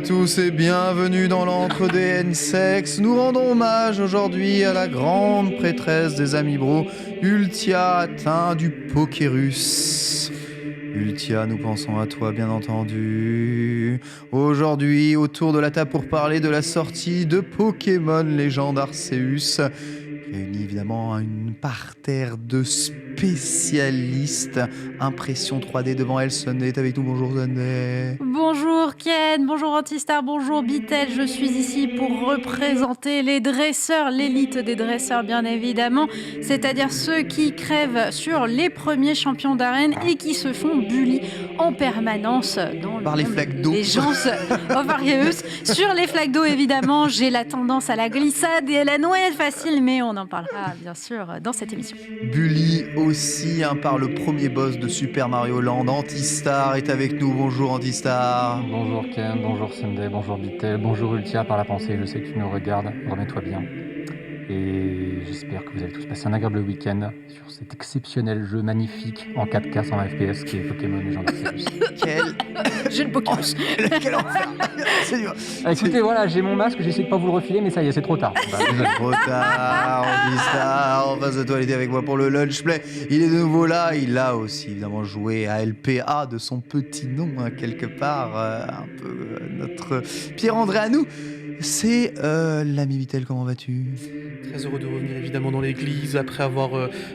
tous et bienvenue dans l'antre des N-Sex. Nous rendons hommage aujourd'hui à la grande prêtresse des Amibros, Ultia, atteint du Pokérus. Ultia, nous pensons à toi bien entendu. Aujourd'hui, autour de la table pour parler de la sortie de Pokémon Légende Arceus, réunis évidemment à une parterre de spécialistes. Impression 3D devant elle, Sunday est avec nous. Bonjour Sunday. Bonjour Ken, bonjour Antistar, bonjour Bitel. Je suis ici pour représenter les dresseurs, l'élite des dresseurs bien évidemment, c'est-à-dire ceux qui crèvent sur les premiers champions d'arène et qui se font bully en permanence dans Par les flaques d'eau. Les gens Ovarius. Sur les flaques d'eau évidemment, j'ai la tendance à la glissade et à la noyade facile, mais on en parlera bien sûr dans cette émission. Bully aussi par le premier boss de Super Mario Land. Antistar est avec nous. Bonjour Antistar. Bonjour Ken, bonjour Sunday, bonjour Bitel, bonjour Ultia par la pensée, je sais que tu nous regardes, remets-toi bien. Et j'espère que vous avez tous passé un agréable week-end sur cet exceptionnel jeu magnifique en 4K 120 FPS qui est Pokémon Légende Arceus. J'ai le Pokérus. Quel enfer. C'est dur. Écoutez, voilà, j'ai mon masque, j'essaie de pas vous le refiler, mais ça y est, c'est trop tard. Trop tard, Antistar. En face de toi, il était avec moi pour le lunch play. Il est de nouveau là. Il a aussi évidemment joué à LPA de son petit nom, quelque part. Un peu notre Pierre-André à nous. C'est l'ami Vitel, comment vas-tu ? Très heureux de revenir évidemment dans l'église après avoir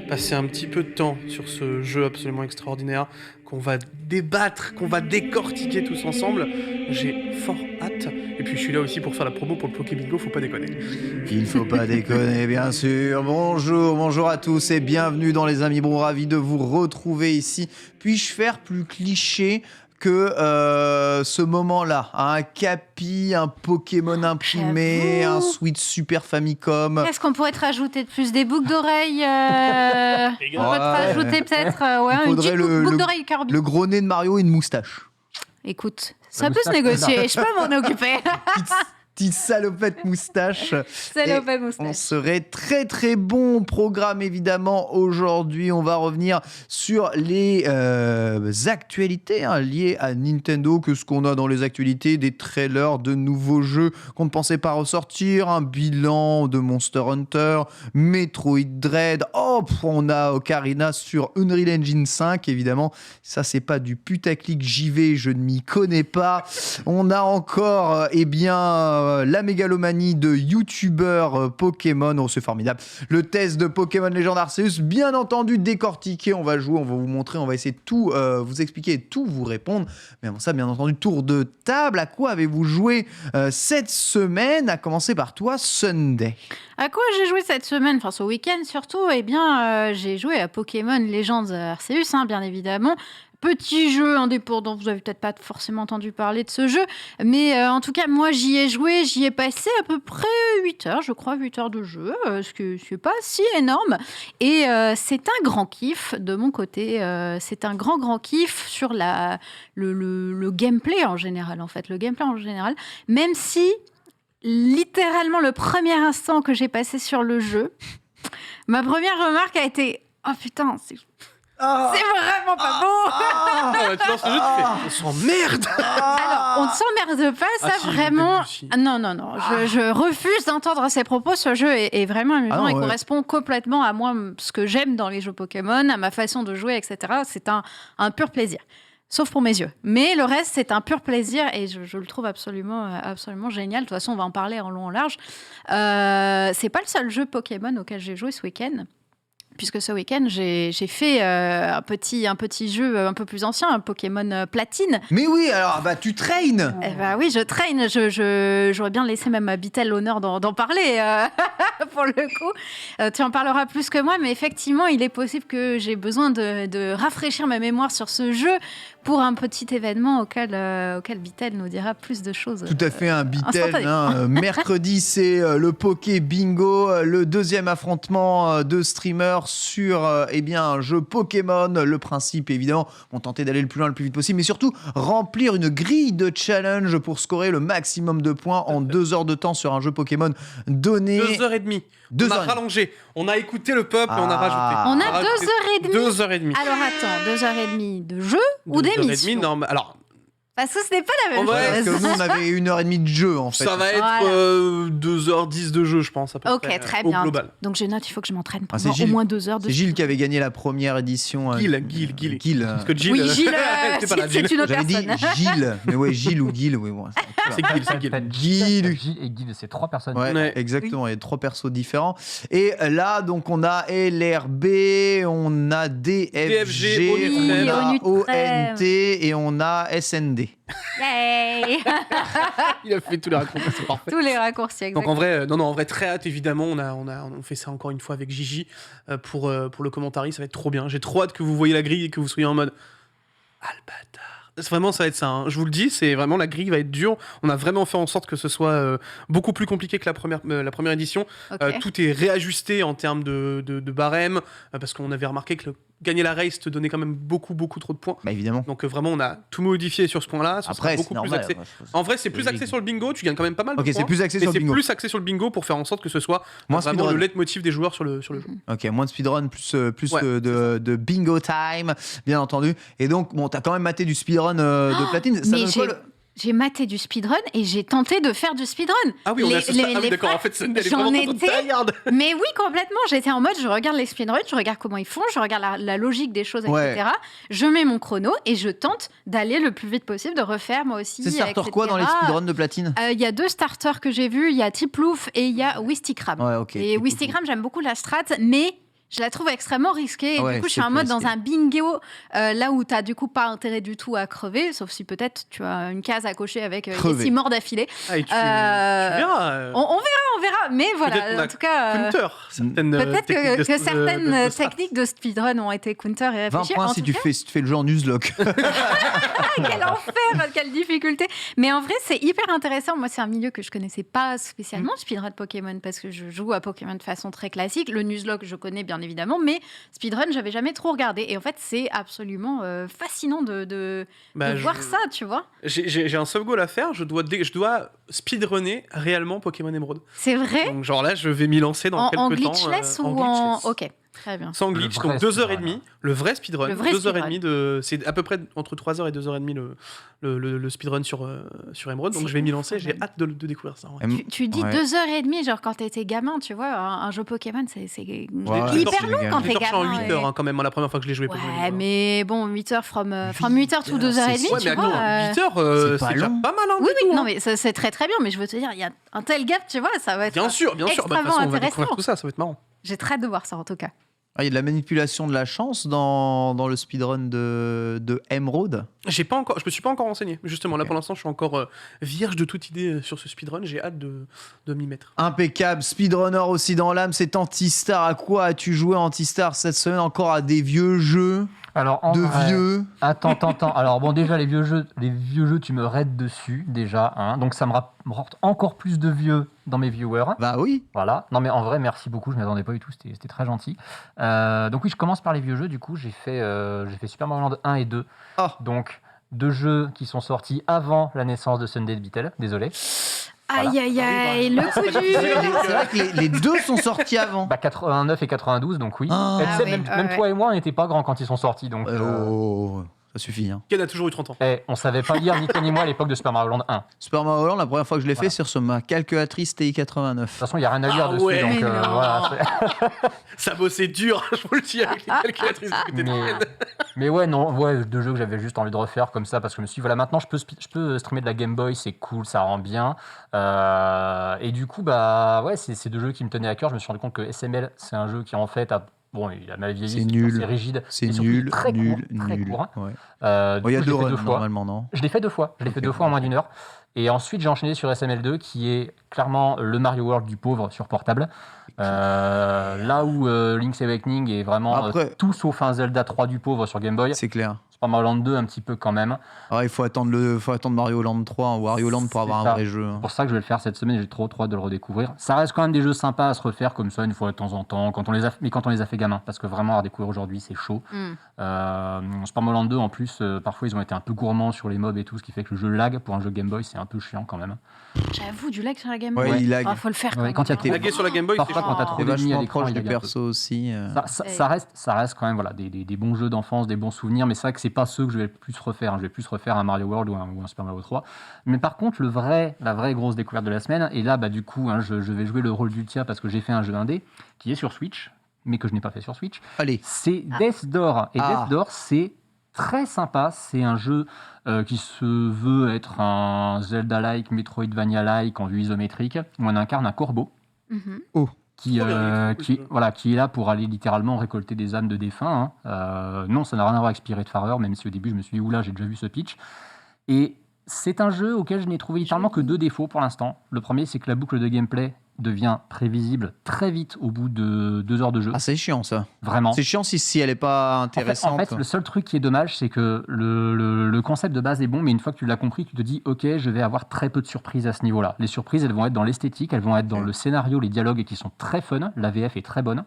passé un petit peu de temps sur ce jeu absolument extraordinaire qu'on va débattre, qu'on va décortiquer tous ensemble. J'ai fort hâte. Et puis je suis là aussi pour faire la promo pour le Pokébingo, faut pas déconner. Il faut pas déconner, bien sûr. Bonjour à tous et bienvenue dans les Amibros. Ravi de vous retrouver ici. Puis-je faire plus cliché que ce moment-là, un Capi, un Pokémon imprimé, un Switch Super Famicom. Qu'est-ce qu'on pourrait te rajouter de plus? Des boucles d'oreilles On pourrait te rajouter peut-être une petite boucle d'oreille Kirby. Le gros nez de Mario et une moustache. Écoute, ça peut se négocier, je peux m'en occuper. Petite salopette moustache. Salopette moustache. On serait très très bon programme évidemment. Aujourd'hui, on va revenir sur les actualités liées à Nintendo, que ce qu'on a dans les actualités, des trailers de nouveaux jeux qu'on ne pensait pas ressortir, un bilan de Monster Hunter, Metroid Dread. On a Ocarina sur Unreal Engine 5 évidemment. Ça c'est pas du putaclic JV, je ne m'y connais pas. On a encore la mégalomanie de youtubeurs Pokémon. C'est formidable. Le test de Pokémon Légende Arceus, bien entendu décortiqué. On va jouer, on va vous montrer, on va essayer de tout vous expliquer, tout vous répondre. Mais avant ça, bien entendu, tour de table. À quoi avez-vous joué cette semaine? À commencer par toi, Sunday. À quoi j'ai joué cette semaine, enfin ce week-end surtout? J'ai joué à Pokémon Legends Arceus, bien évidemment. Petit jeu indépendant, vous avez peut-être pas forcément entendu parler de ce jeu, mais en tout cas, moi j'y ai joué, j'y ai passé à peu près 8 heures, je crois, 8 heures de jeu, ce qui n'est pas si énorme. Et c'est un grand kiff de mon côté, c'est un grand kiff sur le gameplay en général, en fait, même si littéralement le premier instant que j'ai passé sur le jeu, ma première remarque a été « Oh putain, c'est vraiment pas beau !» Tu lances le jeu, tu fais « On s'emmerde !» Alors, on ne s'emmerde pas, ça si, vraiment... Non, je refuse d'entendre ces propos. Ce jeu est vraiment amusant et correspond complètement à moi, ce que j'aime dans les jeux Pokémon, à ma façon de jouer, etc. C'est un pur plaisir. Sauf pour mes yeux. Mais le reste, c'est un pur plaisir et je le trouve absolument génial. De toute façon, on va en parler en long, en large. C'est pas le seul jeu Pokémon auquel j'ai joué ce week-end. Puisque ce week-end, j'ai fait un petit jeu un peu plus ancien, un Pokémon Platine. Mais oui, alors tu traînes. Oui, je traîne. J'aurais bien laissé même à Bitel l'honneur d'en parler, pour le coup. Tu en parleras plus que moi, mais effectivement, il est possible que j'ai besoin de rafraîchir ma mémoire sur ce jeu pour un petit événement auquel Bitel nous dira plus de choses. Tout à fait, un Bitel. Mercredi, c'est le Poké Bingo, le deuxième affrontement de streamers sur un jeu Pokémon. Le principe, évidemment, on tentait d'aller le plus loin, le plus vite possible, mais surtout remplir une grille de challenge pour scorer le maximum de points en 2 heures de temps sur un jeu Pokémon donné. 2h30. On a rallongé. On a écouté le peuple et on a rajouté. On a 2h30. 2h30. Alors attends, 2h30 de jeu ou d'émission? 2h30, non, alors Parce que ce n'est pas la même En vrai, chose. Parce que nous, on avait 1h30 de jeu, en fait. Ça va être Voilà. 2h10 de jeu, je pense, à peu Ok, près, très au bien. global. Donc je note, il faut que je m'entraîne Ah, c'est pendant au Gilles. moins 2 heures. C'est Gilles qui avait gagné la première édition. Gilles. Gilles. Parce que Gilles, Oui, Gilles, t'es pas là, Gilles. c'est une autre J'avais dit personne. Gilles. Mais ouais, Gilles ou Gilles. Oui, bon, C'est Gilles, c'est Gilles. Faites Gilles. Gilles et Guy, c'est 3 personnes. Ouais, Ouais. exactement. Il y a 3 persos différents. Et là, donc, on a LRB, on a DFG, DFG, on a Onutrem. ONT et on a SND. Yay. Il a fait tous les raccourcis, c'est parfait. Tous les raccourcis, Donc exactement. en vrai, très hâte évidemment. On fait ça encore une fois avec Gigi pour le commentary. Ça va être trop bien. J'ai trop hâte que vous voyez la grille et que vous soyez en mode Albatar. Vraiment, ça va être ça. Hein. Je vous le dis, c'est vraiment la grille va être dure. On a vraiment fait en sorte que ce soit beaucoup plus compliqué que la première édition. Ok. Tout est réajusté en termes de barème parce qu'on avait remarqué que gagner la race te donnait quand même beaucoup trop de points. Bah, évidemment. Donc vraiment, on a tout modifié sur ce point-là. Ce sera Après, c'est beaucoup plus normal. axé. Ouais, je pense. En vrai, c'est plus C'est axé logique. sur le bingo. Tu gagnes quand même pas mal de Ok, points. c'est plus axé Mais sur le c'est bingo. plus axé sur le bingo pour faire en sorte que ce soit Moins vraiment speedrun. le leitmotiv des joueurs sur le jeu. Ok, moins de speedrun, plus Ouais, de bingo time, bien entendu. Et donc, bon, t'as quand même maté du speedrun de platine. Ça Mais donne quoi, j'ai maté du speedrun et j'ai tenté de faire du speedrun. Ah oui, on Les- a ce stade. les- Ah oui, les d'accord. phases, En fait, Sunday, elle est j'en vraiment en étais- tryhard. Mais oui, complètement. J'étais en mode, je regarde les speedruns, je regarde comment ils font, je regarde la logique des choses, Ouais. etc. Je mets mon chrono et je tente d'aller le plus vite possible, de refaire moi aussi. C'est starter etc. quoi dans les speedruns de platine? Il y a 2 starters que j'ai vus, il y a Tiplouf et il y a Wistikram. Ouais, ok. Et Wistikram, j'aime beaucoup la strat, mais je la trouve extrêmement risquée. Et Ouais, du coup, je suis c'est en plus mode dans risqué. un bingo, là où tu n'as du coup pas intérêt du tout à crever, sauf si peut-être tu as une case à cocher avec Crever. 6 morts d'affilée. Ah, et tu Euh, verras. On verra. Mais Peut-être voilà, qu'on a en tout cas. Counter. Certaines Peut-être techniques que de certaines strat. techniques de speedrun ont été counter et 20 réfléchies. points En si tout tu cas, fais le jeu en nuzlocke. quel enfer, quelle difficulté. Mais en vrai, c'est hyper intéressant. Moi, c'est un milieu que je connaissais pas spécialement, le speedrun de Pokémon, parce que je joue à Pokémon de façon très classique. Le Nuzlocke, je connais bien évidemment, mais speedrun, j'avais jamais trop regardé. Et en fait, c'est absolument fascinant de Bah, voir ça, tu vois. J'ai un soft-goal à faire. Je dois speedrunner réellement Pokémon Emerald. C'est vrai. Donc, genre là, je vais m'y lancer dans En quelques temps. glitchless ou en. glitchless. Ok, très bien. Sans Le glitch, vrai donc 2h30, speedrun. le vrai speedrun. Le vrai 2h30 c'est à peu près entre 3h et 2h30 le speedrun sur Emerald. Donc C'est je vais m'y ouf, lancer, quand j'ai même. hâte de découvrir ça. ouais. Tu dis Ouais. 2h30, genre quand t'étais gamin, tu vois, un jeu Pokémon, c'est Ouais, hyper c'est long légal. quand J'ai t'es torché en gamin. 8 heures hein, quand même, la première fois que je l'ai joué. Pokémon Ouais, Emerald. mais bon, 8 heures from 8 heures to 8 2h30, Ouais, tu mais vois. attends, 8 heures, c'est pas c'est déjà long. pas mal. Hein, Oui, du oui, tout, non, hein. mais c'est très très bien, mais je veux te dire, il y a un tel gap, tu vois, ça va être. Bien sûr. Bah, de toute façon, extrêmement on va intéressant. découvrir tout ça, ça va être marrant. J'ai très hâte de voir ça en tout cas. Ah, il y a de la manipulation de la chance dans le speedrun de Emerald. Je me suis pas encore renseigné. Justement, là Ok. pour l'instant, je suis encore vierge de toute idée sur ce speedrun. J'ai hâte de m'y mettre. Impeccable. Speedrunner aussi dans l'âme, c'est Antistar. À quoi as-tu joué Antistar cette semaine? Encore à des vieux jeux? Alors, en De vrai- vieux? Attends. Alors bon, déjà les vieux jeux, tu me raides dessus déjà, hein. Donc ça me rapporte encore plus de vieux dans mes viewers. Bah oui. Voilà. Non mais en vrai, merci beaucoup. Je m'y attendais pas du tout. C'était très gentil. Donc oui, je commence par les vieux jeux. Du coup, j'ai fait Super Mario Land 1 et 2. Ah. Donc 2 jeux qui sont sortis avant la naissance de Sunday Beetle. Désolé. Voilà. Aïe aïe aïe, le coup C'est dur. vrai que les deux sont sortis avant. Bah 89 et 92, donc oui. Ah. Et tu sais, Ah oui, même ouais. toi et moi, on n'était pas grands quand ils sont sortis. Donc Oh, ça suffit. Hein. Ken a toujours eu 30 ans. on savait pas lire ni toi ni moi à l'époque de Super Mario Land 1. De Super Mario Land, la première fois que je l'ai fait, Voilà. c'est sur ma calculatrice TI-89. toute façon, il n'y a rien à lire Ah dessus. ouais. Donc Mais non. voilà. Ça bossait dur, je vous le dis, avec les calculatrices du côté de Mais, Ken. mais ouais, non, ouais, 2 jeux que j'avais juste envie de refaire comme ça parce que je me suis dit, voilà, maintenant je peux streamer de la Game Boy, c'est cool, ça rend bien. Et du coup, bah ouais, c'est 2 jeux qui me tenaient à cœur. Je me suis rendu compte que SML, c'est un jeu qui en fait bon, il a mal vieilli, C'est nul. c'est rigide, C'est et surtout, nul, très nul, court, très nul. court. Ouais. Du Bon, il y a coup, je 2 l'ai fait runs 2 fois. normalement, non? Je l'ai fait 2 fois. Je l'ai fait Ok, 2 fois en moins d'accord. d'1 heure. Et ensuite, j'ai enchaîné sur SML2, qui est clairement le Mario World du pauvre sur portable. Là où Link's Awakening est vraiment Après- tout sauf un Zelda 3 du pauvre sur Game Boy. C'est clair. Super Mario Land 2 un petit peu quand même. Alors, il faut attendre Mario Land 3 ou Wario Land pour C'est avoir ça. un vrai jeu. hein. C'est pour ça que je vais le faire cette semaine. J'ai trop hâte de le redécouvrir. Ça reste quand même des jeux sympas à se refaire comme ça une fois de temps en temps, mais quand on les a fait gamins, parce que vraiment à redécouvrir aujourd'hui c'est chaud. Super Mario Land 2 en plus, parfois ils ont été un peu gourmands sur les mobs et tout, ce qui fait que le jeu lag pour un jeu Game Boy c'est un peu chiant quand même. J'avoue, du lag sur la Game Ouais, Boy. il lag. Faut le faire Ouais, quand il y a même, Laguer sur la Game Boy, c'est Parfois chaud. quand t'as Oh. trop T'es d'ennemis à vachement l'écran, proche il du lag un peu. perso aussi. Ça reste quand même voilà, des bons souvenirs, mais c'est vrai que c'est pas ceux que je vais le plus refaire, hein. Je vais plus refaire un Mario World ou un Super Mario 3. Mais par contre, la vraie grosse découverte de la semaine, et là, du coup, hein, je vais jouer le rôle d'Ultia parce que j'ai fait un jeu indé qui est sur Switch, mais que je n'ai pas fait sur Switch. Allez. C'est Death Door. Et Death Door, c'est très sympa. C'est un jeu qui se veut être un Zelda-like, Metroidvania-like en vue isométrique, où on incarne un corbeau qui est là pour aller littéralement récolter des âmes de défunts. Hein. Non, ça n'a rien à voir avec Spirit Farer, même si au début je me suis dit, oula, j'ai déjà vu ce pitch. Et c'est un jeu auquel je n'ai trouvé littéralement que 2 défauts pour l'instant. Le premier, c'est que la boucle de gameplay devient prévisible très vite au bout de 2 heures de jeu. Ah, c'est chiant ça. Vraiment. C'est chiant si elle est pas intéressante. En fait, le seul truc qui est dommage, c'est que le concept de base est bon, mais une fois que tu l'as compris, tu te dis, ok, je vais avoir très peu de surprises à ce niveau-là. Les surprises, elles vont être dans l'esthétique, elles vont être dans le scénario, les dialogues qui sont très fun. La VF est très bonne.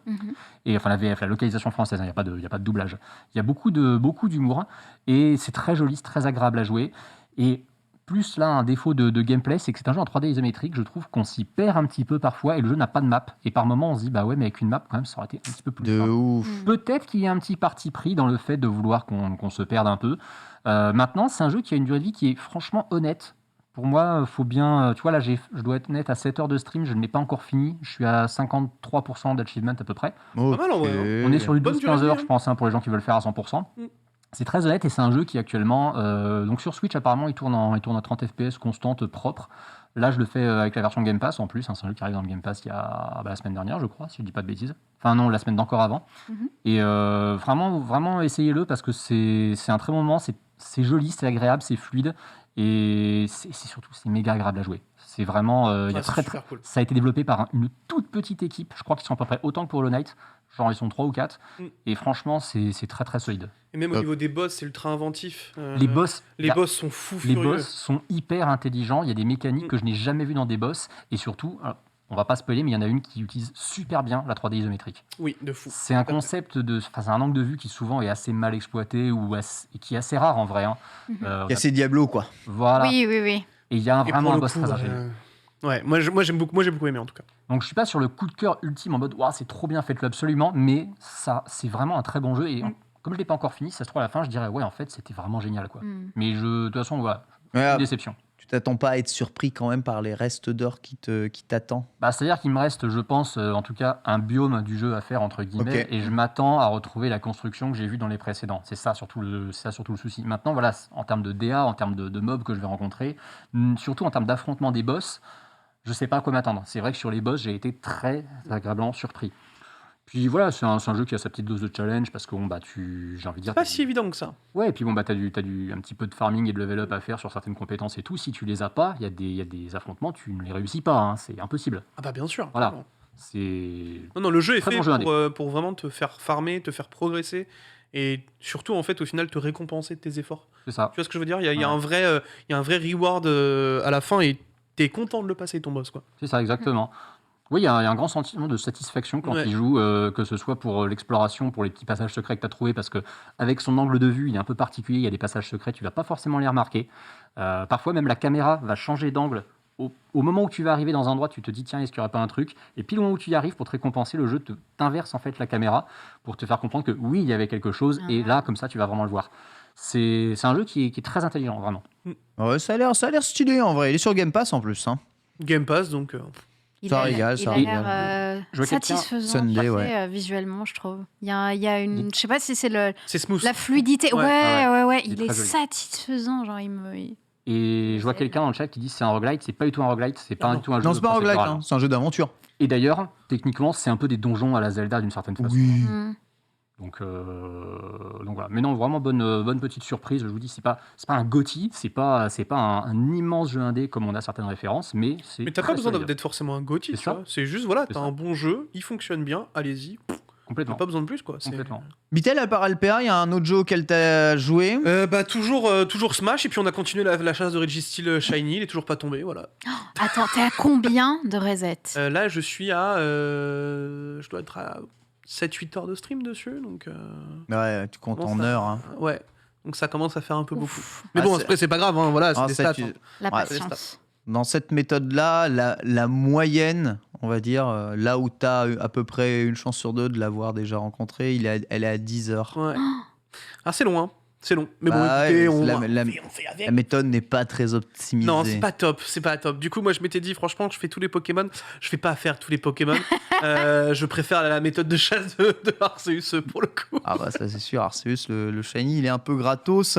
Et enfin, la VF, la localisation française, il n'y a pas de doublage. Il y a beaucoup d'humour et c'est très joli, c'est très agréable à jouer. Et plus là, un défaut de gameplay, c'est que c'est un jeu en 3D isométrique. Je trouve qu'on s'y perd un petit peu parfois et le jeu n'a pas de map. Et par moments, on se dit, bah ouais, mais avec une map, quand même, ça aurait été un petit peu plus de simple. ouf. Peut-être qu'il y a un petit parti pris dans le fait de vouloir qu'on se perde un peu. Maintenant, c'est un jeu qui a une durée de vie qui est franchement honnête. Pour moi, faut bien. Tu vois, là, je dois être net à 7 heures de stream, je ne l'ai pas encore fini. Je suis à 53% d'achievement à peu près. Pas mal en vrai, hein. On est sur du Bonne 12-15 durée, heures, hein. je pense, hein, pour les gens qui veulent faire à 100%. C'est très honnête et c'est un jeu qui actuellement, donc sur Switch apparemment il tourne à 30 FPS constante propre. Là je le fais avec la version Game Pass en plus, hein, c'est un jeu qui arrive dans le Game Pass il y a la semaine dernière je crois, si je dis pas de bêtises. Enfin non, la semaine d'encore avant. Et vraiment essayez-le parce que c'est un très bon moment, c'est joli, c'est agréable, c'est fluide et c'est surtout c'est méga agréable à jouer. C'est vraiment, il y a C'est super cool. ça a été développé par une toute petite équipe, je crois qu'ils sont à peu près autant que pour Hollow Knight. Genre ils sont 3 ou 4 et franchement c'est très très solide. Et même au niveau des boss, c'est ultra inventif. Les boss sont fous les furieux. boss sont hyper intelligents, il y a des mécaniques que je n'ai jamais vues dans des boss et surtout alors, on va pas spoiler mais il y en a une qui utilise super bien la 3D isométrique. Oui, de fou. C'est un concept c'est un angle de vue qui souvent est assez mal exploité et qui est assez rare en vrai hein. Casser Diablo quoi. Voilà. Oui. Et il y a Et vraiment pour un le boss coup, très ingénieux. ouais, moi j'ai beaucoup aimé en tout cas. Donc je suis pas sur le coup de cœur ultime en mode waouh c'est trop bien, faites-le absolument, mais ça c'est vraiment un très bon jeu et comme je l'ai pas encore fini, si ça se trouve à la fin je dirais ouais en fait c'était vraiment génial quoi. Mais de toute façon voilà, Ouais, une déception. tu t'attends pas à être surpris quand même par les restes d'or qui t'attend. Bah c'est-à-dire qu'il me reste je pense en tout cas un biome du jeu à faire entre guillemets Ok. et je m'attends à retrouver la construction que j'ai vue dans les précédents. C'est ça surtout le souci. Maintenant voilà, en termes de DA, en termes de mobs que je vais rencontrer, surtout en termes d'affrontement des boss, je sais pas à quoi m'attendre. C'est vrai que sur les boss, j'ai été très agréablement surpris. Puis voilà, c'est un jeu qui a sa petite dose de challenge parce que bon, bah, j'ai envie de dire. Pas si évident que ça. Ouais, et puis bon, bah, t'as un petit peu de farming et de level up à faire sur certaines compétences et tout. Si tu les as pas, il y a des affrontements, tu ne les réussis pas, hein, c'est impossible. Ah bah bien sûr. Voilà. Vraiment. C'est. Non, le jeu est Très fait bon jeu pour vraiment te faire farmer, te faire progresser et surtout en fait au final te récompenser de tes efforts. C'est ça. Tu vois ce que je veux dire? Il y a Ouais. un vrai reward à la fin et t'es content de le passer ton boss quoi. C'est ça, exactement. Oui, il y a un grand sentiment de satisfaction quand Ouais. il joue, que ce soit pour l'exploration, pour les petits passages secrets que tu as trouvés, parce que avec son angle de vue, il est un peu particulier, il y a des passages secrets, tu vas pas forcément les remarquer. Parfois, même la caméra va changer d'angle. Au moment où tu vas arriver dans un endroit, tu te dis, tiens, est-ce qu'il n'y aurait pas un truc? Et puis, au moment où tu y arrives, pour te récompenser, le jeu t'inverse en fait la caméra pour te faire comprendre que oui, il y avait quelque chose, et là, comme ça, tu vas vraiment le voir. C'est un jeu qui est très intelligent, vraiment. Ouais, ça a l'air stylé en vrai. Il est sur Game Pass en plus. Hein. Game Pass donc Ça régale, il ça a régale. l'air Je vois quelqu'un- satisfaisant Sunday, fait, ouais. visuellement, je trouve. Il y a une, je sais pas si c'est c'est smooth. la fluidité. Ouais. Ouais. Il est Il est très joli. satisfaisant, genre Et je vois quelqu'un dans le chat qui dit c'est un roguelite, c'est pas du tout un roguelite, c'est pas Non. du tout un jeu Non, de c'est pas un roguelike, procédural. hein, c'est un jeu d'aventure. Et d'ailleurs, techniquement, c'est un peu des donjons à la Zelda d'une certaine façon. Oui. Donc voilà. Mais non, vraiment bonne petite surprise. Je vous dis, c'est pas un GOTY, c'est pas un immense jeu indé comme on a certaines références, mais c'est. Mais t'as très pas besoin solide. d'être forcément un GOTY, C'est tu ça. vois. C'est juste voilà, C'est t'as ça. un bon jeu, il fonctionne bien, allez-y. T'as Complètement. pas besoin de plus quoi. C'est- Complètement. Bitel, à part Alpea, il y a un autre jeu auquel t'as joué. Bah toujours Smash et puis on a continué la chasse de Registeel Shiny, il est toujours pas tombé, voilà. Attends, t'es à combien de reset? Là je suis à je dois être à 7-8 heures de stream dessus donc Ouais, tu comptes comment en ça- heures. Hein. Ouais. Donc ça commence à faire un peu Ouf. beaucoup. Mais Ah, bon, c'est- après c'est pas grave hein, voilà, c'est Ah, des ça, stats. hein. La Ouais, patience. Dans cette méthode-là, la moyenne, on va dire, là où tu as à peu près une chance sur deux de l'avoir déjà rencontré, elle est à 10 heures. Ouais. Ah c'est loin. C'est long. Mais Bah bon, écoutez, ouais, on fait avec. la méthode n'est pas très optimisée. Non, c'est pas top. Du coup, moi, je m'étais dit, franchement, je fais tous les Pokémon. Je vais pas faire tous les Pokémon. Je préfère la méthode de chasse de Arceus pour le coup. Ah bah ça c'est sûr, Arceus, le shiny, il est un peu gratos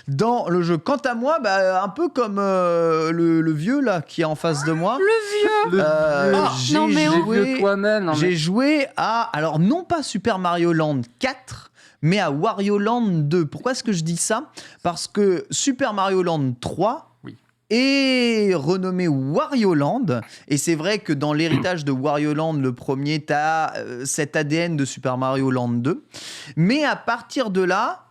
dans le jeu. Quant à moi, un peu comme le vieux là qui est en face de moi. Le vieux. J'ai non, mais joué, toi-même. Non, mais- j'ai joué à, alors non pas Super Mario Land 4, mais à Wario Land 2. Pourquoi est-ce que je dis ça ? Parce que Super Mario Land 3 Oui. est renommé Wario Land. Et c'est vrai que dans l'héritage de Wario Land, le premier, tu as cet ADN de Super Mario Land 2. Mais à partir de là,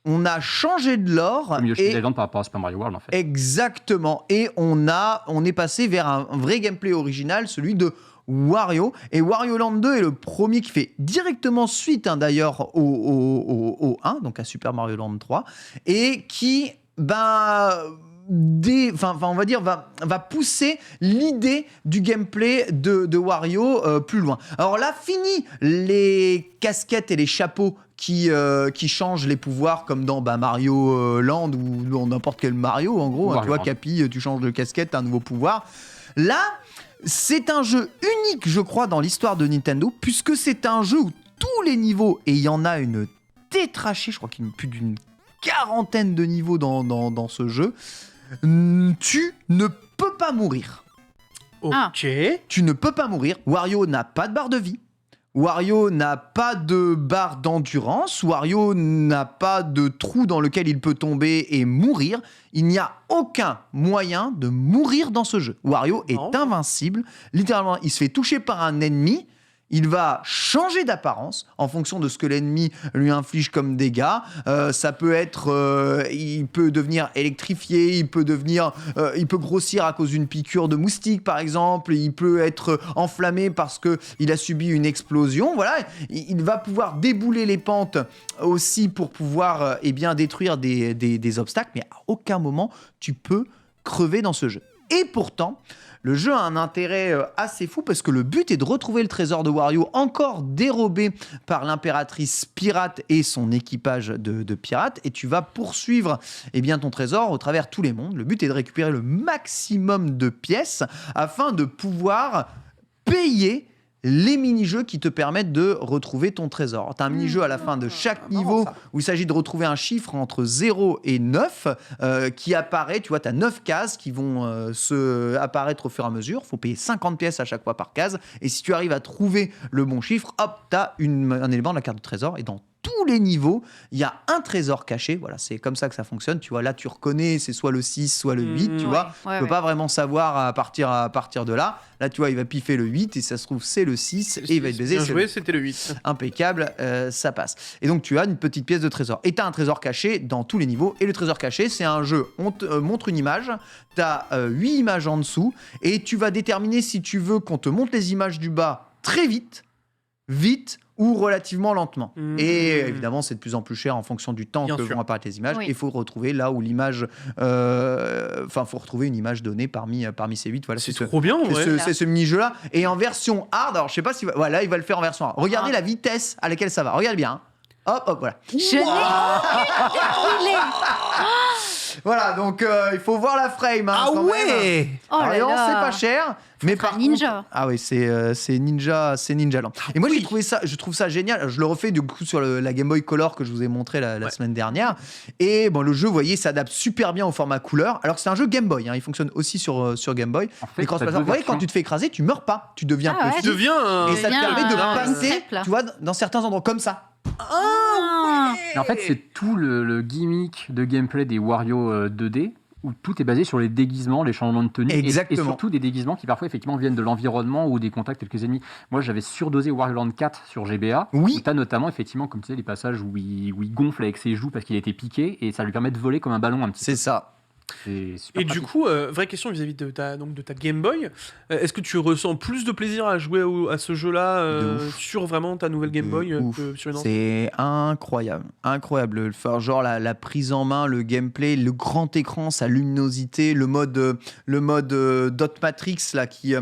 on a changé de lore. Comme Yoshi Island par rapport à Super Mario World, en fait. Exactement. Et on est passé vers un vrai gameplay original, celui de Wario. Et Wario Land 2 est le premier qui fait directement suite, d'ailleurs, au 1, donc à Super Mario Land 3, et qui, on va dire, va pousser l'idée du gameplay de Wario plus loin. Alors là, fini les casquettes et les chapeaux qui changent les pouvoirs comme dans Mario Land ou dans n'importe quel Mario, en gros. Tu vois, Capi, tu changes de casquette, t'as un nouveau pouvoir. Là, c'est un jeu unique, je crois, dans l'histoire de Nintendo, puisque c'est un jeu où tous les niveaux, et il y en a une tétrachée, je crois qu'il y a plus d'une quarantaine de niveaux dans ce jeu, tu ne peux pas mourir. Ok. Tu ne peux pas mourir. Wario n'a pas de barre de vie. Wario n'a pas de barre d'endurance. Wario n'a pas de trou dans lequel il peut tomber et mourir. Il n'y a aucun moyen de mourir dans ce jeu. Wario est invincible. Littéralement, il se fait toucher par un ennemi. Il va changer d'apparence en fonction de ce que l'ennemi lui inflige comme dégâts. Ça peut être, il peut devenir électrifié, il peut grossir à cause d'une piqûre de moustique par exemple. Il peut être enflammé parce que il a subi une explosion. Voilà, il va pouvoir débouler les pentes aussi pour pouvoir détruire des obstacles. Mais à aucun moment tu peux crever dans ce jeu. Et pourtant, le jeu a un intérêt assez fou parce que le but est de retrouver le trésor de Wario encore dérobé par l'impératrice pirate et son équipage de pirates, et tu vas poursuivre ton trésor au travers tous les mondes. Le but est de récupérer le maximum de pièces afin de pouvoir payer les mini-jeux qui te permettent de retrouver ton trésor. Tu as un mini-jeu à la fin de chaque niveau où il s'agit de retrouver un chiffre entre 0 et 9 qui apparaît. Tu vois, tu as 9 cases qui vont apparaître au fur et à mesure. Il faut payer 50 pièces à chaque fois par case. Et si tu arrives à trouver le bon chiffre, hop, tu as un élément de la carte de trésor. Et dans tous les niveaux, il y a un trésor caché. Voilà, c'est comme ça que ça fonctionne. Tu vois, là, tu reconnais, c'est soit le 6, soit le 8, tu vois. Tu peux pas vraiment savoir à partir de là. Là, tu vois, il va piffer le 8 et ça se trouve, c'est le 6 et il va être baisé. Bien joué, c'était le 8. Impeccable, ça passe. Et donc, tu as une petite pièce de trésor. Et tu as un trésor caché dans tous les niveaux. Et le trésor caché, c'est un jeu. On te montre une image. Tu as 8 images en dessous. Et tu vas déterminer si tu veux qu'on te montre les images du bas très vite ou relativement lentement. Et évidemment, c'est de plus en plus cher en fonction du temps vont apparaître les images. Oui. Il faut retrouver là où l'image... faut retrouver une image donnée parmi ces 8. Voilà, C'est trop bien, en vrai. c'est ce mini-jeu-là. Et en version hard, alors je sais pas si... Voilà, il va le faire en version hard. Regardez la vitesse à laquelle ça va. Regardez bien. Hein. Hop, hop, voilà. Je l'ai. Voilà, donc il faut voir la frame. Hein, quand même. Oh là Alors, là. c'est pas cher. Mais par Ninja. contre, ah oui, c'est Ninja Land. Et moi, je trouve ça génial. Je le refais du coup sur la Game Boy Color que je vous ai montré la semaine dernière. Et bon, le jeu, vous voyez, s'adapte super bien au format couleur. Alors que c'est un jeu Game Boy. Hein, il fonctionne aussi sur Game Boy. En fait, Les cross-platform, t'as deux vous voyez, quand versions. tu te fais écraser, tu meurs pas. Tu deviens Ah ouais. petit. Tu deviens Et ça te deviens permet de un passer, triple. tu vois, dans certains endroits comme ça. Mais en fait, c'est tout le gimmick de gameplay des Wario 2D, où tout est basé sur les déguisements, les changements de tenue, et Exactement. surtout des déguisements qui parfois effectivement viennent de l'environnement ou des contacts avec les ennemis. Moi, j'avais surdosé Wario Land 4 sur GBA, Oui. où tu as notamment effectivement, comme tu sais, les passages où il gonfle avec ses joues parce qu'il a été piqué, et ça lui permet de voler comme un ballon un petit C'est peu. ça. C'est super Et du pratique. coup, vraie question vis-à-vis de ta Game Boy, est-ce que tu ressens plus de plaisir à jouer à ce jeu-là De ouf. sur vraiment ta nouvelle Game De Boy ouf. que sur une ancienne? C'est incroyable. Genre la prise en main, le gameplay, le grand écran, sa luminosité, le mode dot matrix là qui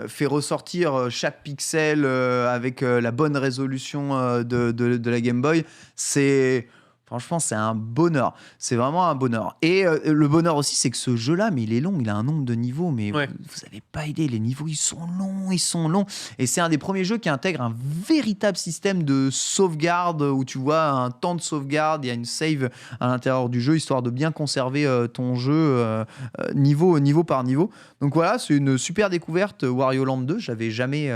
fait ressortir chaque pixel avec la bonne résolution de la Game Boy. Franchement, c'est un bonheur. C'est vraiment un bonheur. Et le bonheur aussi, c'est que ce jeu-là, mais il est long. Il a un nombre de niveaux, mais Ouais. vous n'avez pas idée. Les niveaux, ils sont longs. Et c'est un des premiers jeux qui intègre un véritable système de sauvegarde où tu vois un temps de sauvegarde. Il y a une save à l'intérieur du jeu, histoire de bien conserver ton jeu niveau par niveau. Donc voilà, c'est une super découverte. Wario Land 2, j'avais jamais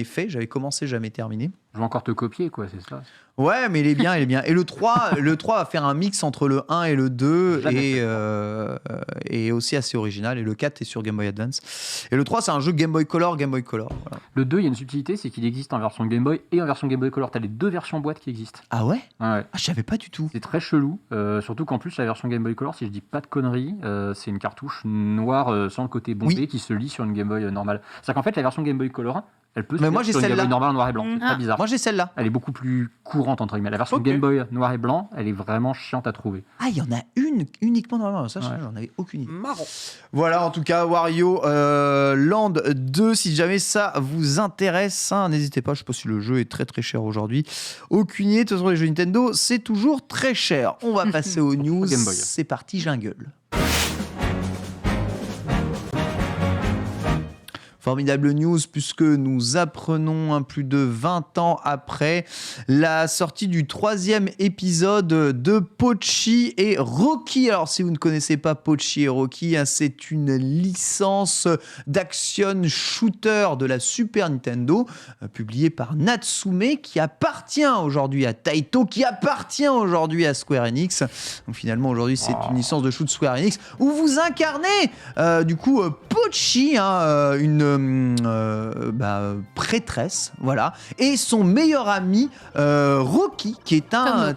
fait. J'avais commencé, jamais terminé. Je vais encore te copier, quoi, c'est ça. Ouais, mais il est bien. Et le 3 va faire un mix entre le 1 et le 2 et aussi assez original. Et le 4 est sur Game Boy Advance. Et le 3, c'est un jeu Game Boy Color. Voilà. Le 2, il y a une subtilité, c'est qu'il existe en version Game Boy et en version Game Boy Color. T'as les deux versions boîte qui existent. Ah ouais? Ouais. Ah, je savais pas du tout. C'est très chelou, surtout qu'en plus la version Game Boy Color, si je dis pas de conneries, c'est une cartouche noire sans le côté bombé qui se lit sur une Game Boy normale. C'est-à-dire qu'en fait la version Game Boy Color, elle peut se Mais lire moi, j'ai sur une Game celle-là. Boy normale noir et blanc. C'est très bizarre. Moi, j'ai celle-là. Elle est beaucoup plus courante entre guillemets. La version Ok. Game Boy noir et blanc, elle est vraiment chiante à trouver. Ah, il y en a une uniquement dans la Ça, Ouais. j'en avais aucune idée. Marrant. Voilà, en tout cas, Wario Land 2, si jamais ça vous intéresse, hein, n'hésitez pas. Je sais pas si le jeu est très très cher aujourd'hui. Aucune idée. De toute façon, les jeux Nintendo, c'est toujours très cher. On va passer aux news. Game Boy. C'est parti, jungle. Formidable news puisque nous apprenons plus de 20 ans après la sortie du 3e épisode de Pochi et Rocky. Alors si vous ne connaissez pas Pochi et Rocky, hein, c'est une licence d'action shooter de la Super Nintendo publiée par Natsume qui appartient aujourd'hui à Taito, qui appartient aujourd'hui à Square Enix. Donc finalement aujourd'hui c'est une licence de shoot Square Enix où vous incarnez du coup Pochi, hein, une prêtresse, voilà, et son meilleur ami Rocky, qui est un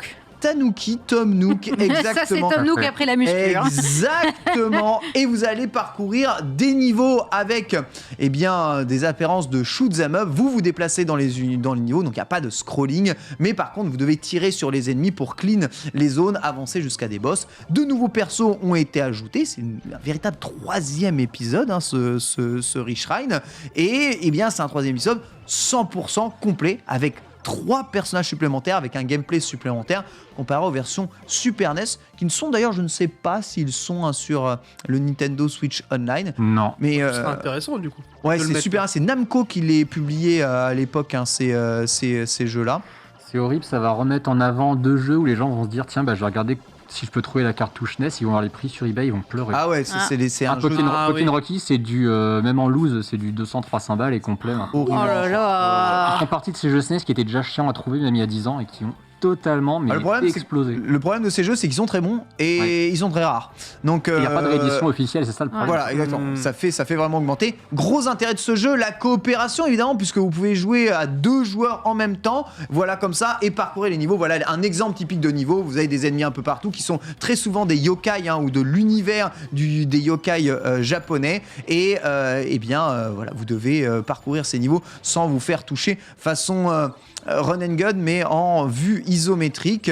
Tom Nook, exactement. Ça, c'est Tom Nook après la muscu. hein. Exactement. Et vous allez parcourir des niveaux avec des apparences de shoot 'em up. Vous vous déplacez dans les niveaux, donc il n'y a pas de scrolling. Mais par contre, vous devez tirer sur les ennemis pour clean les zones, avancer jusqu'à des boss. De nouveaux persos ont été ajoutés. C'est un véritable 3e épisode, hein, ce Reshrine. Et c'est un 3e épisode 100% complet avec 3 personnages supplémentaires avec un gameplay supplémentaire comparé aux versions Super NES qui ne sont d'ailleurs, je ne sais pas s'ils sont sur le Nintendo Switch Online. Non. Mais Ce sera intéressant du coup. ouais, de le c'est mettre. super. C'est Namco qui les publié à l'époque, hein, ces jeux-là. C'est horrible, ça va remettre en avant 2 jeux où les gens vont se dire tiens, je vais regarder si je peux trouver la cartouche NES, ils vont voir les prix sur eBay, ils vont pleurer. Ah ouais, c'est un jeu Pokémon Rocky, c'est du même en loose, c'est du 200-300 balles et complet. Hein. Oh là là. Ils font partie de ces jeux SNES qui étaient déjà chiants à trouver même il y a 10 ans et qui ont totalement le problème, explosé. Le problème de ces jeux, c'est qu'ils sont très bons et ils sont très rares. Donc Il n'y a pas de réédition officielle, c'est ça le problème. Voilà, exactement. Ça fait vraiment augmenter. Gros intérêt de ce jeu, la coopération évidemment, puisque vous pouvez jouer à 2 joueurs en même temps. Voilà, comme ça, et parcourir les niveaux. Voilà un exemple typique de niveau. Vous avez des ennemis un peu partout qui sont très souvent des yokai, hein, ou de l'univers des yokai japonais. Et voilà, vous devez parcourir ces niveaux sans vous faire toucher façon run and gun, mais en vue isométrique.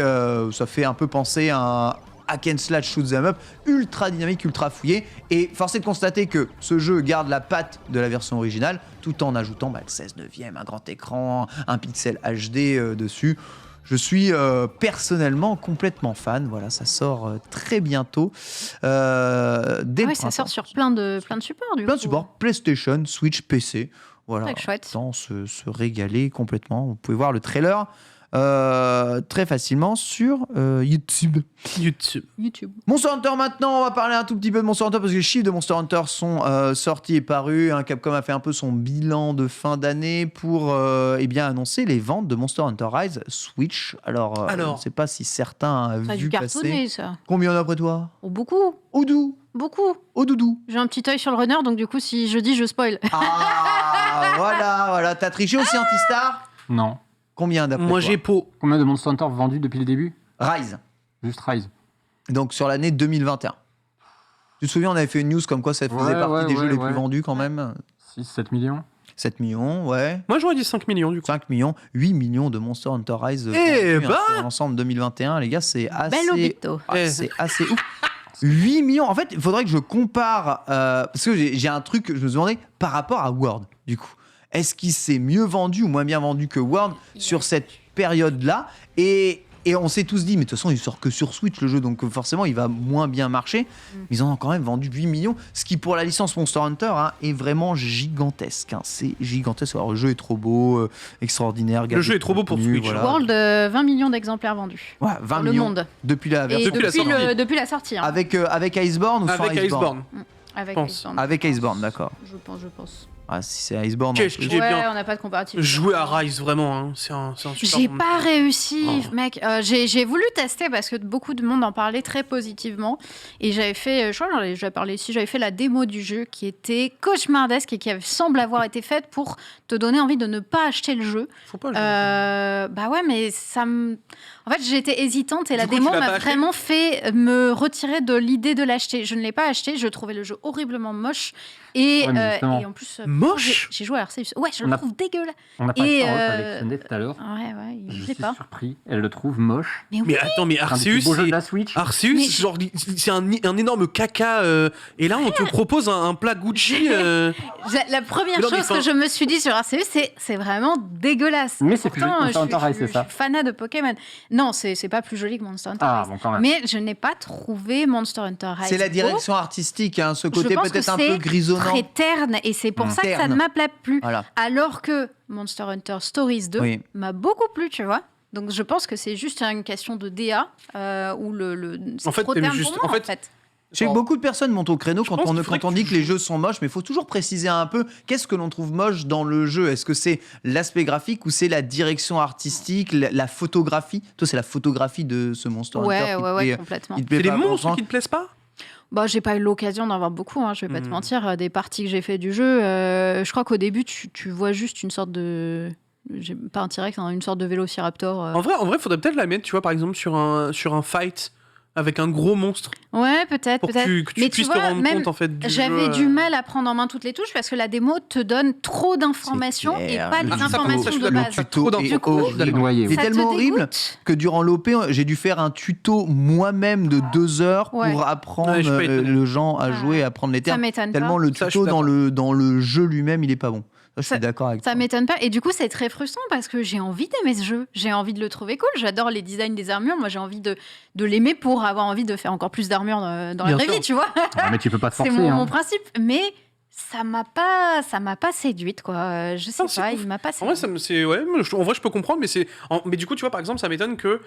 Ça fait un peu penser à un hack and slash shoot 'em up ultra dynamique, ultra fouillé, et force est de constater que ce jeu garde la patte de la version originale tout en ajoutant le 16/9, un grand écran, un pixel HD dessus. Je suis personnellement complètement fan. Voilà, ça sort très bientôt. Dès le Ouais, ça sort sur plein de supports du plein de coup. supports, PlayStation, Switch, PC. Voilà, Ouais, chouette. autant se régaler complètement. Vous pouvez voir le trailer très facilement sur YouTube. YouTube. Monster Hunter maintenant, on va parler un tout petit peu de Monster Hunter parce que les chiffres de Monster Hunter sont sortis et parus. Capcom a fait un peu son bilan de fin d'année pour annoncer les ventes de Monster Hunter Rise Switch. Alors, je ne sais pas si certains ont Ça a vu dû cartonner, passer. ça. Combien d'après toi? Oh, beaucoup. Oudou, Beaucoup. au doudou. J'ai un petit œil sur le runner, donc du coup, si je dis, je spoil. Ah, voilà. T'as triché aussi Antistar? Non. Combien d'après Moi toi? j'ai Pau. Combien de Monster Hunter vendus depuis le début? Rise. Juste Rise. Donc sur l'année 2021. Tu te souviens, on avait fait une news comme quoi ça faisait partie des jeux les plus vendus quand même. 6-7 millions. 7 millions, ouais. Moi j'aurais dit 5 millions du coup. 5 millions, 8 millions de Monster Hunter Rise Eh vendus, ben sur l'ensemble 2021, les gars, c'est assez... Bellobito. C'est assez ouf. 8 millions. En fait, il faudrait que je compare, parce que j'ai un truc que je me demandais par rapport à World, du coup. Est-ce qu'il s'est mieux vendu ou moins bien vendu que World sur cette période-là? Et Et on s'est tous dit, mais de toute façon, il sort que sur Switch le jeu, donc forcément, il va moins bien marcher. Mais ils en ont quand même vendu 8 millions, ce qui pour la licence Monster Hunter est vraiment gigantesque. C'est gigantesque. Alors, le jeu est trop beau, extraordinaire. Le jeu est trop beau pour Switch. Voilà. World, 20 millions d'exemplaires vendus. Ouais, 20 Pour le millions monde. depuis la Et version. depuis la sortie. Hein. Avec Iceborne ou sans Avec Iceborne. Avec pense. Iceborne. Avec Iceborne, d'accord. Je pense. Ah, si c'est Iceborne. Qu'est-ce en plus. qu'il est Ouais, bien. on n'a pas de comparatif. Jouer à Rise, vraiment, hein. C'est un super J'ai bon. pas réussi, Oh. mec. J'ai voulu tester parce que beaucoup de monde en parlait très positivement. Et j'avais fait, je crois que j'en ai déjà parlé ici, j'avais fait la démo du jeu qui était cauchemardesque et qui semble avoir été faite pour te donner envie de ne pas acheter le jeu. Faut pas jouer. Bah ouais, mais ça me... En fait, j'étais hésitante et la Du coup, démo tu l'as m'a pas acheté vraiment fait me retirer de l'idée de l'acheter. Je ne l'ai pas acheté, je trouvais le jeu horriblement moche. Et, Ouais, mais justement. et en plus, Moche j'ai joué à Arceus. Ouais, je On le a- trouve dégueulasse. On n'a pas Et, eu Charlotte avec Sunday tout à l'heure. Ouais, Je je suis sais pas. surpris. Elle le trouve moche. Mais oui, Mais attends, mais C'est un des Arceus, plus beaux jeux de c'est... la Switch. Arceus, Mais- genre, c'est un énorme caca. Et là, on te propose un plat Gucci. la première Mais non, mais chose enfin- que je me suis dit sur Arceus, c'est vraiment dégueulasse. Mais c'est plus Pourtant, joli que Monster Hunter Rise, c'est ça. Je suis fanat de Pokémon. Non, c'est pas plus joli que Monster Hunter Ah, Rise. bon, quand même. Mais je n'ai pas trouvé Monster Hunter Rise. C'est la beau. direction artistique, ce Je côté pense peut-être que un peu c'est grisonnant. très terne et c'est pour ça que ça ne m'a pas plu. Voilà. Alors que Monster Hunter Stories 2 Oui. m'a beaucoup plu, tu vois. Donc je pense que c'est juste une question de DA ou c'est En fait, trop t'aimes terne juste- pour moi, en fait, J'ai beaucoup de personnes montent au créneau quand pense on, qu'il faudrait quand on que dit tu que les joues. jeux sont moches, mais il faut toujours préciser un peu qu'est-ce que l'on trouve moche dans le jeu. Est-ce que c'est l'aspect graphique ou c'est la direction artistique, la photographie? Toi, c'est la photographie de ce Monster Hunter Ouais, qui te ouais, plaît- complètement. qui te plaît c'est les pas monstres forcément. qui te plaisent pas Bah, j'ai pas eu l'occasion d'en voir beaucoup, je vais pas te mentir. Des parties que j'ai fait du jeu, je crois qu'au début, tu vois juste une sorte de... J'ai pas un T-Rex, une sorte de vélociraptor. En vrai, faudrait peut-être la mettre, tu vois, par exemple, sur un fight avec un gros monstre Ouais, peut-être, pour peut-être. que tu Mais puisses tu te vois, rendre même compte en fait du J'avais jeu, du mal à prendre en main toutes les touches parce que la démo te donne trop d'informations C'est et clair. pas les Ah, ça, informations ça, je suis de d'accord. base. T'as trop d'infos. Du coup, Il est noyé. C'est Ça te tellement horrible dégoûte. que durant l'OP, j'ai dû faire un tuto moi-même de 2 heures Ouais. pour apprendre Ouais, je suis pas étonné. le gens à jouer, à apprendre les Ça termes. m'étonne pas. Tellement le Ça, je suis tuto d'accord. dans le jeu lui-même, il est pas bon. Ça, je suis Ça- d'accord avec Ça toi. m'étonne pas. Et du coup, c'est très frustrant parce que j'ai envie d'aimer ce jeu. J'ai envie de le trouver cool. J'adore les designs des armures. Moi, j'ai envie de l'aimer pour avoir envie de faire encore plus d'armures dans la Bien vraie sûr. vie, tu vois. Ah, mais tu peux pas te C'est forcer. mon hein. principe. Mais ça m'a pas séduite, quoi. Je sais Non, c'est pas, ouf. il m'a pas En vrai, séduite. en vrai, je peux comprendre, mais du coup, tu vois, par exemple, ça m'étonne que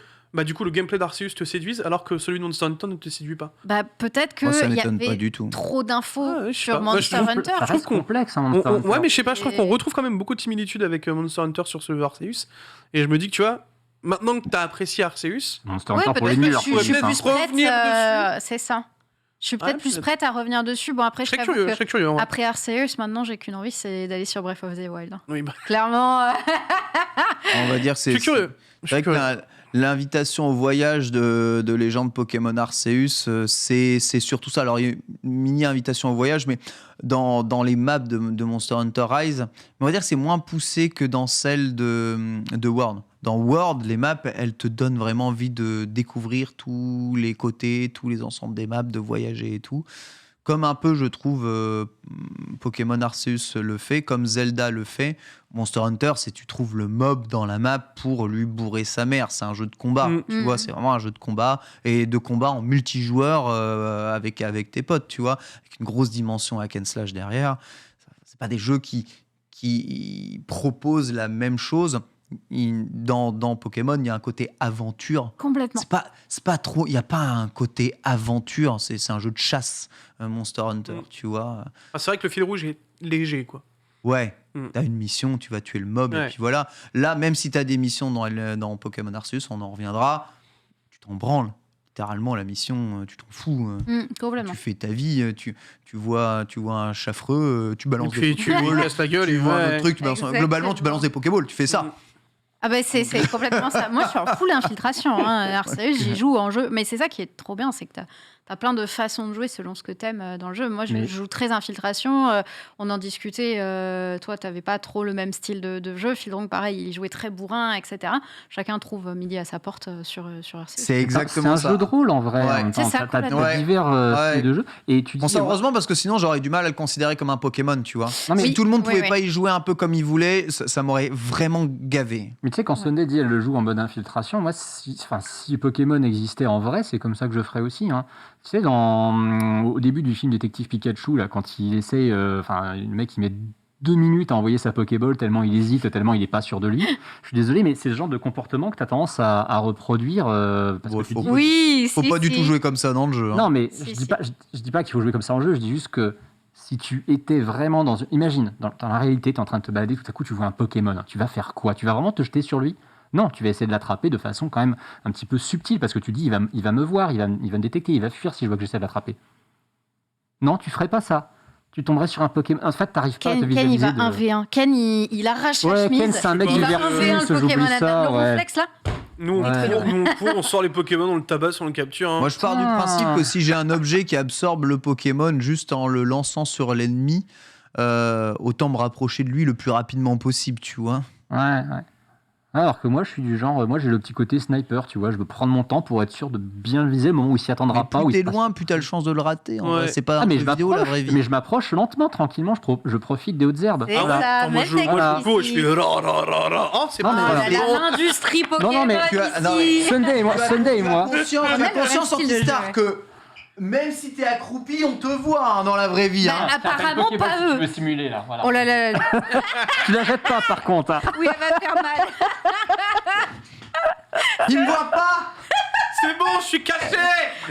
du coup, le gameplay d'Arceus te séduise alors que celui de Monster Hunter ne te séduit pas. Bah, peut-être Moi, ça qu'il y m'étonne pas avait du tout. trop d'infos Ah, ouais, je sais sur pas. Bah, je Monster trouve- Hunter. Ça reste qu'on- complexe, hein, Monster Hunter. Ouais, mais je sais pas, je trouve Et- qu'on retrouve quand même beaucoup de similitudes avec Monster Hunter sur ce Arceus. Et je me dis que, tu vois, maintenant que t'as apprécié Arceus, Monster Ouais, Hunter pour les peut-être que nuls. je suis pourrait peut-être plus revenir prête. dessus. C'est ça. Je suis Ouais, peut-être plus peut-être. prête à revenir dessus. Bon, après, je je serais t'avoue curieux, je que serais curieux. Ouais. après Arceus, maintenant, j'ai qu'une envie, c'est d'aller sur Breath of the Wild. Oui, bah, Clairement. On va dire que je c'est. suis curieux. Je C'est suis vrai que curieux. l'invitation au voyage de Légende Pokémon Arceus, c'est surtout ça. Alors, il y a une mini-invitation au voyage, mais dans les maps de Monster Hunter Rise, on va dire que c'est moins poussé que dans celle de World. Dans World, les maps, elles te donnent vraiment envie de découvrir tous les côtés, tous les ensembles des maps, de voyager et tout. Comme un peu, je trouve, Pokémon Arceus le fait, comme Zelda le fait. Monster Hunter, c'est tu trouves le mob dans la map pour lui bourrer sa mère. C'est un jeu de combat, tu vois, c'est vraiment un jeu de combat. Et de combat en multijoueur avec tes potes, tu vois, avec une grosse dimension hack and slash derrière. C'est pas des jeux qui proposent la même chose. Dans Pokémon, il y a un côté aventure. Complètement. C'est pas trop. Il y a pas un côté aventure. C'est un jeu de chasse, Monster Hunter. Tu vois. Ah, c'est vrai que le fil rouge est léger, quoi. Ouais. Mm. T'as une mission, tu vas tuer le mob et Ouais. puis voilà. Là, même si t'as des missions dans Pokémon Arceus, on en reviendra. Tu t'en branles. Littéralement, la mission, tu t'en fous. Complètement. Tu fais ta vie. Tu vois un chafreux, tu Et balances puis des tu lui Pokéballs. casses la gueule Tu et vois un ouais. autre truc, tu balances- Exactement. globalement, tu balances des Pokéballs. Tu fais ça. Ah bah c'est complètement ça. Moi, je suis en full infiltration. Arceus, j'y joue en jeu. Mais c'est ça qui est trop bien, c'est que T'as plein de façons de jouer selon ce que t'aimes dans le jeu. Moi, je joue très infiltration. On en discutait. Toi, t'avais pas trop le même style de jeu. Phildrong, pareil, il jouait très bourrin, etc. Chacun trouve midi à sa porte sur RC. C'est exactement ça. C'est un jeu de rôle en vrai. Ouais. En même temps. C'est ça, T'as complètement. divers styles de jeu. Et tu Bon, dis, ça, heureusement, parce que sinon, j'aurais du mal à le considérer comme un Pokémon, tu vois. Non, mais- Si Oui, tout le monde oui, pouvait oui. pas y jouer un peu comme il voulait, ça m'aurait vraiment gavé. Mais tu sais, quand Sunday dit elle le joue en mode infiltration, moi, si Pokémon existait en vrai, c'est comme ça que je ferais aussi. Hein. Tu sais, au début du film Détective Pikachu, là, quand il essaye, le mec, il met 2 minutes à envoyer sa Pokéball tellement il hésite, tellement il n'est pas sûr de lui. Je suis désolé, mais c'est le genre de comportement que tu as tendance à reproduire. Parce Ouais, que tu faut dis- pas- Oui, Faut pas du tout jouer comme ça dans le jeu. Hein. Non, mais Si, je si. dis pas qu'il faut jouer comme ça en jeu, je dis juste que si tu étais vraiment dans une... Imagine, dans la réalité, tu es en train de te balader, tout à coup tu vois un Pokémon, tu vas faire quoi? Tu vas vraiment te jeter sur lui? Non, tu vas essayer de l'attraper de façon quand même un petit peu subtile, parce que tu dis, il va me voir, il va me détecter, il va fuir si je vois que j'essaie de l'attraper. Non, tu ferais pas ça. Tu tomberais sur un Pokémon... En fait, t'arrives pas à te Ken, il visualiser va de... 1v1. Ken, il arrache la Ouais, chemise. Ken, c'est un mec il du va vertus, 1v1 le j'oublie Pokémon à ça, le ouais. réflexe là. Nous, on court, on sort les Pokémon, on le tabasse, on le capture. Hein. Moi, je pars du principe que si j'ai un objet qui absorbe le Pokémon juste en le lançant sur l'ennemi, autant me rapprocher de lui le plus rapidement possible, tu vois. Ouais. Alors que moi, je suis du genre, moi j'ai le petit côté sniper, tu vois, je veux prendre mon temps pour être sûr de bien le viser le moment où il s'y attendra Mais pas. où plus il t'es se passe- loin, plus t'as le chance de le rater. En Ouais. vrai. C'est pas un mais jeu je vidéo, la vraie vie. mais je m'approche lentement, tranquillement, je profite des hautes herbes. C'est Voilà. ça, Attends, moi, même je technique cours et je ici. fais ra. Oh, c'est Non, pas mais Oh voilà. là là, l'industrie Pokémon Non, mais tu as- non, mais- ici. Sunday et moi, On a Tu as le même conscience, style de Antistar, jeu. que même si t'es accroupi, on te voit hein, dans la vraie vie. Bah, Hein. apparemment pas Tu eux. veux simuler là, voilà. Oh là là là. Tu la jettes pas par contre. Hein. Oui, elle va faire mal. Il me voit pas. C'est bon, je suis caché.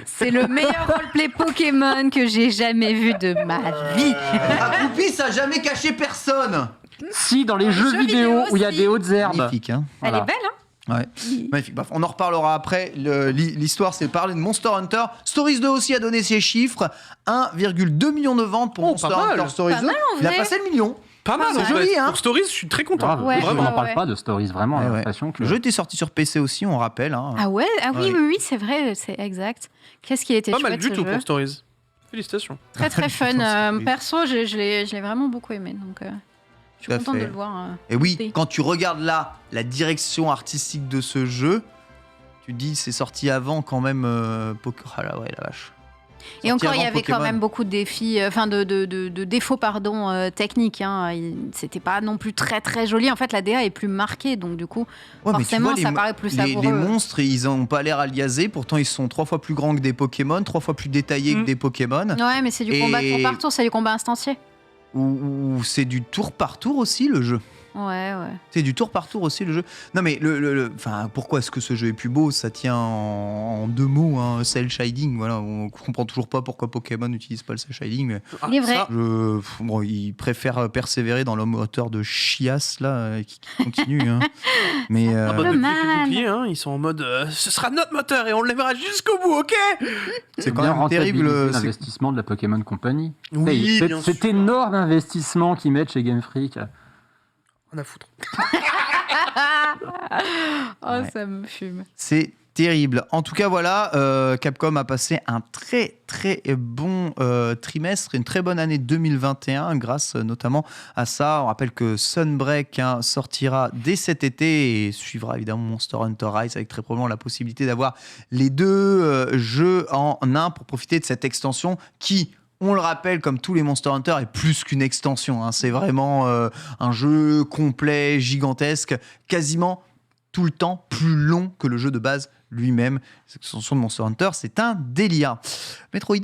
C'est le meilleur roleplay Pokémon que j'ai jamais vu de ma vie. Accroupi, ça a jamais caché personne. Si dans les jeux jeux vidéo vidéo où il y a aussi. des hautes herbes. Magnifique, hein. Elle Voilà. est belle, hein? Ouais, magnifique. Bref, on en reparlera après. L'histoire, c'est parler de Monster Hunter. Stories 2 aussi a donné ses chiffres. 1,2 million de ventes pour Oh, Monster pas mal. Hunter Stories Pas 2. mal, en Il a vrai. passé le million. Pas mal, C'est en joli, fait. hein. Pour Stories, je suis très content. Grave. Ouais, Vraiment, on n'en ouais, parle ouais. pas de stories, vraiment. Ouais, J'ai ouais. l'impression que Le jeu était sorti sur PC aussi, on rappelle. Hein. Ah ouais? Ah oui, Ouais. oui, c'est vrai, c'est exact. Qu'est-ce qu'il était Pas mal chouette, du ce tout jeu. pour Stories. Félicitations. Très très fun. Oui. Perso, je l'ai vraiment beaucoup aimé, donc je suis Tout à contente fait. de le voir. Et oui, Oui. quand tu regardes là la direction artistique de ce jeu, tu te dis c'est sorti avant quand même. Ah là, ouais, la vache. Et Sorti encore, il y avant avait Pokémon. quand même beaucoup de défis, enfin de défauts techniques. Hein. C'était pas non plus très très joli. En fait, la DA est plus marquée, donc du coup, Ouais, mais tu forcément, vois, ça paraît plus les savoureux. monstres, ils ont pas l'air aliasés. Pourtant, ils sont 3 fois plus grands que des Pokémon, 3 fois plus détaillés que des Pokémon. Ouais, mais c'est du combat Et- tour par tour, c'est du combat instancié. Ou c'est du tour par tour aussi le jeu. Ouais. C'est du tour par tour aussi le jeu. Non mais enfin, pourquoi est-ce que ce jeu est plus beau? Ça tient en 2 mots, hein, cel shading. Voilà, on comprend toujours pas pourquoi Pokémon n'utilise pas le cel shading. Mais Il est vrai. ça, bon, ils préfèrent persévérer dans le moteur de chiasse là, qui continue. Hein. Mais Ah bah, Le depuis mal. les boucliers, hein, ils sont en mode ce sera notre moteur et on l'aimera jusqu'au bout, ok? c'est quand bien même terrible. rentabiliser c'est- l'investissement de la Pokémon Company. Oui, Hey, bien cet sûr. énorme investissement qu'ils mettent chez Game Freak. On a foutre. Oh, Ouais. ça me fume. C'est terrible. En tout cas, voilà, Capcom a passé un très très bon trimestre, une très bonne année 2021 grâce notamment à ça. On rappelle que Sunbreak sortira dès cet été et suivra évidemment Monster Hunter Rise avec très probablement la possibilité d'avoir les deux jeux en un pour profiter de cette extension qui... On le rappelle, comme tous les Monster Hunter, est plus qu'une extension. Hein. C'est vraiment un jeu complet, gigantesque, quasiment tout le temps plus long que le jeu de base lui-même. L'extension de Monster Hunter, c'est un délire. Metroid.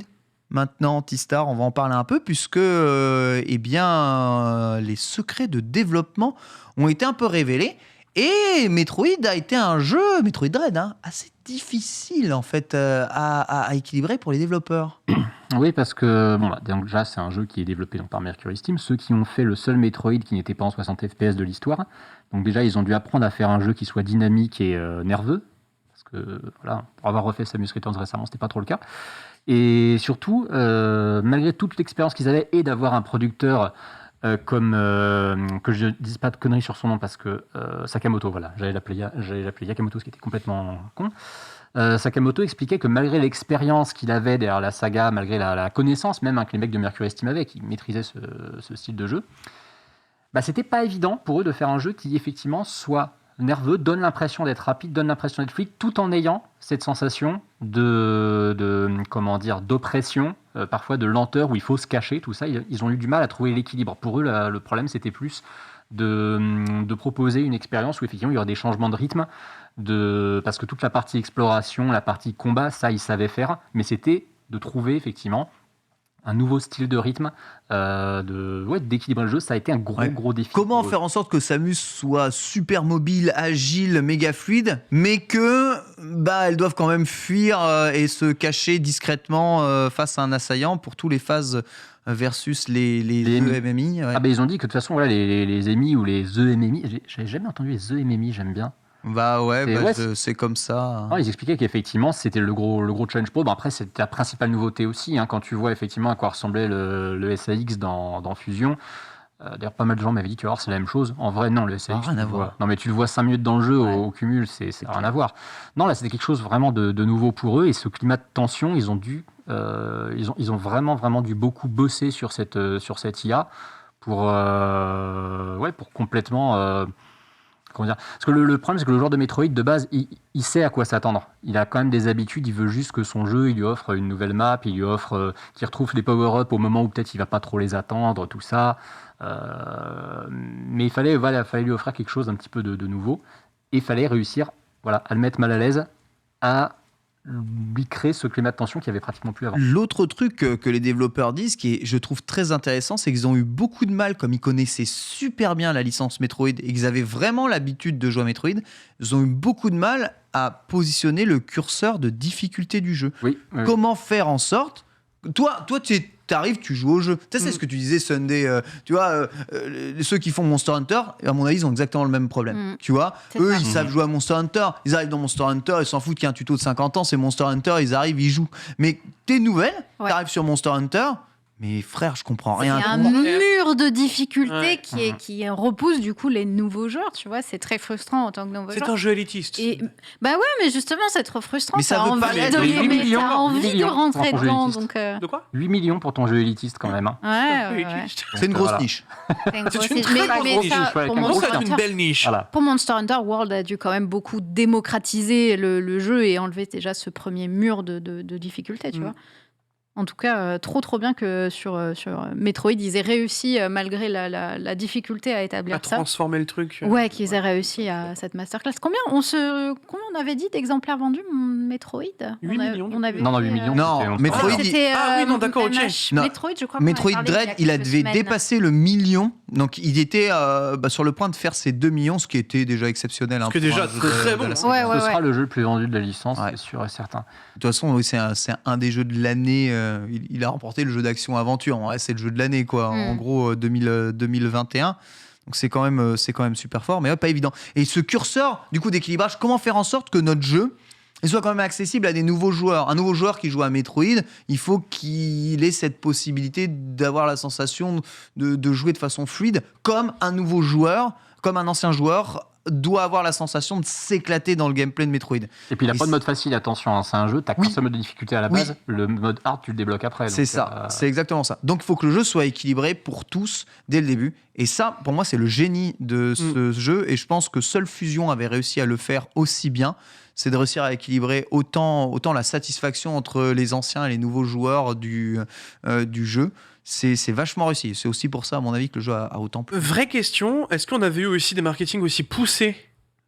Maintenant, T-Star, on va en parler un peu puisque les secrets de développement ont été un peu révélés. Et Metroid a été un jeu, Metroid Dread, assez difficile en fait à équilibrer pour les développeurs. Oui, parce que donc déjà, c'est un jeu qui est développé donc, par Mercury Steam, ceux qui ont fait le seul Metroid qui n'était pas en 60 FPS de l'histoire. Donc déjà, ils ont dû apprendre à faire un jeu qui soit dynamique et nerveux. Parce que, voilà, pour avoir refait Samus Returns récemment, c'était pas trop le cas. Et surtout, malgré toute l'expérience qu'ils avaient et d'avoir un producteur que je dise pas de conneries sur son nom parce que Sakamoto, voilà, j'allais l'appeler Yakamoto, ce qui était complètement con. Sakamoto expliquait que malgré l'expérience qu'il avait derrière la saga, malgré la connaissance même que les mecs de Mercury Steam avaient, qui maîtrisaient ce style de jeu, c'était pas évident pour eux de faire un jeu qui effectivement soit nerveux, donne l'impression d'être rapide, donne l'impression d'être fluide, tout en ayant cette sensation d'oppression, parfois de lenteur où il faut se cacher, tout ça. Ils ont eu du mal à trouver l'équilibre. Pour eux, le problème, c'était plus de proposer une expérience où effectivement il y aurait des changements de rythme, parce que toute la partie exploration, la partie combat, ça, ils savaient faire, mais c'était de trouver effectivement un nouveau style de rythme, d'équilibrer le jeu. Ça a été un gros défi. Comment faire en sorte que Samus soit super mobile, agile, méga fluide, mais que elles doivent quand même fuir et se cacher discrètement face à un assaillant pour toutes les phases versus les EMMI. Ouais. Ils ont dit que de toute façon, voilà, les EMI ou les EMMI, j'avais jamais entendu les EMMI, j'aime bien. C'est comme ça. Non, ils expliquaient qu'effectivement, c'était le gros challenge pro. Après, c'était la principale nouveauté aussi. Quand tu vois effectivement à quoi ressemblait le SAX dans Fusion. D'ailleurs, pas mal de gens m'avaient dit, tu vas voir, c'est la même chose. En vrai, non, le SAX, rien à voir. Non, mais tu le vois 5 minutes dans le jeu au cumul, c'est rien à voir. Non, là, c'était quelque chose vraiment de nouveau pour eux. Et ce climat de tension, ils ont vraiment dû beaucoup bosser sur cette IA pour complètement... Comment dire ? Parce que le problème, c'est que le joueur de Metroid, de base, il sait à quoi s'attendre. Il a quand même des habitudes, il veut juste que son jeu, il lui offre une nouvelle map, il lui offre qu'il retrouve les power-ups au moment où peut-être il va pas trop les attendre, tout ça. Mais il fallait lui offrir quelque chose un petit peu de nouveau. Et il fallait réussir à le mettre mal à l'aise, à lui créer ce climat de tension qu'il n'y avait pratiquement plus avant. L'autre truc que les développeurs disent, qui est, je trouve, très intéressant, c'est qu'ils ont eu beaucoup de mal, comme ils connaissaient super bien la licence Metroid et qu'ils avaient vraiment l'habitude de jouer à Metroid, ils ont eu beaucoup de mal à positionner le curseur de difficulté du jeu. Oui. Comment faire en sorte... Toi, tu arrives, tu joues au jeu. Ça, c'est ce que tu disais, Sunday. Tu vois, ceux qui font Monster Hunter, à mon avis, ils ont exactement le même problème. Tu vois, eux, ils savent jouer à Monster Hunter. Ils arrivent dans Monster Hunter, ils s'en foutent qu'il y ait un tuto de 50 ans, c'est Monster Hunter, ils arrivent, ils jouent. Mais t'es nouvelle, t'arrives sur Monster Hunter, mais frère, je comprends rien. Il y a un mur de difficulté qui repousse du coup les nouveaux joueurs, tu vois, c'est très frustrant en tant que nouveau joueur. C'est un jeu élitiste. Mais justement, c'est trop frustrant. Mais ça veut pas t'as envie de rentrer dedans. Donc, De quoi 8 millions pour ton jeu élitiste quand même. Ouais. C'est une grosse niche. C'est une très grosse niche. C'est une belle niche. Pour Monster Hunter, World a dû quand même beaucoup démocratiser le jeu et enlever déjà ce premier mur de difficulté, tu vois. En tout cas, trop bien que sur Metroid, ils aient réussi, malgré la difficulté à établir ça. À transformer le truc. Ouais, qu'ils aient réussi à cette masterclass. Combien on avait dit d'exemplaires vendus, Metroid 8 millions. Non, 8 millions. Non, Metroid... d'accord, ok. Metroid, je crois. Metroid Dread, il devait dépasser le million. Donc, il était sur le point de faire ses 2 millions, ce qui était déjà exceptionnel. Ce qui est déjà très bon. Ce sera le jeu le plus vendu de la licence, c'est sûr et certain. De toute façon, oui, c'est un des jeux de l'année. Il a remporté le jeu d'action-aventure. En vrai, c'est le jeu de l'année, quoi. En gros, 2021. Donc, c'est quand même super fort, mais pas évident. Et ce curseur, du coup, d'équilibrage, comment faire en sorte que notre jeu soit quand même accessible à des nouveaux joueurs. Un nouveau joueur qui joue à Metroid, il faut qu'il ait cette possibilité d'avoir la sensation de jouer de façon fluide, comme un nouveau joueur, comme un ancien joueur doit avoir la sensation de s'éclater dans le gameplay de Metroid. Et puis il n'a pas de mode facile, attention, c'est un jeu, t'as qu'un seul mode de difficulté à la base, le mode hard tu le débloques après. C'est ça, c'est exactement ça. Donc il faut que le jeu soit équilibré pour tous dès le début. Et ça, pour moi, c'est le génie de ce jeu. Et je pense que seule Fusion avait réussi à le faire aussi bien. C'est de réussir à équilibrer autant la satisfaction entre les anciens et les nouveaux joueurs du jeu. C'est vachement réussi. C'est aussi pour ça, à mon avis, que le jeu a autant plu. Vraie question, est-ce qu'on avait eu aussi des marketing aussi poussés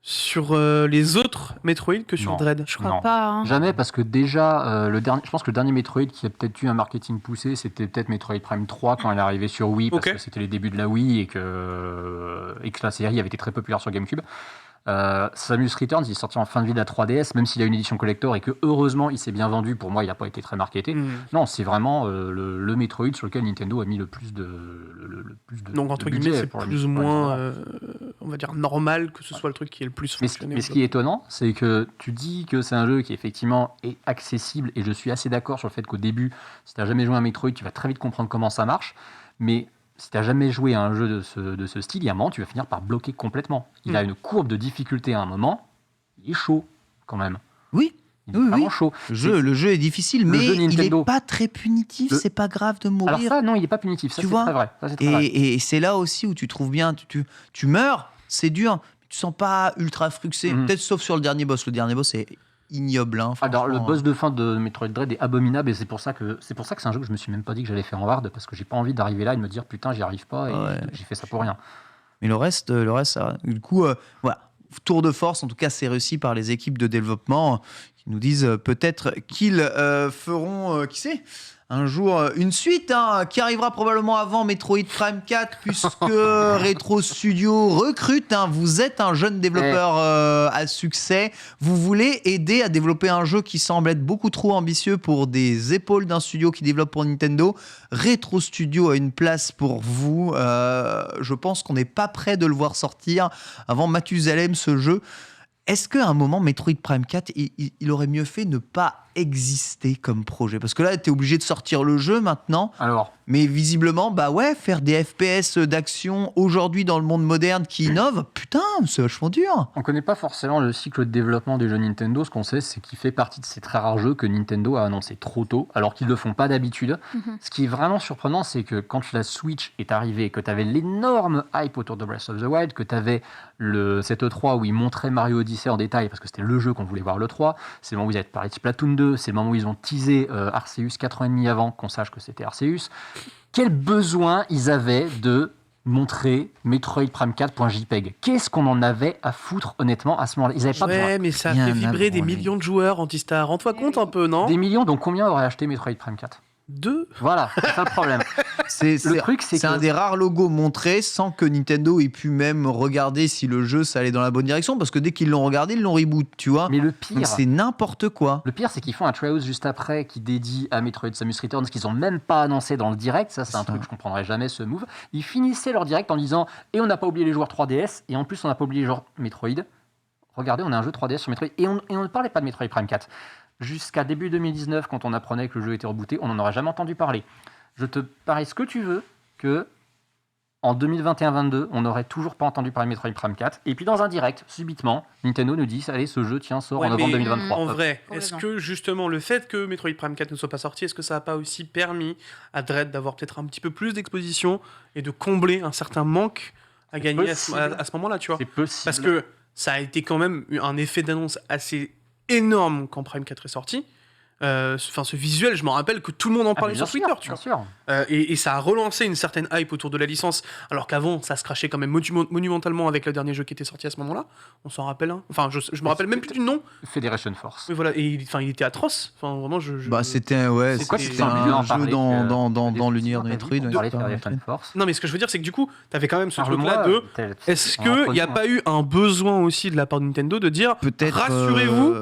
sur les autres Metroid que sur Dread? Je crois pas. Jamais, parce que déjà, je pense que le dernier Metroid qui a peut-être eu un marketing poussé, c'était peut-être Metroid Prime 3 quand il est arrivé sur Wii, parce que c'était les débuts de la Wii et que la série avait été très populaire sur GameCube. Samus Returns, il est sorti en fin de vie de la 3DS, même s'il a une édition collector et que heureusement il s'est bien vendu. Pour moi, il n'a pas été très marketé. Non, c'est vraiment le Metroid sur lequel Nintendo a mis le plus de donc entre guillemets, c'est plus ou moins, on va dire, normal que ce soit le truc qui est le plus fonctionné. Mais ce qui est étonnant, c'est que tu dis que c'est un jeu qui effectivement est accessible, et je suis assez d'accord sur le fait qu'au début, si tu n'as jamais joué à un Metroid, tu vas très vite comprendre comment ça marche. Mais si tu n'as jamais joué à un jeu de ce style, il y a un moment, tu vas finir par bloquer complètement. Il a une courbe de difficulté à un moment, il est chaud quand même. Oui. Il est vraiment chaud. Le jeu est difficile, mais jeu il Nintendo. n'est pas très punitif, c'est pas grave de mourir. Alors ça, non, il n'est pas punitif, ça Tu c'est vois très vrai. Ça, c'est très vrai. Et c'est là aussi où tu trouves bien, tu meurs, c'est dur, mais tu sens pas ultra frustré, peut-être sauf sur le dernier boss. Le dernier boss est ignoble. Hein, Alors le franchement. boss de fin de Metroid Dread est abominable et c'est pour ça que c'est un jeu que je me suis même pas dit que j'allais faire en hard parce que j'ai pas envie d'arriver là et de me dire putain j'y arrive pas et Ouais. j'ai fait ça pour rien. Mais le reste, ça. Du coup, voilà. Tour de force, en tout cas, c'est réussi par les équipes de développement qui nous disent peut-être qu'ils feront, qui sait, un jour une suite qui arrivera probablement avant Metroid Prime 4 puisque Retro Studio recrute. Vous êtes un jeune développeur à succès. Vous voulez aider à développer un jeu qui semble être beaucoup trop ambitieux pour des épaules d'un studio qui développe pour Nintendo. Retro Studio a une place pour vous. Je pense qu'on n'est pas prêt de le voir sortir avant Mathusalem, ce jeu. Est-ce qu'à un moment, Metroid Prime 4, il aurait mieux fait ne pas exister comme projet? Parce que là, tu es obligé de sortir le jeu maintenant. Alors, Mais visiblement, bah ouais, faire des FPS d'action aujourd'hui dans le monde moderne qui innove, putain, c'est vachement dur. on connaît pas forcément le cycle de développement des jeux Nintendo. Ce qu'on sait, c'est qu'il fait partie de ces très rares jeux que Nintendo a annoncé trop tôt, alors qu'ils le font pas d'habitude. Ce qui est vraiment surprenant, c'est que quand la Switch est arrivée, que tu avais l'énorme hype autour de Breath of the Wild, que tu avais cette E3 où ils montraient Mario Odyssey en détail, parce que c'était le jeu qu'on voulait voir l'E3, c'est le moment où ils avaient parlé de Splatoon 2, c'est le moment où ils ont teasé Arceus 4 ans et demi avant qu'on sache que c'était Arceus. Quel besoin ils avaient de montrer Metroid Prime 4.jpg? Qu'est-ce qu'on en avait à foutre honnêtement à ce moment-là? Ils avaient pas besoin. Ouais, mais ça Rien fait à vibrer des branler. millions de joueurs, Antistar. Rends-toi compte un peu, non Des millions, donc combien auraient acheté Metroid Prime 4? 2 Voilà, c'est ça le problème. C'est truc, c'est un que- des rares logos montrés sans que Nintendo ait pu même regarder si le jeu ça allait dans la bonne direction, parce que dès qu'ils l'ont regardé, ils l'ont reboot, tu vois. Mais le Donc pire, c'est n'importe quoi. c'est qu'ils font un Treehouse juste après qui dédie à Metroid Samus Returns, qu'ils ont même pas annoncé dans le direct. Ça, c'est un Ça. truc que je comprendrai jamais, ce move. Ils finissaient leur direct en disant et on n'a pas oublié les joueurs 3DS, et en plus on n'a pas oublié les joueurs Metroid. Regardez, on a un jeu 3DS sur Metroid. Et on ne parlait pas de Metroid Prime 4. Jusqu'à début 2019, quand on apprenait que le jeu était rebooté, on n'en aurait jamais entendu parler. Je te parie ce que tu veux que en 2021-22, on n'aurait toujours pas entendu parler de Metroid Prime 4. Et puis dans un direct, subitement, Nintendo nous dit allez, ce jeu sort Ouais, en novembre mais 2023. En vrai, est-ce Complètement. que justement le fait que Metroid Prime 4 ne soit pas sorti, est-ce que ça n'a pas aussi permis à Dread d'avoir peut-être un petit peu plus d'exposition et de combler un certain manque à gagner à ce possible. moment-là, tu vois? C'est possible. Parce que ça a été quand même un effet d'annonce assez énorme quand Prime 4 est sorti. Enfin, ce visuel, je me rappelle que tout le monde en parlait sur Twitter, tu bien vois. sûr. Et ça a relancé une certaine hype autour de la licence, alors qu'avant, ça se crachait quand même monumentalement avec le dernier jeu qui était sorti à ce moment-là. On s'en rappelle un. Enfin, je me rappelle même plus du nom. Federation Force. Mais voilà, et il était atroce. Enfin, vraiment, Bah c'était ouais, C'est quoi, c'était c'est un un milieu en jeu parler, dans l'univers de Metroid. On ouais, parlait de c'est pas Federation Metroid. Force. Non, mais ce que je veux dire, c'est que du coup, t'avais quand même ce Parle-moi, truc-là de. tel- Est-ce en qu'il n'y a introduisant. pas eu un besoin aussi de la part de Nintendo de dire Peut-être. rassurez-vous,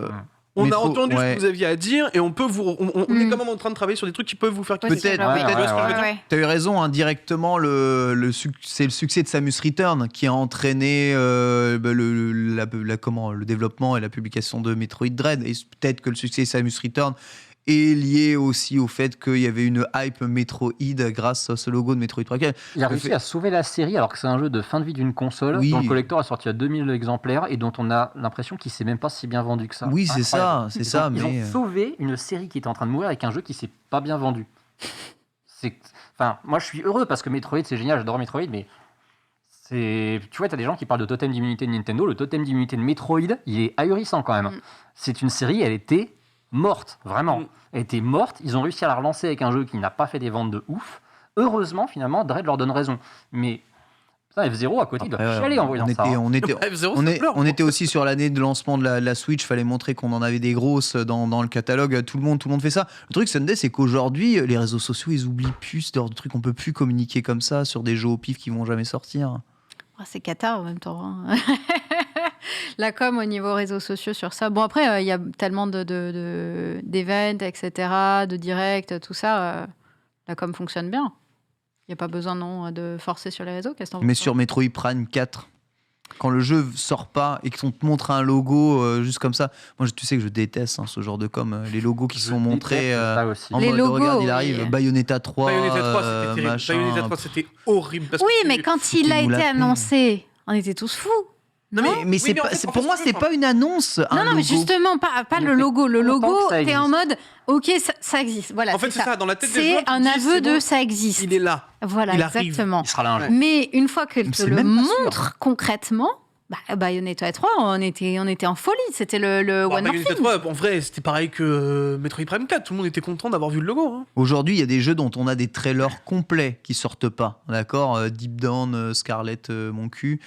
on a Métro- entendu ce ouais. que vous aviez à dire et on peut on est quand même en train de travailler sur des trucs qui peuvent vous faire kiffer. Peut-être, Ouais, peut-être. ouais, ouais, ce que je veux dire ouais. Tu as eu raison, indirectement, c'est le succès de Samus Return qui a entraîné le développement et la publication de Metroid Dread. Et peut-être que le succès de Samus Return est lié aussi au fait qu'il y avait une hype Metroid grâce à ce logo de Metroid Prime 4. Il a réussi à sauver la série alors que c'est un jeu de fin de vie d'une console Oui. dont le collector est sorti à 2000 exemplaires et dont on a l'impression qu'il s'est même pas si bien vendu que ça. Oui, c'est Incroyable. ça, c'est ça, Ils mais ont sauvé une série qui était en train de mourir avec un jeu qui s'est pas bien vendu. Enfin, moi je suis heureux parce que Metroid c'est génial, j'adore Metroid, mais tu vois, t'as des gens qui parlent de totem d'immunité de Nintendo, le totem d'immunité de Metroid, il est ahurissant quand même. C'est une série, elle était morte, vraiment. Mm. Elle était morte, ils ont réussi à la relancer avec un jeu qui n'a pas fait des ventes de ouf. Heureusement, finalement, Dread leur donne raison. Mais putain, F0 à côté, il doit après, chialer en voyant ça. on était, F0, on, ça est- pleure. on était aussi sur l'année de lancement de la Switch, fallait montrer qu'on en avait des grosses dans le catalogue, tout le monde fait ça. Le truc Sunday, c'est qu'aujourd'hui les réseaux sociaux ils oublient plus ce genre de trucs, on peut plus communiquer comme ça sur des jeux au pif qui vont jamais sortir. Ah, c'est Qatar en même temps. Hein. La com au niveau réseaux sociaux sur ça. Bon, après, il y a tellement d'événements, etc., de directs, tout ça. La com fonctionne bien. Il n'y a pas besoin non de forcer sur les réseaux. Qu'est-ce que t'en Mais penses, sur Metroid Prime 4, quand le jeu sort pas et qu'on te montre un logo juste comme ça, moi tu sais que je déteste ce genre de com, les logos qui sont montrés Ça aussi. en Les mode logos, regarde il oui. arrive, Bayonetta 3, Bayonetta 3, c'était terrible. machin. Bayonetta 3, c'était horrible. Parce Oui, que mais quand il a nous été la paix. annoncé, on était tous fous. Non, mais c'est mais en pas, fait, c'est- en pour fait, moi c'est c'est ça. pas une annonce. un Non, mais logo. justement, pas On le était logo. Le content logo, que ça t'es en existe. mode, ok, ça existe. Voilà, En fait, c'est ça. Dans la tête des C'est joueurs, tu un te dis, aveu c'est de bon, ça existe. il est là. Voilà, il arrive. exactement. Il sera là un jour. Mais une fois qu'elle te C'est le même pas sûr. montre concrètement, Bayonetta 3, on était en folie. C'était le Bon, One More Bayonetta Thing. 3, en vrai, c'était pareil que Metroid Prime 4. Tout le monde était content d'avoir vu le logo. Hein. Aujourd'hui, il y a des jeux dont on a des trailers complets qui sortent pas, d'accord. Deep Down, Scarlet, mon cul.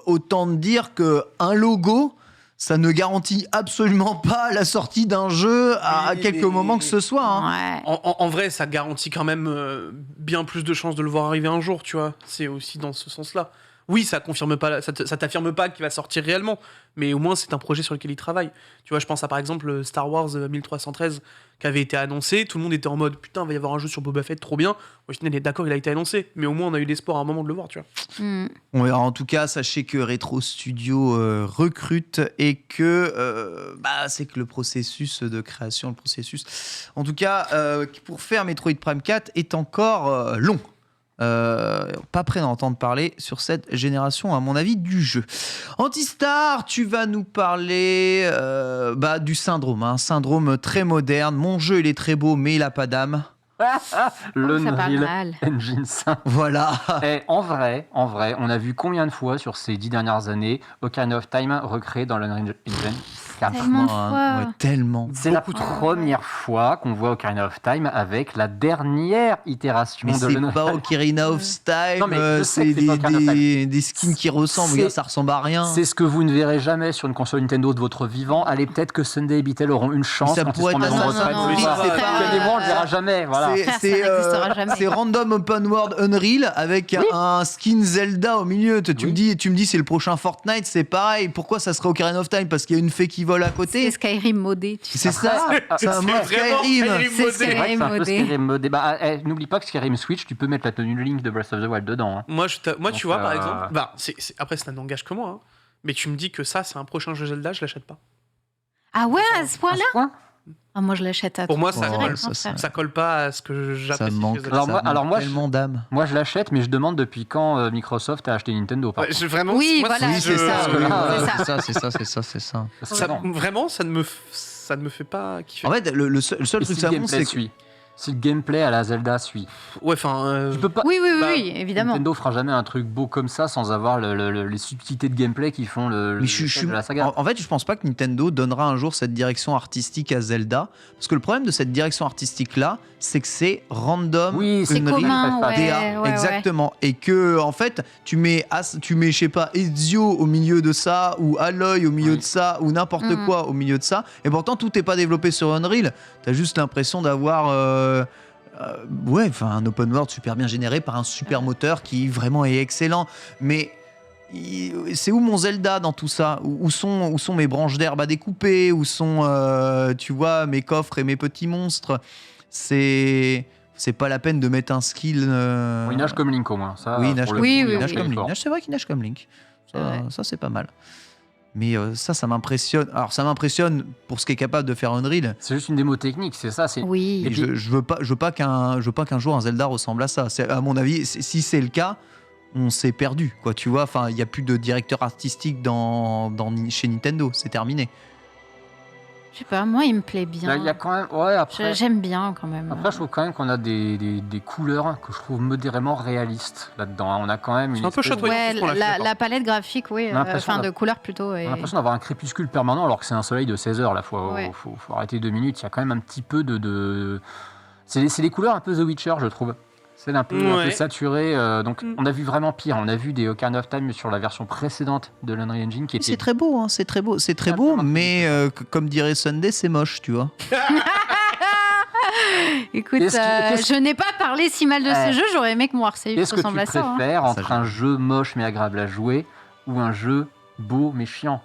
Autant de dire que un logo, ça ne garantit absolument pas la sortie d'un jeu à Oui, quelques mais- moments que ce soit. Hein. Ouais. En vrai, ça garantit quand même bien plus de chances de le voir arriver un jour, tu vois. C'est aussi dans ce sens-là. Oui, ça confirme pas, ça t'affirme pas qu'il va sortir réellement, mais au moins c'est un projet sur lequel il travaille. Tu vois, je pense à par exemple Star Wars 1313 qui avait été annoncé, tout le monde était en mode putain, il va y avoir un jeu sur Boba Fett, trop bien. Au final, d'accord, il a été annoncé, mais au moins on a eu l'espoir à un moment de le voir, tu vois. Mm. On verra. En tout cas, sachez que Retro Studio recrute et que c'est que le processus de création, le processus, en tout cas, pour faire Metroid Prime 4 est encore long. Pas prêt d'en entendre parler sur cette génération, à mon avis, du jeu. Antistar, tu vas nous parler du syndrome. Un syndrome très moderne. Mon jeu, il est très beau, mais il a pas d'âme. Le Ça parle Unreal mal. Engine 5. Voilà. Et en vrai, on a vu combien de fois sur ces 10 dernières années Ocarina of Time recréé dans l'Unreal Engine 4. Tellement de Ouais, fois. ouais, tellement. C'est la Beaucoup trop. première fois qu'on voit Ocarina of Time avec la dernière itération Mais de c'est l'Unreal. pas Ocarina of Time, Non, mais je sais c'est que c'est pas Ocarina of des skins qui ressemblent. C'est- Regarde, ça ressemble à rien. C'est ce que vous ne verrez jamais sur une console Nintendo de votre vivant. Allez, peut-être que Sunday et Beatle auront une chance Ça quand ils pourrait seront être maison de un retraite. non, non, Voilà. c'est pas- Parce que moi, on le verra jamais. Voilà. C'est- Frère, ça c'est, n'existera jamais. c'est Random Open World Unreal avec un skin Zelda au milieu. Tu me dis c'est le prochain Fortnite, c'est pareil. Pourquoi ça serait Ocarina of Time? Parce qu'il y a une fée qui vole à C'est côté. Skyrim modé. Tu sais. C'est ça. C'est un C'est mode vraiment Skyrim. Skyrim C'est modé. C'est vrai que c'est un peu modé. Skyrim modé. N'oublie pas que Skyrim Switch, tu peux mettre la tenue Link de Breath of the Wild dedans. Hein. Moi, Donc, tu vois, par euh, exemple, après, ça n'engage que moi, hein, mais tu me dis que ça, c'est un prochain jeu Zelda, je l'achète pas. Ah ouais, à ce À point-là ce point Ah, moi, je l'achète à Pour moi, tout ça, direct, colle, hein, ça, frère. ça colle pas à ce que Ça j'apprécie. manque, chez Zelda. Alors moi, tellement d'âme. Moi, je l'achète, mais je demande depuis quand Microsoft a acheté Nintendo. par Ouais, contre. vraiment, Oui, moi, voilà. Oui, c'est ça. parce que oui, là, voilà, c'est c'est ça, c'est ça. Parce que ça, non. vraiment, ça ne me fait pas kiffer. En fait, le seul Et truc si que ça le montre, gameplay c'est que suit, si le gameplay à la Zelda suit, Ouais, enfin. tu peux pas. Oui, Bah, évidemment. Nintendo fera jamais un truc beau comme ça sans avoir les subtilités de gameplay qui font Mais sel de la saga. en fait, je pense pas que Nintendo donnera un jour cette direction artistique à Zelda, parce que le problème de cette direction artistique là, c'est que c'est random. Oui, c'est Unreal, commun, DA, ouais, ouais, exactement, et que en fait, tu mets je sais pas Ezio au milieu de ça, ou Aloy au milieu Oui. de ça, ou n'importe Mhm. quoi au milieu de ça, et pourtant tout n'est pas développé sur Unreal. T'as juste l'impression d'avoir un open world super bien généré par un super moteur qui vraiment est excellent, mais c'est où mon Zelda dans tout ça? Où sont mes branches d'herbe à découper? Où sont, tu vois, mes coffres et mes petits monstres? C'est pas la peine de mettre un skill. Bon, il nage comme Link au moins. Ça, Oui, il pour nage le comme coup, Oui, il oui, nage oui. comme Link. fort. C'est vrai qu'il nage comme Link. Ouais. Ça c'est pas mal. Mais ça m'impressionne. Alors ça m'impressionne pour ce qu'est capable de faire Unreal. C'est juste une démo technique, c'est ça. C'est Oui. Et je veux pas qu'un jour un Zelda ressemble à ça. À mon avis, si c'est le cas, on s'est perdu, quoi. Tu vois, enfin, il y a plus de directeur artistique chez Nintendo. C'est terminé. Je sais pas, moi, il me plaît Là, bien. il y a quand même. Ouais, après. J'aime bien quand même. Après, je trouve quand même qu'on a des couleurs que je trouve modérément réalistes là-dedans. hein. On a quand même C'est une un peu espèce de- chatoyant. Ouais, tout ce qu'on a fait, d'accord. la palette graphique, oui. On a l'impression De couleurs plutôt. On Et... a l'impression d'avoir un crépuscule permanent alors que c'est un soleil de 16 heures. Là, faut arrêter 2 minutes. Il y a quand même un petit peu de... C'est les couleurs un peu The Witcher, je trouve. C'est un peu Ouais. saturé. Donc, on a vu vraiment pire. On a vu des Ocarina of Time sur la version précédente de l'Unreal Engine qui était. C'est très beau, hein, c'est très beau, c'est très Ah, beau, bien. mais comme dirait Sunday, c'est moche, tu vois. Écoute, Qu'est-ce je n'ai pas parlé si mal de Ouais. ce jeu. J'aurais aimé que mon Arceus Qu'est-ce que tu ressemble à ça. hein. préfères Ça, entre un jeu moche mais agréable à jouer ou un jeu beau mais chiant?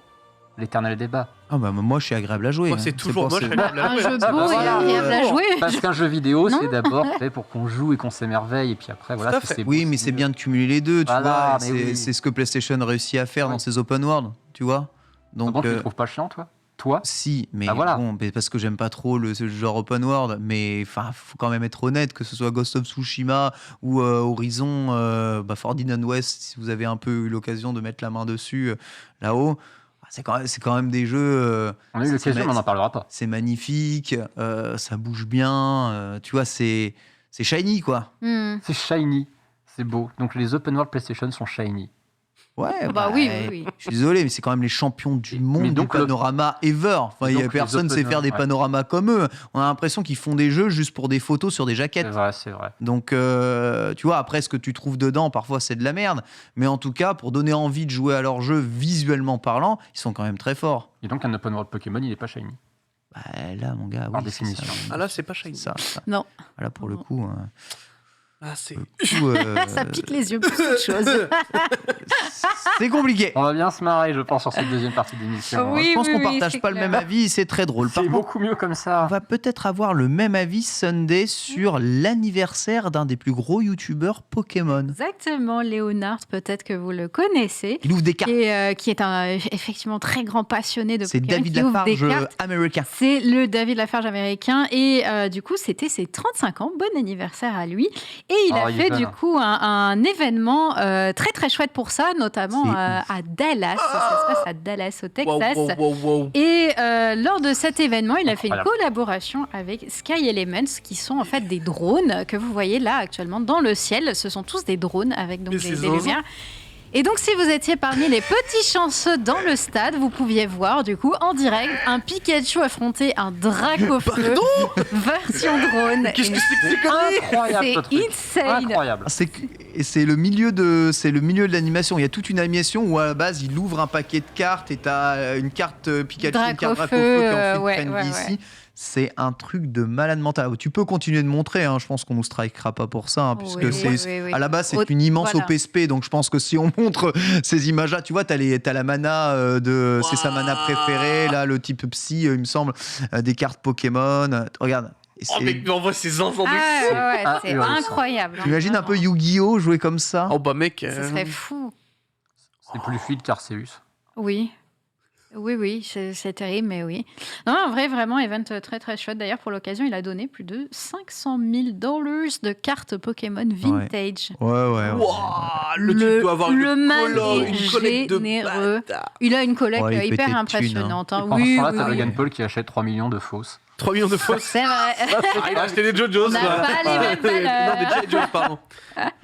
l'éternel débat. Ah bah moi je suis agréable à jouer. Moi, c'est toujours pour moche. ça. Un jeu Ah, beau bah, et voilà. agréable à jouer. Parce qu'un jeu vidéo, Non. c'est d'abord fait pour qu'on joue et qu'on s'émerveille, et puis après, Tout voilà, à si fait. c'est beau, Oui, mais c'est mieux. bien de cumuler les deux, tu Voilà, vois. mais C'est oui. c'est ce que PlayStation réussit à faire Oui. dans ses open world, tu vois. Donc Bon, tu le trouves pas chiant, toi? Toi? si, mais Ah, voilà. bon, mais parce que j'aime pas trop ce genre open world, mais enfin, faut quand même être honnête, que ce soit Ghost of Tsushima ou Horizon, Forbidden West, si vous avez un peu eu l'occasion de mettre la main dessus là-haut, c'est quand même des jeux. On a eu c'est l'occasion, mais on n'en parlera pas. c'est magnifique, ça bouge bien, tu vois, c'est shiny quoi. C'est shiny, c'est beau. Donc les open world PlayStation sont shiny. Ouais, Bah oui, oui, oui. Je suis désolé, mais c'est quand même les champions du monde Mais du donc panorama ever. Enfin, Et donc les personne ne sait open faire des world, ouais. panoramas comme eux. On a l'impression qu'ils font des jeux juste pour des photos sur des C'est jaquettes. vrai, c'est vrai. Donc, tu vois, après, ce que tu trouves dedans, parfois, c'est de la merde. Mais en tout cas, pour donner envie de jouer à leur jeu visuellement parlant, ils sont quand même très forts. Et donc un open world Pokémon, il est pas shiny. Bah, là, mon gars, Par oui, c'est définition. ça. Ah là, c'est pas shiny. Ça. Non. Là, pour le Non. coup, Ah, c'est. Ça pique les yeux plus qu'autre chose. c'est compliqué. On va bien se marrer, je pense, sur cette deuxième partie d'émission. Oui, Je pense qu'on oui, partage c'est pas le clair. même avis, c'est très drôle. Par C'est contre, beaucoup mieux comme on ça. va peut-être avoir le même avis Sunday sur l'anniversaire d'un des plus gros youtubeurs Pokémon. Exactement, Léonard, peut-être que vous le connaissez. Il ouvre des cartes. Qui est un effectivement très grand passionné de C'est Pokémon. David qui ouvre des Lafarge cartes. américain. C'est le David Lafarge américain et du coup c'était ses 35 ans, bon anniversaire à lui et il Oh, a il est fait jeune. du coup un événement très très chouette pour ça, notamment C'est à Dallas, ça se passe à Dallas au Wow, Texas. wow, wow, wow. Et lors de cet événement, il a fait une Incroyable. collaboration avec Sky Elements, qui sont en fait des drones que vous voyez là actuellement dans le ciel. Ce sont tous des drones avec donc Mais des c'est zinzin. lumières. Et donc, si vous étiez parmi les petits chanceux dans le stade, vous pouviez voir du coup en direct un Pikachu affronter un Dracofeu version drone. Qu'est-ce Et que c'est que ces conneries Incroyable, ce c'est truc. insane. Incroyable. C'est le milieu de l'animation. Il y a toute une animation où à la base il ouvre un paquet de cartes et t'as une carte Pikachu, une carte Dracofeu, Dracofeu qui ensuite ouais, prennent ouais, d'ici. ouais. C'est un truc de malade mental. Tu peux continuer de montrer, hein. Je pense qu'on nous strikera pas pour ça, hein, puisque Oui, c'est oui, oui. à la base c'est Au- une immense voilà. OPSP. Donc je pense que si on montre ces images-là, tu vois, t'as la mana c'est sa mana préférée, là le type psy, il me semble, des cartes Pokémon. Regarde. Et Oh, c'est- mais en vrai, c'est zinzin de Ah, fou. ouais, Ah, c'est ouais, ça. incroyable. T'imagines un peu Vraiment. Yu-Gi-Oh jouer comme ça? Oh, bah, mec. Ce serait fou. C'est plus fluide qu'Arceus. Oui. Oui, c'est terrible, mais oui. Non, en vrai, vraiment, event très très chouette. D'ailleurs, pour l'occasion, il a donné plus de $500 000 de cartes Pokémon vintage. Ouais. Wouah, le type doit avoir le une man colonne, est une collecte de généreux. bâtards. Il a une collecte Ouais, il fait hyper tes thunes, impressionnante. hein. Et pendant ce Oui, temps-là, oui, t'as oui. Logan Paul qui achète 3 millions de fausses. 3 millions de fausses. C'est vrai. Ah, il a acheté des JoJo's. On n'a quoi. pas les mêmes valeurs. Non, des JoJo's, pardon.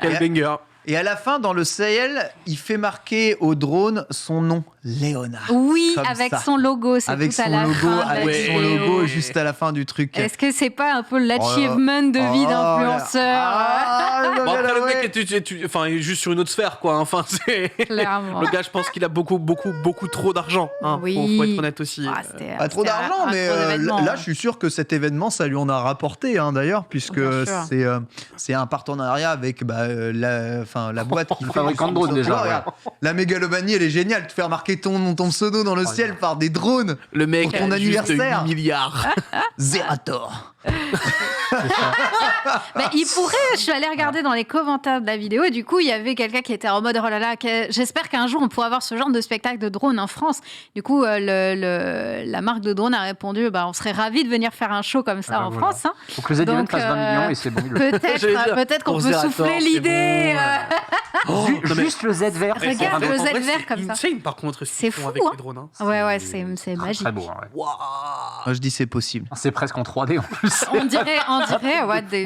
Quel banger. Et à la fin, dans le ciel, il fait marquer au drone son nom, Léonard. Oui, Comme avec ça. son logo. C'est Avec tout à son la logo, fin de la avec son vidéo. logo juste à la fin du truc. Est-ce que c'est pas un peu l'achievement de vie d'influenceur Ah, Bon, après, le mec enfin, il est juste sur une autre sphère, quoi. Enfin, c'est. Clairement. Le gars, je pense qu'il a beaucoup trop d'argent. Hein. Oui. Faut être honnête aussi. Ah, c'était- Pas trop c'était d'argent, un mais gros événement. là, je suis sûr que cet événement, ça lui en a rapporté, hein, d'ailleurs, puisque Bien sûr. c'est un partenariat avec la boîte qui fait fabricant de drones, Tu déjà, vois, ouais. regarde, la mégalomanie, elle est géniale. Tu fais remarquer ton pseudo dans le ciel par des drones. Le mec, Pour ton a juste anniversaire. 8 milliards. Zerator. Mais il pourrait, je suis allée regarder dans les commentaires de la vidéo et du coup il y avait quelqu'un qui était en mode oh là là, j'espère qu'un jour on pourra avoir ce genre de spectacle de drone en France. Du coup la marque de drone a répondu on serait ravis de venir faire un show comme ça Ah, en voilà. France. Hein. Faut que le Z-Event Donc, fasse 20 millions et c'est bon. il le fait. J'allais dire, Peut-être qu'on pour peut Zerator, souffler c'est l'idée. Oh, non, mais- Juste le Z vert. Regarde c'est le vraiment- Z vert comme ça. C'est insane, par contre, ce C'est qu'ils font fou, avec hein. les drones. Hein. Ouais, c'est très, magique. Très beau. Hein, ouais. Waouh. Moi, je dis c'est possible. C'est presque en 3D en plus. On dirait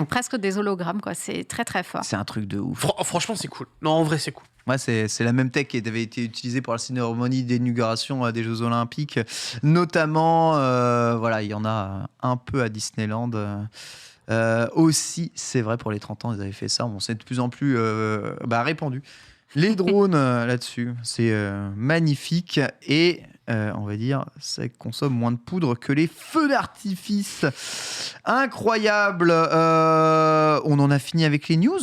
presque des hologrammes quoi. C'est très très fort. C'est un truc de ouf. Franchement, c'est cool. Non, en vrai, c'est cool. Ouais, c'est la même tech qui avait été utilisée pour la cérémonie d'inauguration des Jeux Olympiques. Notamment, il y en a un peu à Disneyland. Aussi, c'est vrai, pour les 30 ans, ils avaient fait ça. Bon, c'est de plus en plus répandu. Les drones là-dessus, c'est magnifique. Et on va dire, ça consomme moins de poudre que les feux d'artifice. Incroyable. On en a fini avec les news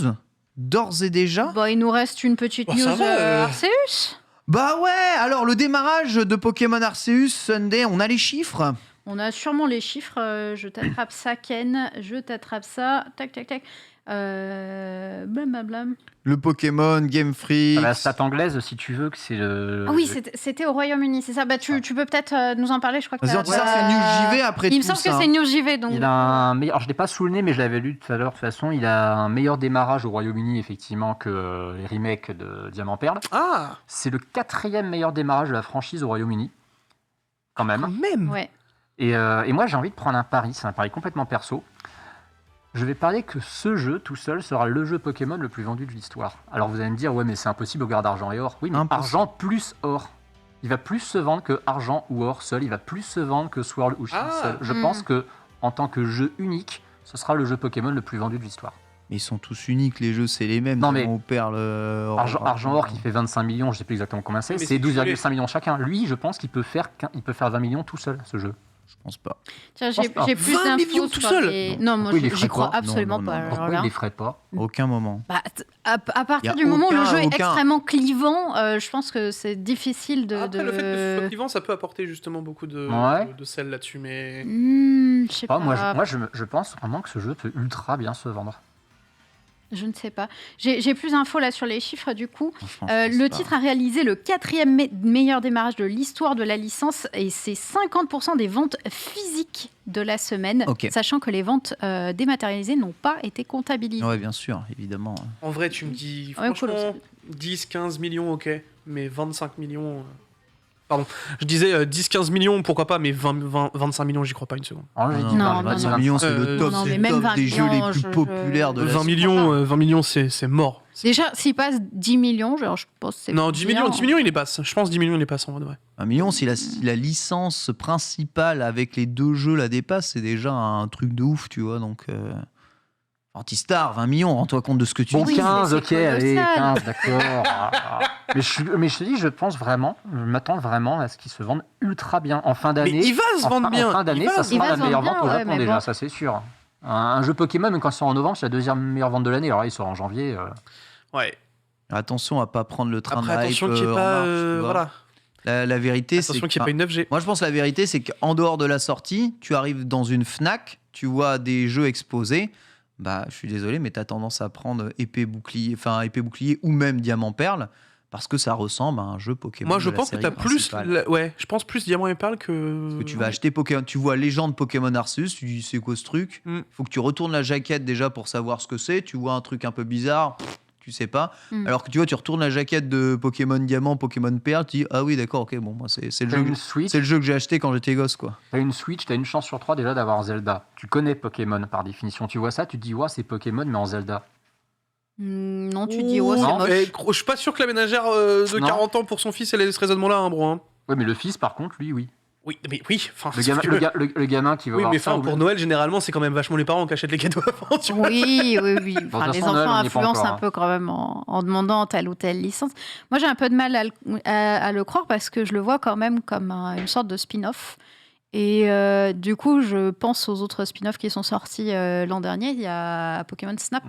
d'ores et déjà. Bon, il nous reste une petite Oh, ça news va, Arceus. Bah ouais, alors le démarrage de Pokémon Arceus Sunday, on a les chiffres. On a sûrement les chiffres. Je t'attrape ça, Ken. Je t'attrape ça. Tac, tac, tac. Blam, blam, blam. Le Pokémon, Game Freak. La stat anglaise, si tu veux, que c'est le. Ah oui, c'était au Royaume-Uni, c'est ça. Bah, tu peux peut-être nous en parler. Je crois que Vas-y, on dit ça, c'est News JV après Il me tout semble ça. que c'est News JV. Donc... Il a un meilleur. Alors, je l'ai pas sous le nez, mais je l'avais lu tout à l'heure. De toute façon, il a un meilleur démarrage au Royaume-Uni, effectivement, que les remakes de Diamant Perle. Ah, C'est le 4e meilleur démarrage de la franchise au Royaume-Uni. Quand même. quand même. Ouais. Et moi, j'ai envie de prendre un pari. C'est un pari complètement perso. Je vais parler que ce jeu, tout seul, sera le jeu Pokémon le plus vendu de l'histoire. Alors vous allez me dire, ouais, mais c'est impossible au regard d'argent et or. Oui, mais Impossible. argent plus or. Il va plus se vendre que argent ou or seul. Il va plus se vendre que Sword ou Shield Ah. seul. Je pense que, en tant que jeu unique, ce sera le jeu Pokémon le plus vendu de l'histoire. Mais ils sont tous uniques, les jeux, c'est les mêmes. Non, mais- On perd le... Argent or qui fait 25 millions, je sais plus exactement combien c'est, Mais c'est si tu 12,5 millions chacun. Lui, je pense qu'il peut faire 20 millions tout seul, ce jeu. Je pense pas. Tiens, pense pas. j'ai plus 20 d'infos millions tout sur seul les- Non, moi, Pourquoi il les j'y ferait crois pas absolument Non, non, pas. non. alors Pourquoi là. il les ferait pas? Aucun moment. Bah, à partir Y a du moment où le jeu est aucun- extrêmement clivant, je pense que c'est difficile de. Après, le fait que ce soit clivant, ça peut apporter justement beaucoup Ouais. de sel là-dessus, mais... Je sais Ah, pas. moi, je pense vraiment que ce jeu peut ultra bien se vendre. Je ne sais pas. J'ai plus d'infos là sur les chiffres du coup. Franchement, je pense Le pas. titre a réalisé le 4e meilleur démarrage de l'histoire de la licence et c'est 50% des ventes physiques de la semaine, Ok. sachant que les ventes dématérialisées n'ont pas été comptabilisées. Ouais, bien sûr, évidemment. En vrai, tu me dis, Ouais, franchement, colossal. 10, 15 millions, ok, mais 25 millions... Pardon, je disais 10, 15 millions, pourquoi pas, mais 25 millions, j'y crois pas une seconde. Alors, j'ai Non, dit non, non, pas, j'ai pas dit 25 vingt. millions, c'est le top, non, c'est mais le même top 20 des jeux les millions, plus populaires de la 20 scène. millions, 20 millions, c'est mort. Déjà, s'il passe 10 millions, genre, je pense que c'est Non, 10 bien. millions, 10 millions, il les passe. Je pense 10 millions, il les passe en vrai. 1 million, si la licence principale avec les 2 jeux la dépasse, c'est déjà un truc de ouf, tu vois. Donc, Antistar, 20 millions, rends-toi compte de ce que tu Bon, dis. Oui, 15, c'est ok, allez, colossal. 15, d'accord. Mais je te dis, je pense vraiment, je m'attends vraiment à ce qu'ils se vendent ultra bien. En fin Mais d'année, il va se vendre bien. En fin d'année, il va ça se il sera va la se meilleure vendre vente au bien, Japon ouais, mais déjà, bon. ça c'est sûr. Un jeu Pokémon, même quand il sort en novembre, c'est la 2e meilleure vente de l'année. Alors là, il sort en janvier. Ouais. Attention à pas prendre le train Après, de attention hype qu'il n'y ait en pas... marche, tu vois. voilà. La vérité, c'est Attention que... qu'il n'y ait pas une 9G. Moi, je pense que la vérité, c'est qu'en dehors de la sortie, tu arrives dans une Fnac, tu vois des jeux exposés. Bah, je suis désolé, mais tu as tendance à prendre épée bouclier ou même diamant perle parce que ça ressemble à un jeu Pokémon. Moi, je de la pense que série tu as plus... principale. Ouais, je pense plus Diamant et Perle que... Parce que tu vas acheter Pokémon, tu vois Légende Pokémon Arceus, tu dis c'est quoi ce truc? Mm. Faut que tu retournes la jaquette déjà pour savoir ce que c'est. Tu vois un truc un peu bizarre, tu sais pas. Mm. Alors que tu vois, tu retournes la jaquette de Pokémon Diamant, Pokémon Perle, tu dis ah oui d'accord, ok, bon moi c'est le T'as jeu. une Switch, C'est le jeu que j'ai acheté quand j'étais gosse, quoi. t'as une Switch, t'as une chance sur 3 déjà d'avoir Zelda. Tu connais Pokémon par définition. Tu vois ça, tu te dis, ouais, c'est Pokémon, mais en Zelda. Non, tu dis, ouais, c'est non, moche. Eh, gros, je suis pas sûr que la ménagère de Non. 40 ans pour son fils, elle ait ce raisonnement-là, hein, bro. Hein. Ouais, mais le fils, par contre, lui, oui. Oui, mais oui, enfin... Le si gamin, tu veux. le gamin qui va Oui, voir mais ça, enfin, pour Noël, généralement, c'est quand même vachement les parents qui achètent les cadeaux avant, tu vois. Oui, oui, oui. Bon, Enfin, de toute les façon, Noël, enfants on y est pas influencent encore, un peu quand même en demandant telle ou telle licence. Moi, j'ai un peu de mal à le croire parce que je le vois quand même comme une sorte de spin-off. Et du coup, je pense aux autres spin-offs qui sont sortis l'an dernier. Il y a Pokémon Snap,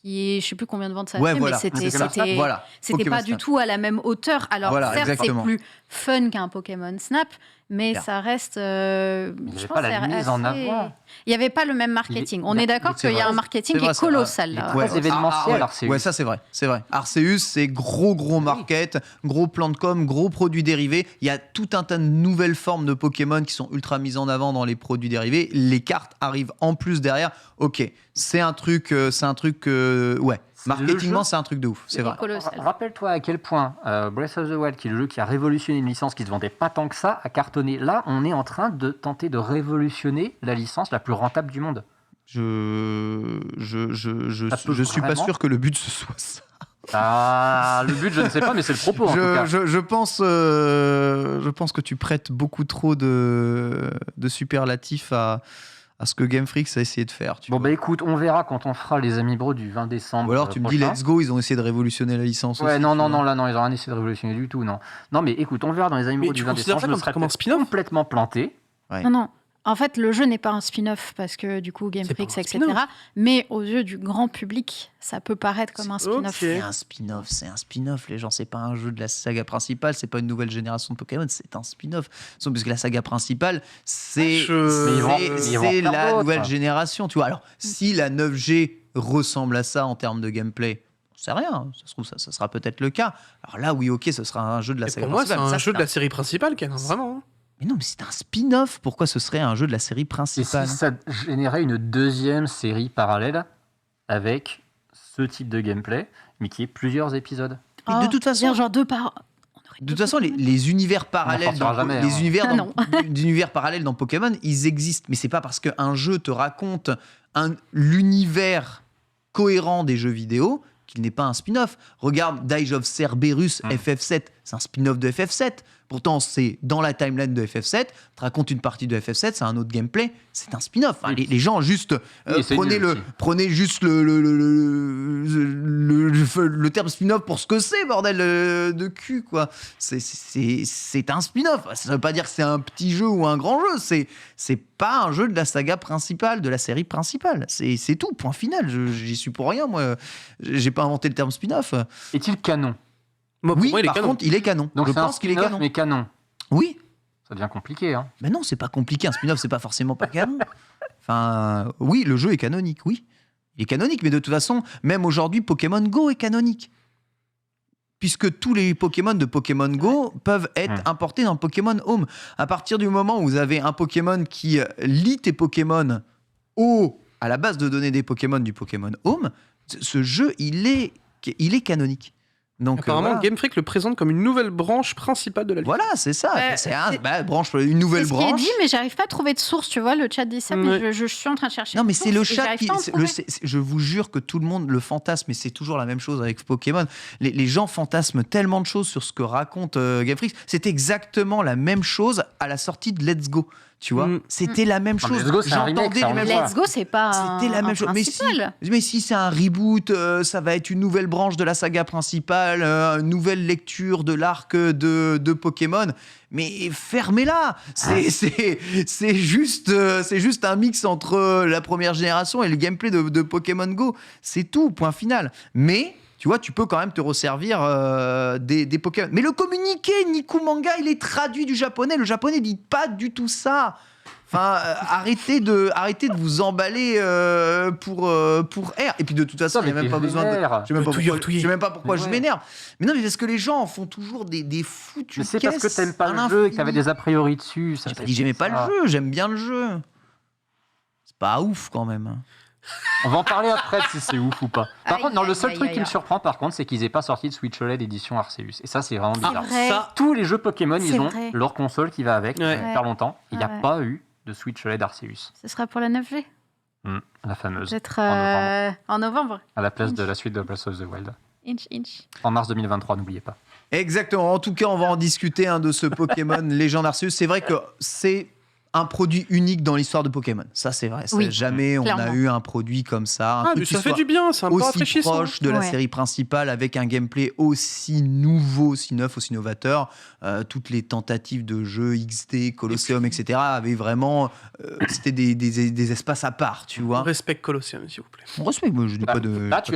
qui est, je sais plus combien de ventes ça Ouais, fait, voilà. mais Pokémon Snap, Voilà. c'était Pokémon pas du Snap. tout à la même hauteur. Alors, Voilà, certes, c'est exactement. plus fun qu'un Pokémon Snap, mais Clair. ça reste. Il n'y je avait pense pas la que c'est mise en assez- avant. Il n'y avait pas le même marketing. On il- est d'accord c'est qu'il y a vrai. un marketing C'est qui vrai, est c'est vrai. colossal. Il est là. très événementiel, Arceus. Ouais, ça c'est vrai, c'est vrai. Arceus, c'est gros market, gros plan de com, gros produits dérivés. Il y a tout un tas de nouvelles formes de Pokémon qui sont ultra mises en avant dans les produits dérivés. Les cartes arrivent en plus derrière. Ok, c'est un truc, ouais. C'est le Marketingement, jeu. c'est un truc de ouf, c'est vrai. Colossal. Rappelle-toi à quel point Breath of the Wild, qui est le jeu qui a révolutionné une licence qui ne se vendait pas tant que ça, a cartonné. Là, on est en train de tenter de révolutionner la licence la plus rentable du monde. Je Ça peut suis pas vraiment sûr que le but ce soit ça. Ah, le but, je ne sais pas, mais c'est le propos en tout cas. Je pense que tu prêtes beaucoup trop de superlatifs à ce que Game Freak a essayé de faire. Tu Bon, vois. bah écoute, on verra quand on fera les Amiibo du 20 décembre. Ou alors tu me dis prochain. Let's Go, ils ont essayé de révolutionner la licence Ouais, aussi. non, tu non, vois. non, là, non, ils n'ont rien essayé de révolutionner du tout, non. Non, mais écoute, on verra dans les Amiibo Mais du tu 20 considères décembre. ça Je me comme serais un peut-être spin-off complètement planté. Ouais. Non, non. En fait, le jeu n'est pas un spin-off parce que du coup, Game C'est pas Freak, un etc. spin-off. Mais aux yeux du grand public, ça peut paraître comme un spin-off. Ok. C'est un spin-off, c'est un spin-off. Les gens, c'est pas un jeu de la saga principale, c'est pas une nouvelle génération de Pokémon, c'est un spin-off. Sauf parce que la saga principale, c'est Mais ils vont- c'est ils vont faire la d'autres. nouvelle génération. Tu vois. Alors, si la 9G ressemble à ça en termes de gameplay, on sait rien. Ça se trouve, ça sera peut-être le cas. Alors là, oui, ok, ce sera un jeu de la Et saga pour moi, c'est principale. un Ça, jeu de la série principale, Ken, vraiment. hein. Mais non, mais c'est un spin-off. Pourquoi ce serait un jeu de la série Et principale si ça générait une deuxième série parallèle avec ce type de gameplay, mais qui est plusieurs épisodes. Mais de toute façon, dire genre 2 par. De toute façon, les univers parallèles, sortira jamais, les hein. univers, Ah non. les univers parallèles dans Pokémon, ils existent. Mais c'est pas parce qu'un jeu te raconte l'univers cohérent des jeux vidéo qu'il n'est pas un spin-off. Regarde Dice of Cerberus FF7, c'est un spin-off de FF7. Pourtant, c'est dans la timeline de FF7, te raconte une partie de FF7, c'est un autre gameplay, c'est un spin-off. Enfin, Oui. les gens, juste, Oui, c'est nul aussi. prenez juste le terme spin-off pour ce que c'est, bordel de cul, quoi. C'est un spin-off. Ça veut pas dire que c'est un petit jeu ou un grand jeu, c'est pas un jeu de la saga principale, de la série principale. C'est tout, point final. J'y suis pour rien, moi. J'ai pas inventé le terme spin-off. Est-il canon? Moi, pour Oui, moi, il est par canon. contre, il est canon. Donc Je c'est un pense qu'il est spin-off, canon. mais canon. Oui, Ça devient compliqué, hein. mais non, c'est pas compliqué. Un spin-off, c'est pas forcément pas canon. Enfin, oui, le jeu est canonique, oui. Il est canonique, mais de toute façon, même aujourd'hui, Pokémon Go est canonique. Puisque tous les Pokémon de Pokémon Go peuvent être importés dans Pokémon Home. À partir du moment où vous avez un Pokémon qui lie tes Pokémon à la base de données des Pokémon du Pokémon Home, ce jeu, il est canonique. Donc, Apparemment, voilà. Game Freak le présente comme une nouvelle branche principale de la licence. Voilà, c'est ça. C'est une C'est nouvelle ce qui est branche. dit, mais j'arrive pas à trouver de source. Tu vois, le chat dit ça, mais je suis en train de chercher. Non, mais une c'est le source et chat j'arrive qui. pas à en trouver. Je vous jure que tout le monde le fantasme, mais c'est toujours la même chose avec Pokémon. Les gens fantasment tellement de choses sur ce que raconte Game Freak. C'était exactement la même chose à la sortie de Let's Go. Tu vois, c'était la même Ah, mais chose. Let's Go, c'est un remake, J'entendais ça, les on mêmes le choses. voit. Let's Go, c'est pas C'était la même un chose. principal. Mais si c'est un reboot, ça va être une nouvelle branche de la saga principale, une nouvelle lecture de l'arc de Pokémon. Mais fermez-la. C'est juste un mix entre la première génération et le gameplay de Pokémon Go. C'est tout, point final. Mais tu vois, tu peux quand même te resservir des Pokémon. Mais le communiqué Niku Manga, il est traduit du japonais. Le japonais dit pas du tout ça. Enfin, arrêtez de vous emballer pour R. Et puis de toute façon, il n'y a même pas besoin de. Je sais même pas pourquoi je m'énerve. Mais non, mais parce que les gens en font toujours des foutus. Mais c'est parce que caisses t'aimes pas à le jeu et que l'infini. t'avais des a priori dessus. Ça J'ai pas fait dit que j'aimais pas ça. le jeu, j'aime bien le jeu. C'est pas ouf quand même. On va en parler après si c'est ouf ou pas. Par Aïe, contre, non, le aïe, seul aïe, truc aïe, qui me aïe. surprend, par contre, c'est qu'ils aient pas sorti de Switch OLED édition Arceus. Et ça, c'est vraiment C'est bizarre. vrai. Ça, Tous les jeux Pokémon, ils C'est ont vrai. leur console qui va avec, Ouais. ça fait hyper longtemps. Il n'y a Ouais. pas eu de Switch OLED Arceus. Ce sera pour la 9G, La fameuse. peut-être En en novembre. À la place de la suite de Breath of the Wild. Inch. En mars 2023, n'oubliez pas. Exactement. En tout cas, on va en discuter de ce Pokémon Légende Arceus. C'est vrai que c'est un produit unique dans l'histoire de Pokémon. Ça, c'est vrai. Oui, Jamais on a clairement. eu un produit comme ça. Un truc qui ça fait soit du bien, c'est un peu aussi rafraîchissant. proche de la Ouais. série principale avec un gameplay aussi nouveau, aussi neuf, aussi novateur. Toutes les tentatives de jeux XD, Colosseum, etc. avaient vraiment... c'était des espaces à part, tu On vois. respecte Colosseum, s'il vous plaît. On respecte, moi, je dis pas de... Là, pas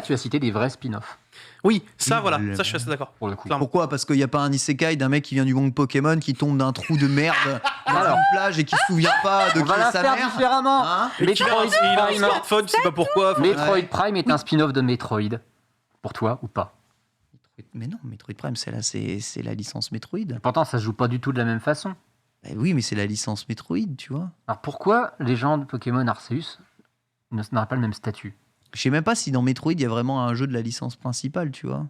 de- tu as cité des vrais spin-offs, Oui, ça, Oui, voilà. le- Ça, je suis assez d'accord. pour le coup. Clairement. Pourquoi ? Parce qu'il n'y a pas un isekai d'un mec qui vient du monde Pokémon qui tombe d'un trou de merde dans Alors. une plage et qui se souvient pas de On qui va est la sa faire mère. différemment. Hein Et qu'il a Metroid il a un Prime. smartphone, tu sais pas pourquoi. enfin, Metroid Prime est un spin-off de Metroid. Pour toi ou pas? Mais non, Metroid Prime, c'est la licence Metroid. Pourtant, ça se joue pas du tout de la même façon. Oui, mais c'est la licence Metroid, tu vois. Alors pourquoi les gens de Pokémon Arceus n'auraient pas le même statut? Je sais même pas si dans Metroid, il y a vraiment un jeu de la licence principale, tu vois.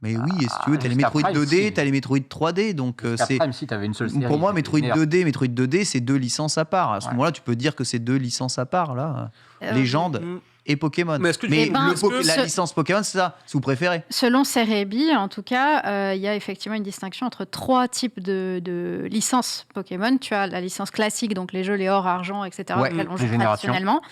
Mais oui, et si tu veux, t'as les jusqu'à Metroid Prime, 2D, si. t'as les Metroid 3D, donc Jusqu'à c'est... Prime, si t'avais une seule série. Pour moi, c'était Metroid linéaire. 2D, c'est deux licences à part. À ce Ouais. moment-là, tu peux dire que c'est deux licences à part, là. Légende Mm. et Pokémon. Mais est-ce que tu- Mais Eh ben, la ce- licence Pokémon, c'est ça, si vous préférez. Selon Cerebi, en tout cas, il y a effectivement une distinction entre 3 types de licences Pokémon. Tu as la licence classique, donc les jeux, les or, argent, etc., Ouais. auxquels on Les joue générations. traditionnellement.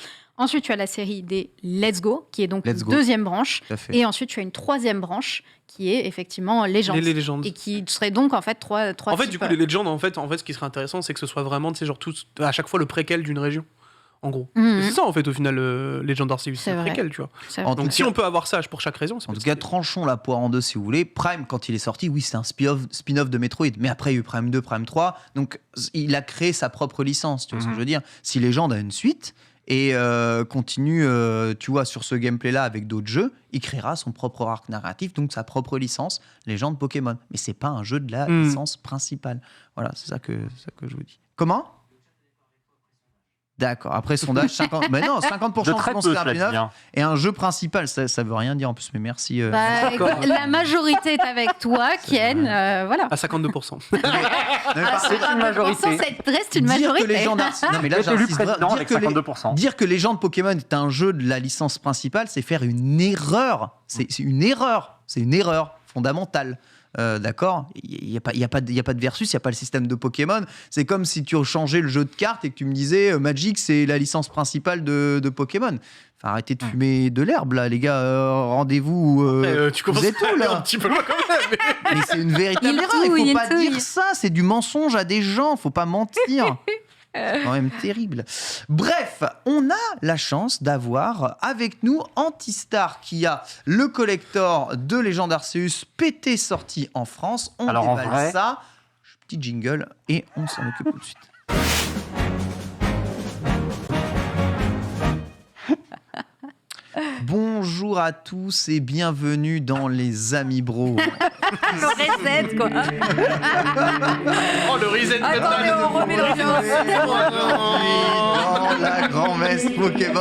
Ensuite, tu as la série des Let's Go, qui est donc Let's une Go. deuxième branche. Tout à fait. Et ensuite, tu as une troisième branche qui est effectivement Legends. Les légendes. Et qui serait donc en fait trois En fait, types. du coup, les légendes, en fait, ce qui serait intéressant, c'est que ce soit vraiment, tu sais, genre, à chaque fois le préquel d'une région. En gros. Mhm. Et c'est ça, en fait, au final, Legend Arceus, C'est c'est le vrai. préquel, tu vois. C'est En vrai. tout Donc, si cas- on peut avoir ça pour chaque raison, c'est En tout cas, tranchons la poire en deux si vous voulez. Prime, quand il est sorti, oui, c'est un spin-off de Metroid. Mais après, il y a eu Prime 2, Prime 3. Donc, il a créé sa propre licence. Tu vois ce que je veux dire? Si Legend a une suite et continue, tu vois, sur ce gameplay-là avec d'autres jeux, il créera son propre arc narratif, donc sa propre licence, Legend Pokémon. Mais c'est pas un jeu de la licence principale. Voilà, c'est ça que je vous dis. Comment? D'accord. Après, sondage, 50%. Mais non, 50%, De je très pense peu, que c'est un cela dit, spin-off. hein. Et un jeu principal, ça veut rien dire en plus, mais merci. Bah, écoute, la majorité est avec toi, Ken. Voilà. à 52%. C'est une majorité. Ça reste une Dire que majorité. Legend Arceus- Non, mais là, J'ai été élu j'insiste, président dire avec que 52%. Dire que Legend Pokémon est un jeu de la licence principale, c'est faire une erreur. C'est une erreur. C'est une erreur fondamentale. D'accord, il n'y a pas de versus, il n'y a pas le système de Pokémon. C'est comme si tu changeais le jeu de cartes et que tu me disais Magic, c'est la licence principale de Pokémon. Enfin, arrêtez de fumer de l'herbe, là, les gars. Rendez-vous. Tu vous commences êtes à où, aller là un petit peu loin quand même. Mais c'est une véritable Il erreur. touille, Il il faut pas touille. dire ça. C'est du mensonge à des gens. Faut pas mentir. C'est quand même terrible. Bref, on a la chance d'avoir avec nous Antistar qui a le collector de Legend Arceus PT sorti en France. On Alors, en déballe vrai- ça. Petit jingle et on s'en occupe tout de suite. Bonjour à tous et bienvenue dans les Amis Bros. Le reset, quoi. Oh, le reset Attendez, total. on remet l'ambiance. Dans la grand-messe Pokémon,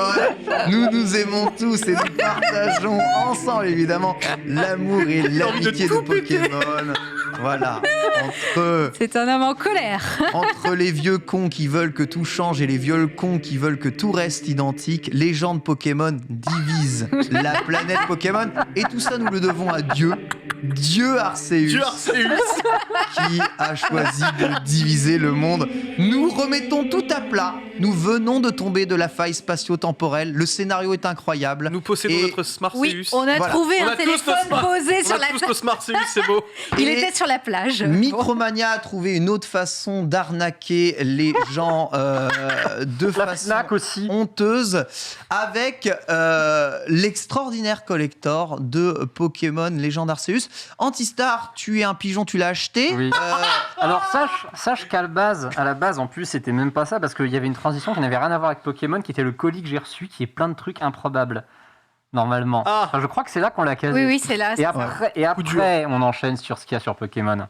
nous aimons tous et nous partageons ensemble évidemment l'amour et l'amitié de Pokémon. Voilà, C'est un homme en colère. entre les vieux cons qui veulent que tout change et les vieux cons qui veulent que tout reste identique, Légende Pokémon divise la planète Pokémon et tout ça nous le devons à Dieu Arceus. Dieu Arceus. Qui a choisi de diviser le monde. Nous remettons tout à plat. Nous venons de tomber de la faille spatio-temporelle. Le scénario est incroyable. Nous possédons Et- notre Smart Oui, Seus. on a Voilà. trouvé On un a tous téléphone nos smart- posé On sur a la tous table. nos Smart Seus, c'est beau. Il Et était sur la plage. Micromania a trouvé une autre façon d'arnaquer les gens de La façon FNAC aussi. honteuse avec l'extraordinaire collector de Pokémon Legend Arceus. Antistar, tu es un pigeon, tu l'as acheté. Oui. Alors sache qu'à la base en plus c'était même pas ça parce qu'il y avait une transition qui n'avait rien à voir avec Pokémon qui était le colis que j'ai reçu qui est plein de trucs improbables normalement. Ah. Enfin, je crois que c'est là qu'on l'a casé. Oui, oui, c'est là. Et après on enchaîne sur ce qu'il y a sur Pokémon.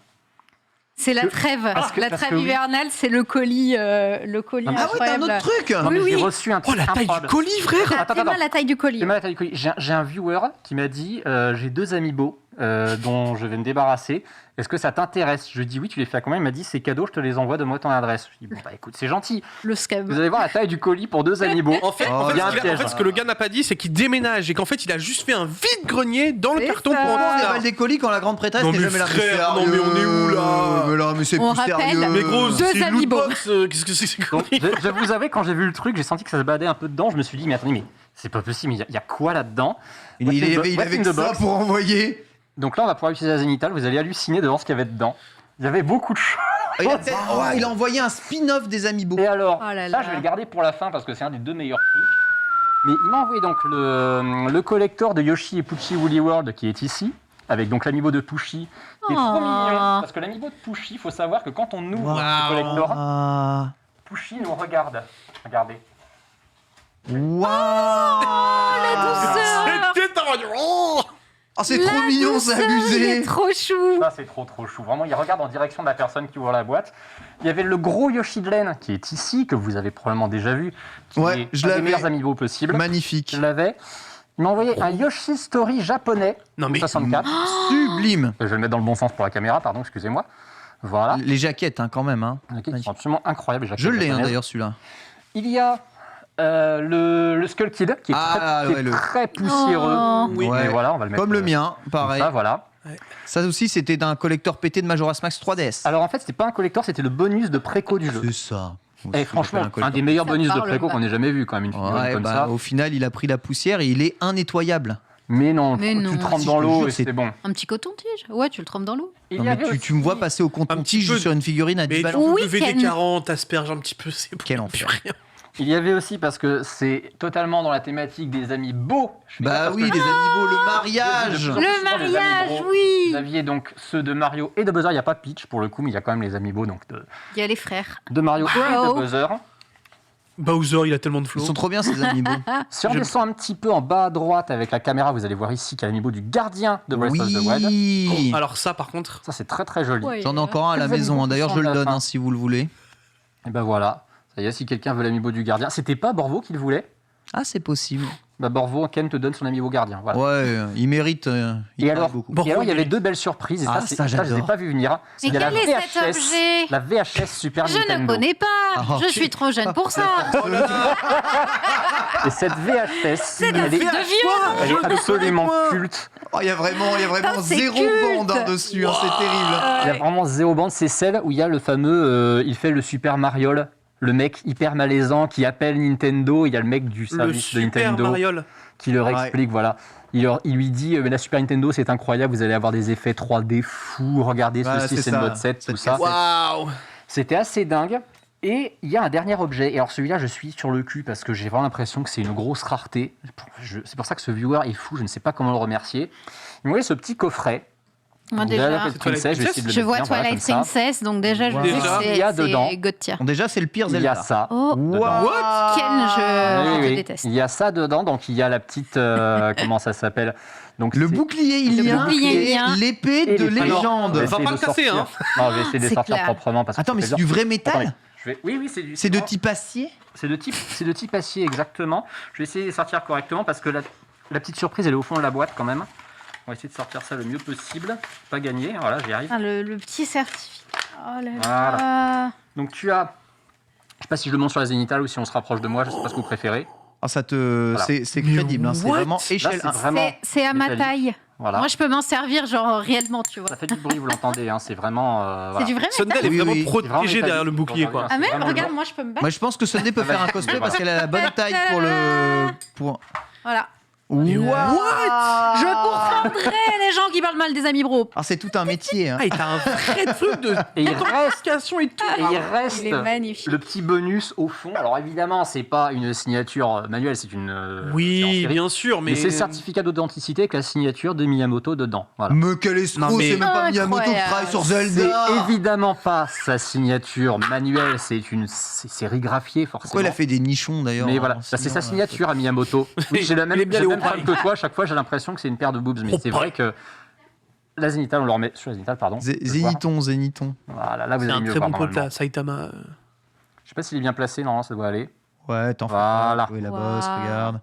C'est la trêve. parce que La trêve oui. hivernale, c'est le colis Ah oui, t'as un incroyable. autre truc. Non, mais Oui, j'ai oui. reçu un Oh, truc la taille du improbable. colis, frère. T'as Attends, tellement attends. la taille du colis. J'ai mal à la taille du colis. J'ai un viewer qui m'a dit j'ai 2 amiibo dont je vais me débarrasser. Est-ce que ça t'intéresse? Je lui ai dit oui, tu les fais à combien? Il m'a dit c'est cadeau, je te les envoie, donne-moi ton adresse. Je lui ai dit bon bah écoute, c'est gentil. Le scab. Vous allez voir la taille du colis pour 2 amiibo. En fait, Oh, en fait, il y a ce un que- en piège. fait, ce que le gars n'a pas dit, c'est qu'il déménage et qu'en fait, il a juste fait un vide-grenier dans le C'est carton ça. pour On Antistar. déballe des colis quand la grande prêtresse Non, n'est mais jamais là. frère, non, mais on est où, là Mais là, mais c'est On plus rappelle- sérieux. Mais gros, Deux c'est une amiibo. lootbox, qu'est-ce que c'est que ces Donc, conneries je vous avouer, quand j'ai vu le truc, j'ai senti que ça se baladait un peu dedans. Je me suis dit, mais attendez, mais c'est pas possible, il y a quoi là-dedans? Il What's in avait the que ça box? pour envoyer. Donc là, on va pouvoir utiliser la Zénithal. Vous allez halluciner de voir ce qu'il y avait dedans. Il y avait beaucoup de choses. Il a envoyé un spin-off des Amiibo. Et alors, Oh là ça, là. je vais le garder pour la fin parce que c'est un des 2 meilleurs trucs. Mais il m'a envoyé donc le collector de Yoshi et Pucci Woolly World qui est ici, avec donc l'amiibo de Pucci, qui est trop Oh. mignon. Parce que l'amiibo de Pucci, il faut savoir que quand on ouvre le collector, Ah. Pucci nous regarde. Regardez. douceur. C'était dans- Oh Oh, c'est trop mignon, c'est Il abusé. est trop chou. Ça, c'est trop chou. Vraiment, il regarde en direction de la personne qui ouvre la boîte. Il y avait le gros Yoshi de laine qui est ici, que vous avez probablement déjà vu. Qui Ouais, est je un des l'avais. meilleurs amiibo possibles. Magnifique. Je l'avais. Il m'a envoyé un Yoshi Story japonais, Non, mais 64. Sublime. Je vais le mettre dans le bon sens pour la caméra, pardon, excusez-moi. Voilà. Les jaquettes, hein, quand même. Hein. Ok, ils sont absolument incroyables. les Je jaquettes l'ai, hein, japonaises. d'ailleurs, celui-là. Il y a le Skull Kid qui est, Ah, très, qui ouais, est le- très poussiéreux. Oh. Oui. Ouais. Mais voilà, on va le mettre. Comme le mien, pareil. Ça, voilà. Ça aussi, c'était d'un collector pété de Majora's Max 3DS. Alors en fait, c'était pas un collector, c'était le bonus de préco du jeu. C'est ça. Et franchement, un des meilleurs Ça bonus de parle préco pas. qu'on ait jamais vu, quand même, une figurine Ouais, comme bah, ça. au final, il a pris la poussière et il est innettoyable. Mais non, Mais non. tu trempes Si, dans je te l'eau jure, et c'est- c'est bon. Un petit coton-tige. Ouais, tu le trempes dans l'eau. Il Non, y mais avait tu me vois aussi- passer au Un petit coton-tige peu- sur une figurine à 10 Mais balles. Oui, le lever des Ken. 40, t'asperges un petit peu, c'est bon. Quel enfer. Plus rien. Il y avait aussi, parce que c'est totalement dans la thématique des amis beaux. Je fais ça Bah parce oui, que- les amiibo, le De mariage. plus en plus Le souvent, les mariage, amiibo. oui. Vous aviez donc ceux de Mario et de Bowser. Il n'y a pas Peach pour le coup, mais il y a quand même les amiibo donc Il y a les frères. de Mario et Wow. de Bowser. Bowser, il a tellement de Ils flow. sont trop bien ces amiibo. Si on Je- descend un petit peu en bas à droite avec la caméra, vous allez voir ici qu'il y a l'amiibo du gardien de Breath of the Wild. Oui. Alors ça, par contre, Ça, c'est très très joli. Ouais. J'en ai encore un à la Les maison. amiibo Hein. D'ailleurs, qui je sont le neufs, donne hein. hein, si vous le voulez. Et ben voilà. Ça y est, si quelqu'un veut l'amiibo du gardien. C'était pas Borvo qui le voulait. Ah, c'est possible. Bah Borvo, Ken te donne son amiibo gardien. Voilà. Ouais, il mérite. Il Et parle alors, beaucoup. et alors, il y avait deux belles surprises. Et Ah, ça, ça, je les ai j'adore. pas vu venir. Mais Il y a la quel est cet objet la VHS Super Je ne Nintendo. connais pas. Ah, Je ok. suis trop jeune pour ça. Et cette VHS, C'est elle un est, truc de vieux. elle est absolument culte. Oh, il y a vraiment Ah, c'est zéro culte. bande hein, dessus. Hein, c'est terrible. Il y a vraiment zéro bande. C'est celle où il y a le fameux, il fait le Super Mariol, le mec hyper malaisant qui appelle Nintendo. Il y a le mec du le service de Super Nintendo Mariol. qui leur Ouais. explique, voilà. Il lui dit, mais la Super Nintendo c'est incroyable, vous allez avoir des effets 3D fous, regardez Voilà, ceci, c'est c'est ça. notre set, tout Cette ça. Waouh. C'était assez dingue. Et il y a un dernier objet, et alors celui-là je suis sur le cul parce que j'ai vraiment l'impression que c'est une grosse rareté. C'est pour ça que ce viewer est fou, je ne sais pas comment le remercier. Vous voyez ce petit coffret. Moi Donc, déjà, Twilight Princess, je vais essayer de le je mettre vois bien, voilà, Twilight comme ça. Princess, donc déjà je Voilà. sais Déjà, que il y a dedans. c'est God tier. Bon, déjà, c'est le pire Il y Zelda. a ça. Oh, dedans. Ken, je Oui, te oui. déteste. Il y a ça dedans, donc il y a la petite... comment ça s'appelle donc, Le c'est- bouclier ilien bouclier et ilien. l'épée Et de l'épée. légende. Je vais Va essayer pas de le casser, sortir. Non, je vais essayer de C'est sortir clair. proprement. Parce que Attends, ça mais fait c'est du bizarre. vrai métal Attendez, oui, c'est du... C'est de non, type acier C'est de type acier, exactement. Je vais essayer de sortir correctement parce que la petite surprise, elle est au fond de la boîte quand même. On va essayer de sortir ça le mieux possible. Pas gagné, voilà, j'y arrive. Ah, le petit certificat. Oh là Voilà. là. Donc tu as... Je sais pas si je le montre sur la zénitale ou si on se rapproche de moi, je sais pas ce que vous préférez. Ah, ça te... Voilà. C'est crédible. Hein. C'est what vraiment Là, échelle c'est 1. vraiment... C'est à ma métallique. taille. Voilà. Moi, je peux m'en servir, genre réellement, tu vois. Ça fait du bruit, vous l'entendez, hein, c'est vraiment... C'est voilà. du vrai métal. Sundel est Oui, vraiment oui. C'est vraiment protégé derrière le métallique. bouclier, quoi. Ah, même, Vraiment regarde, lourd. moi, je peux me battre. Moi, je pense que Sunday peut faire un cosplay parce qu'elle a la bonne taille pour le... Pour... Voilà. What Je pourfendrai les gens qui parlent mal des amis bro. Ah, c'est tout un métier. Hein. Ah, et t'as un vrai truc de Et il reste... authentification et tout. Et il reste Il est magnifique. le petit bonus au fond. Alors évidemment, c'est pas une signature manuelle, c'est une... c'est en Oui, série. bien sûr, Mais mais... c'est le certificat d'authenticité avec la signature de Miyamoto dedans. Voilà. Mais quel escroc, Non, mais- c'est même pas Miyamoto qui Incroyable. travaille sur C'est Zelda. évidemment pas sa signature manuelle, c'est sérigraphié forcément. Pourquoi il a fait des nichons d'ailleurs Mais hein, voilà, bah, c'est sinon, sa signature à Miyamoto. Oui, j'ai Il est bien j'ai les le même hauts problème que toi, à chaque fois j'ai l'impression que c'est une paire de boobs, mais c'est vrai que la zénitale, on le remet sur la zénitale, pardon. Zéniton, Zéniton. Voilà, là vous C'est allez un mieux très voir bon pote normalement. là, Saitama. Je sais pas s'il est bien placé, normalement ça doit aller. Ouais, t'en fais Voilà. pas. Oui, la Wow. bosse, regarde.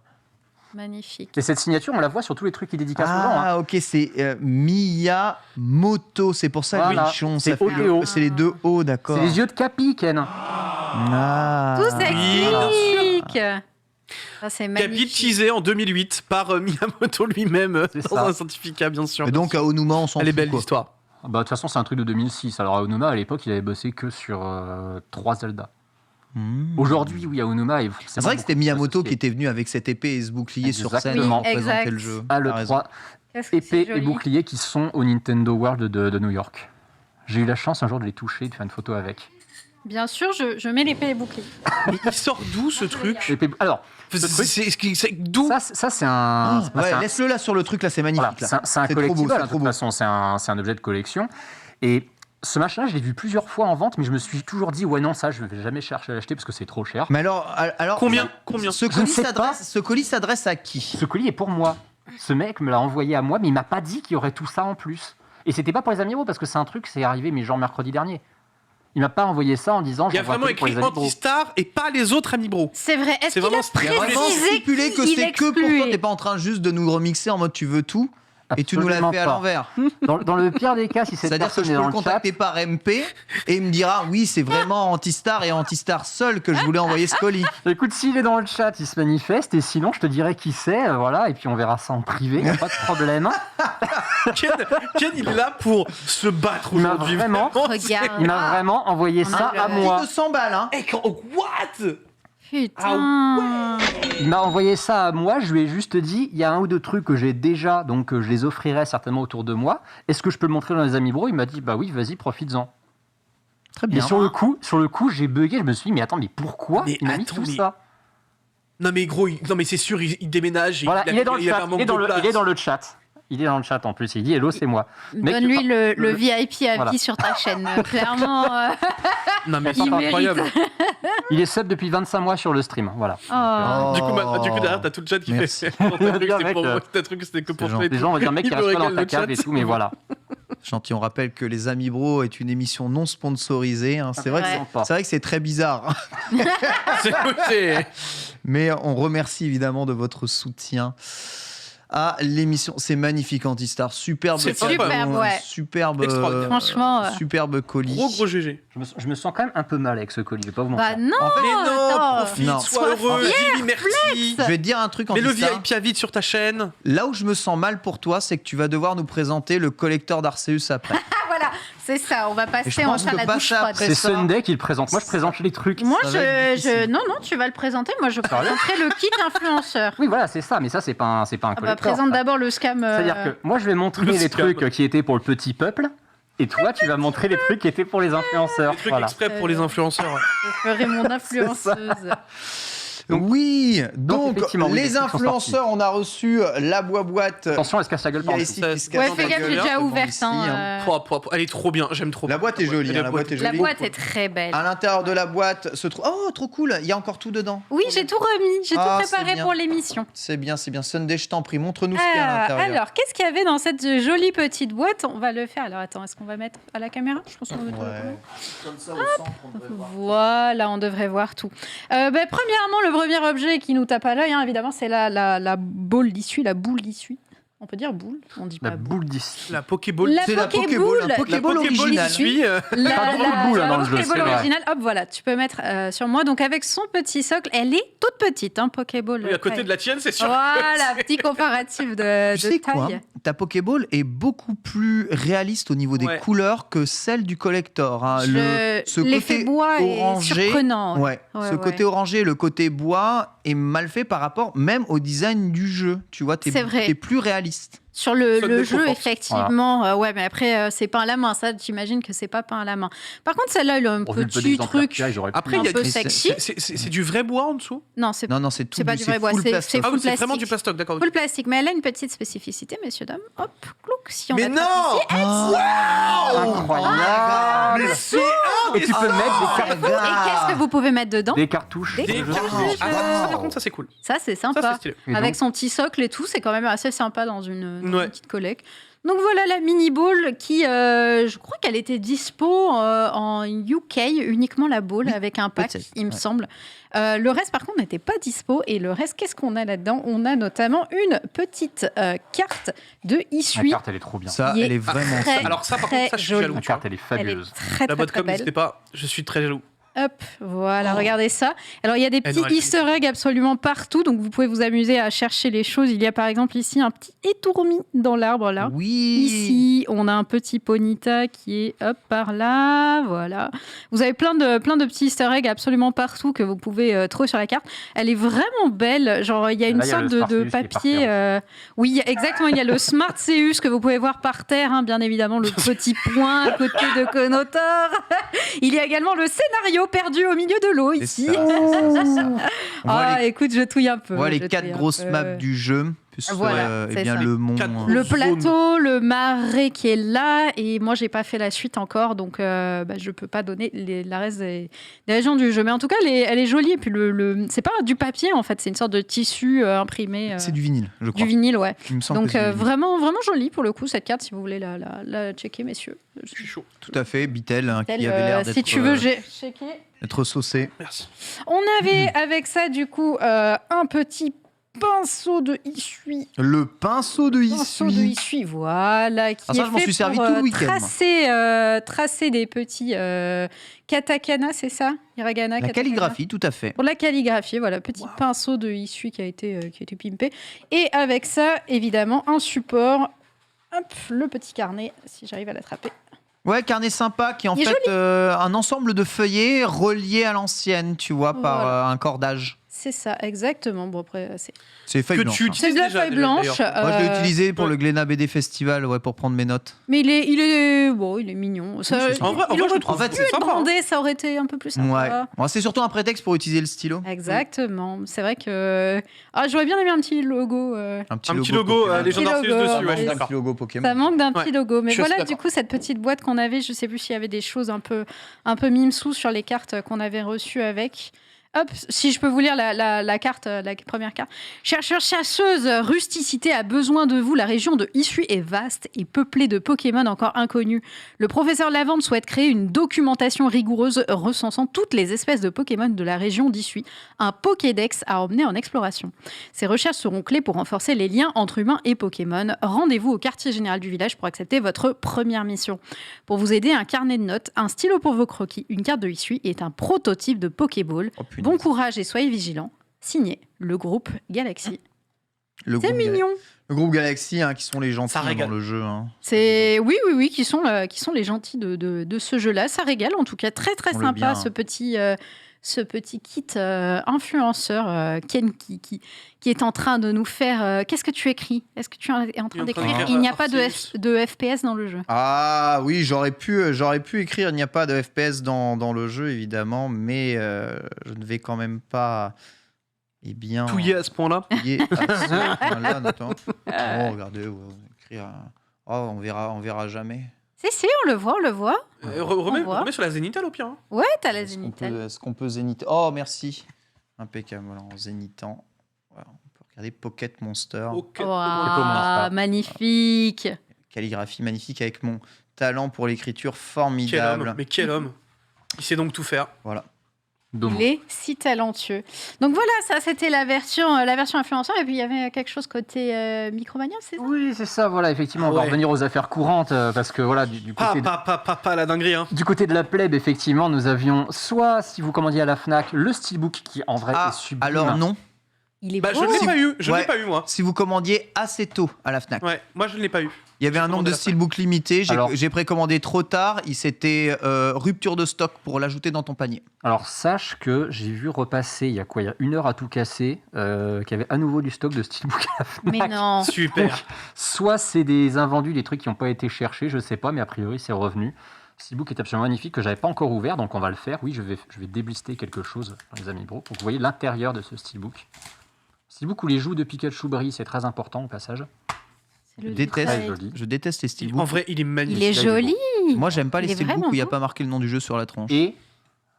Magnifique. Et cette signature, on la voit sur tous les trucs qu'il dédicace aux gens. Hein. Ah, ok, c'est Miyamoto. C'est pour ça Voilà. le nichon. C'est Ça fait O et O. c'est les deux O, d'accord. C'est les yeux de Capi, Ken. Ah. Tout s'explique. Ça, c'est Capi magnifique. teasé en 2008 par Miyamoto lui-même C'est dans ça. un certificat, bien sûr. Et donc à Onuma, on s'en Elle est fout, belle quoi. l'histoire. Bah, de toute façon, c'est un truc de 2006. Alors, Aonuma, à l'époque, il avait bossé que sur 3 Zelda. Hmm. Aujourd'hui, oui, Aonuma est C'est vrai que c'était Miyamoto qui était venu avec cette épée et ce bouclier sur scène Exactement. pour présenter Exact. le jeu. Ah, le T'as raison. 3 Qu'est-ce que c'est épée et joli. bouclier qui sont au Nintendo World de New York. J'ai eu la chance un jour de les toucher et de faire une photo avec. Bien sûr, je mets l'épée et bouclier. Mais il sort d'où ce truc Alors, D'où ça c'est un... c'est pas- c'est Ouais, un- laisse-le là sur le truc, là, c'est magnifique. voilà, là. c'est un C'est trop beau, collectible, c'est de trop toute beau. façon, c'est un objet de collection. Et ce machin-là, je l'ai vu plusieurs fois en vente, mais je me suis toujours dit, ouais non, ça, je ne vais jamais chercher à l'acheter parce que c'est trop cher. Mais alors Combien Ce Je ne colis sais pas. ce colis s'adresse à qui? Ce colis est pour moi. Ce mec me l'a envoyé à moi, mais il m'a pas dit qu'il y aurait tout ça en plus. Et c'était pas pour les Amiibo, parce que c'est un truc, c'est arrivé, mais genre mercredi dernier. Il m'a pas envoyé ça en disant, Il y a j'envoie un vraiment colis pour écrit les Amiibo. Anti-Star et pas les autres Amiibo. C'est vrai. Est-ce C'est qu'il vraiment a Il y a vraiment précisé stipulé que qu'il c'est que pour toi, excluait t'es pas en train juste de nous remixer en mode tu veux tout. et tu nous l'as Absolument fait à pas. l'envers. Dans le pire des cas, si cette C'est-à-dire que personne je est peux dans le le chat, contacter par MP et il me dira oui, c'est vraiment Antistar et Antistar seul que je voulais envoyer ce colis. écoute, s'il est dans le chat, il se manifeste, et sinon, je te dirai qui c'est, voilà, et puis on verra ça en privé, y a pas de problème. Ken, il est là pour se battre Il m'a aujourd'hui. vraiment- Regarde. Il m'a vraiment envoyé On ça a à le- moi. 200 balles, hein. Eh, what? Putain. Il m'a envoyé ça à moi, je lui ai juste dit, il y a un ou deux trucs que j'ai déjà, donc je les offrirai certainement autour de moi. Est-ce que je peux le montrer dans les Amis Bro? Il m'a dit, bah oui, vas-y, profites-en. Très Et bien. sur le coup, j'ai bugué, je me suis dit, mais attends, mais pourquoi Mais il m'a mis attends, tout mais- ça? Non mais gros, non mais c'est sûr, il déménage. Voilà, il est dans le il avait chat, un manque il est dans de le, place. il est dans le chat. Il est dans le chat en plus, il dit, hello, c'est moi. Mec, Donne-lui le VIP à vie Voilà. sur ta chaîne. Clairement. Non mais Il c'est mérite. incroyable. Il est sub depuis 25 mois sur le stream, voilà. Oh. Du coup, derrière, t'as tout le chat qui Merci. fait. Non, t'as cru que Gars, c'était mec, pour- t'as cru que c'était que pour c'est toi et Les tout. gens vont dire, mec, Il il me reste pas dans régale ta le cave chat. et tout, mais voilà. Gentil, on rappelle que Les Amis Bro est une émission non sponsorisée. Hein. C'est vrai que Ouais. c'est vrai que c'est très bizarre. C'est- Mais on remercie évidemment de votre soutien à l'émission. C'est magnifique, Antistar. Superbe C'est cadeau, superbe, ouais. Superbe, Extraordinaire. Franchement, superbe colis. Gros GG. Je me sens quand même un peu mal avec ce colis, je vais pas vous Bah mentir. non. En fait, Mais non, attends. profite, Non. sois Sois heureux, dis merci. je vais te dire un truc, Mets le Antistar. VIP à vide sur ta chaîne. Là où je me sens mal pour toi, c'est que tu vas devoir nous présenter le collecteur d'Arceus après. Voilà, c'est ça. On va Et je passer pense enfin que la passer douche froide. après C'est ça- Sunday qui le présente. Moi, je présente les trucs. Moi, Ça va être difficile. non, tu vas le présenter. Moi, je présenterai le kit influenceur. Oui, voilà, c'est ça, mais ça, c'est pas un Ah bah, collector. présente ça. d'abord le scam. C'est-à-dire que moi, je vais montrer Le les scam. trucs qui étaient pour le petit peuple, et toi, tu vas montrer les trucs qui étaient pour les influenceurs. Des trucs Voilà. exprès pour les influenceurs. Je ferai mon influenceuse. Oui, donc effectivement, oui, les les trucs sont influenceurs, on a reçu la boîte. Attention, elle se casse la gueule Il y par a en ici dessous. qui se Ouais, casse Ouais, fais la gaffe, gueule, j'ai déjà devant ouvert. ici, hein. Propre. Elle est trop bien, j'aime trop. La boîte est jolie, hein, la boîte est La jolie. boîte est très belle. À l'intérieur de la boîte se trouve. Oh, trop cool! Il y a encore tout dedans. Oui, j'ai tout remis. J'ai Ah, tout c'est préparé bien. pour l'émission. C'est bien, c'est bien. Sunday, je t'en prie, montre-nous ce qu'il y a à l'intérieur. Alors, qu'est-ce qu'il y avait dans cette jolie petite boîte? On va le faire. Alors, attends, est-ce qu'on va mettre à la caméra? Je pense qu'on va mettre à la caméra. Ouais. Comme ça au centre, on devrait voir. Voilà, on devrait voir tout. Premièrement, le premier objet qui nous tape à l'œil, hein, évidemment, c'est la boule d'issue, la boule d'issue. On peut dire boule, on dit La pas boule. boule d'ici. La Pokéball. La C'est la Pokéball, Pokéball, un La Pokéball Pokéball original. suit. La, Pas beaucoup de boules, hein, dans le jeu, Pokéball c'est vrai. originale, hop, voilà, tu peux mettre sur moi. Donc, avec son petit socle, elle est toute petite, hein, Pokéball. Oui, à côté de la tienne, c'est sûr. Voilà, petit comparatif de Tu sais quoi? taille. Ta Pokéball est beaucoup plus réaliste au niveau des Ouais. couleurs que celle du collector. Hein. Ce L'effet côté bois orangé, est surprenant. Ouais. Ouais, Ce ouais. côté orangé, le côté bois est mal fait par rapport même au design du jeu. Tu vois, C'est vrai. t'es plus réaliste. Sur le Sonne de jeu, trop fort. effectivement, ouais, mais après, c'est peint à la main. Ça, j'imagine que c'est pas peint à la main. Par contre, celle-là, elle a un Bon, vu le peu petit d'exemplaires truc. qu'il y a, j'aurais pu- Après, un il y a peu du- sexy. c'est du vrai bois en dessous. Non, c'est Non, c'est tout. c'est pas du vrai bois, full c'est plastique. Ah oui, full c'est vraiment plastique. du plastoc, d'accord. full plastique. Mais elle a une petite spécificité, messieurs, dames. Hop, clouc, si on Mais attrape non ici, Incroyable. Mais c'est Et tu peux mettre et qu'est-ce que vous pouvez mettre dedans? des cartouches. Des de jeux. cartouches. Ah, par contre, ça c'est cool. Ça, c'est Ça, c'est sympa. stylé. Et Avec donc, son petit socle et tout, c'est quand même assez sympa dans une Ouais. petite collecte. Donc voilà la mini ball qui, je crois qu'elle était dispo en UK, uniquement la ball Oui, avec un pack, peut-être, il me ouais. semble. Le reste, par contre, n'était pas dispo. Et le reste, qu'est-ce qu'on a là-dedans? On a notamment une petite carte de la Essuie. carte, elle est trop bien. Ça, Il elle est est vraiment très- sale. Alors ça, par Très contre, ça, je suis joli. jaloux. La tu vois. carte, elle est Elle est fabuleuse. très, La très, boîte très com, belle. n'hésitez pas. Je suis très jaloux. Hop, voilà, Oh. regardez ça. Alors, il y a des petits non, elle est easter eggs absolument partout, donc vous pouvez vous amuser à chercher les choses. Il y a par exemple ici un petit étourmi dans l'arbre, là. Oui. Ici, on a un petit Ponyta qui est hop par là, voilà. Vous avez plein de petits easter eggs absolument partout que vous pouvez trouver sur la carte. Elle est vraiment belle. Genre, il y a une Là, il y a sorte le de Smart Seus qui est par papier. terre Oui, exactement. Il y a le Smart Seus que vous pouvez voir par terre, hein, bien évidemment, le petit point à côté de Konotor. Il y a également le scénario perdu au milieu de l'eau C'est ici. ça, c'est ça. On voit Ah, les, écoute, je touille un peu. on voit les je 4 touille un grosses peu. maps du jeu. Plus, Voilà, eh c'est bien ça. le mont. 4 Le Zone. plateau, le marais qui est là, et moi j'ai pas fait la suite encore, donc je peux pas donner la reste des régions du jeu. Mais en tout cas, elle est jolie, et puis c'est pas du papier en fait, c'est une sorte de tissu imprimé. C'est du vinyle, je crois. Du vinyle, ouais. Il me semble Donc que c'est du vinyle. vraiment, vraiment jolie pour le coup cette carte, si vous voulez la checker, messieurs. Je suis chaud. Tout à fait, Bitel, hein, qui Tel, avait l'air d'être si tu veux, j'ai checké. d'être saucé. Merci. On avait avec ça du coup un petit pinceau de Isui. Le pinceau de Pinceau de Isui. Isui, voilà, qui Ah, ça, est je m'en fait suis servi pour tout le week-end, moi. tracer des petits katakana, c'est ça? Hiragana, La katakana. calligraphie, tout à fait. Pour la calligraphie, voilà, petit pinceau de Isui qui a été pimpé. Et avec ça, évidemment, un support. Hop, le petit carnet, si j'arrive à l'attraper. Ouais, carnet sympa qui est en Il est fait un ensemble de feuillets reliés à l'ancienne, tu vois, par Voilà. un cordage. C'est ça, exactement. Bon, après, C'est feuille Que blanche. tu hein. utilises c'est de la déjà, feuille blanche. d'ailleurs. Moi, je l'ai utilisé pour ouais. le Glénat BD Festival, ouais, pour prendre mes notes. Mais il est mignon. Ça, c'est sympa. En vrai, il je aurait le trouve En fait, pu c'est être sympa, hein. bandé, ça aurait été un peu plus Ouais. sympa. Bon, c'est surtout un prétexte pour utiliser le stylo. Exactement. C'est vrai que j'aurais bien aimé un petit logo. Un petit Un petit logo Pokémon. Légende Petit Arceus logo, dessus, Ah, ouais. ouais, un d'accord. petit logo Pokémon. Ça manque d'un Ouais. petit logo. Mais Je suis voilà, assez du coup, cette petite boîte qu'on avait, je sais plus s'il y avait des choses un peu mimsous sur les cartes qu'on avait reçues avec. Hop, si je peux vous lire la carte, la première carte. Chercheurs, chasseuses, rusticité a besoin de vous. La région de Isui est vaste et peuplée de Pokémon encore inconnus. Le professeur Lavande souhaite créer une documentation rigoureuse recensant toutes les espèces de Pokémon de la région d'Isui. Un Pokédex à emmener en exploration. Ces recherches seront clés pour renforcer les liens entre humains et Pokémon. Rendez-vous au quartier général du village pour accepter votre première mission. Pour vous aider, un carnet de notes, un stylo pour vos croquis, une carte de Isui et un prototype de Pokéball. Oh, punaise. Bon courage et soyez vigilants. Signé le groupe Galaxy. Le C'est groupe mignon. Le groupe Galaxy, hein, qui sont les gentils Ça régale. dans le jeu. Hein. C'est oui, qui sont les gentils de ce jeu-là. Ça régale en tout cas, très très On le sympa bien, hein. ce petit kit influenceur Ken qui est en train de nous faire. Qu'est-ce que tu écris? Est-ce que tu es en train Il est en train d'écrire? d'écrire Il n'y a pas Arceus. de FPS dans le jeu. Ah oui, j'aurais pu écrire. Il n'y a pas de FPS dans le jeu, évidemment, mais je ne vais quand même pas. Eh bien. Touillé à ce point-là. Fouiller à ce point-là, notamment. Oh, regardez, écrire. Oh, on verra jamais. Si, on le voit. Remets sur la Zénithal au pire. Hein. Ouais, t'as la Est-ce qu'on Zénithal. peut, est-ce qu'on peut zéniter? Oh, merci. Impeccable. Voilà, en zénitant. Voilà, on peut regarder Pocket Monster. Ok. Waouh, magnifique. Calligraphie magnifique avec mon talent pour l'écriture Quel formidable. homme. Mais quel homme. Il sait donc tout faire. Voilà. Domo. Il est si talentueux. Donc voilà, ça c'était la version influenceur. Et puis il y avait quelque chose côté Micromania, c'est ça? Oui, c'est ça, voilà, effectivement, on va Ouais. revenir aux affaires courantes, parce que voilà, du côté Pas la dinguerie. Hein. du côté de la plèbe, effectivement, nous avions soit, si vous commandiez à la FNAC, le steelbook qui en vrai Ah, est sublime. alors non. Il est Bah, beau. je ne l'ai pas eu. Je ne Ouais. l'ai pas eu, moi. Si vous commandiez assez tôt à la FNAC. Ouais, moi, je ne l'ai pas eu. Il y avait un nombre de commandé à la steelbooks limité. Alors- J'ai précommandé trop tard. Il s'était rupture de stock pour l'ajouter dans ton panier. Alors, sache que j'ai vu repasser, il y a 1 heure à tout casser, qu'il y avait à nouveau du stock de steelbook à la FNAC. Mais non. Super. Soit c'est des invendus, des trucs qui n'ont pas été cherchés, je sais pas, mais a priori c'est revenu. Le steelbook est absolument magnifique, que j'avais pas encore ouvert, donc on va le faire. Oui, je vais déblister quelque chose dans les Amis Bro pour que vous voyez l'intérieur de ce steelbook. Steelbook où les joues de Pikachu brillent, c'est très important au passage. C'est le Déteste. détail. joli. Je déteste les En steelbooks. vrai, il est magnifique. Il est Celui-là, il est joli. Moi, j'aime pas les Il est steelbooks vraiment où il n'y a beau. pas marqué le nom du jeu sur la tronche. Et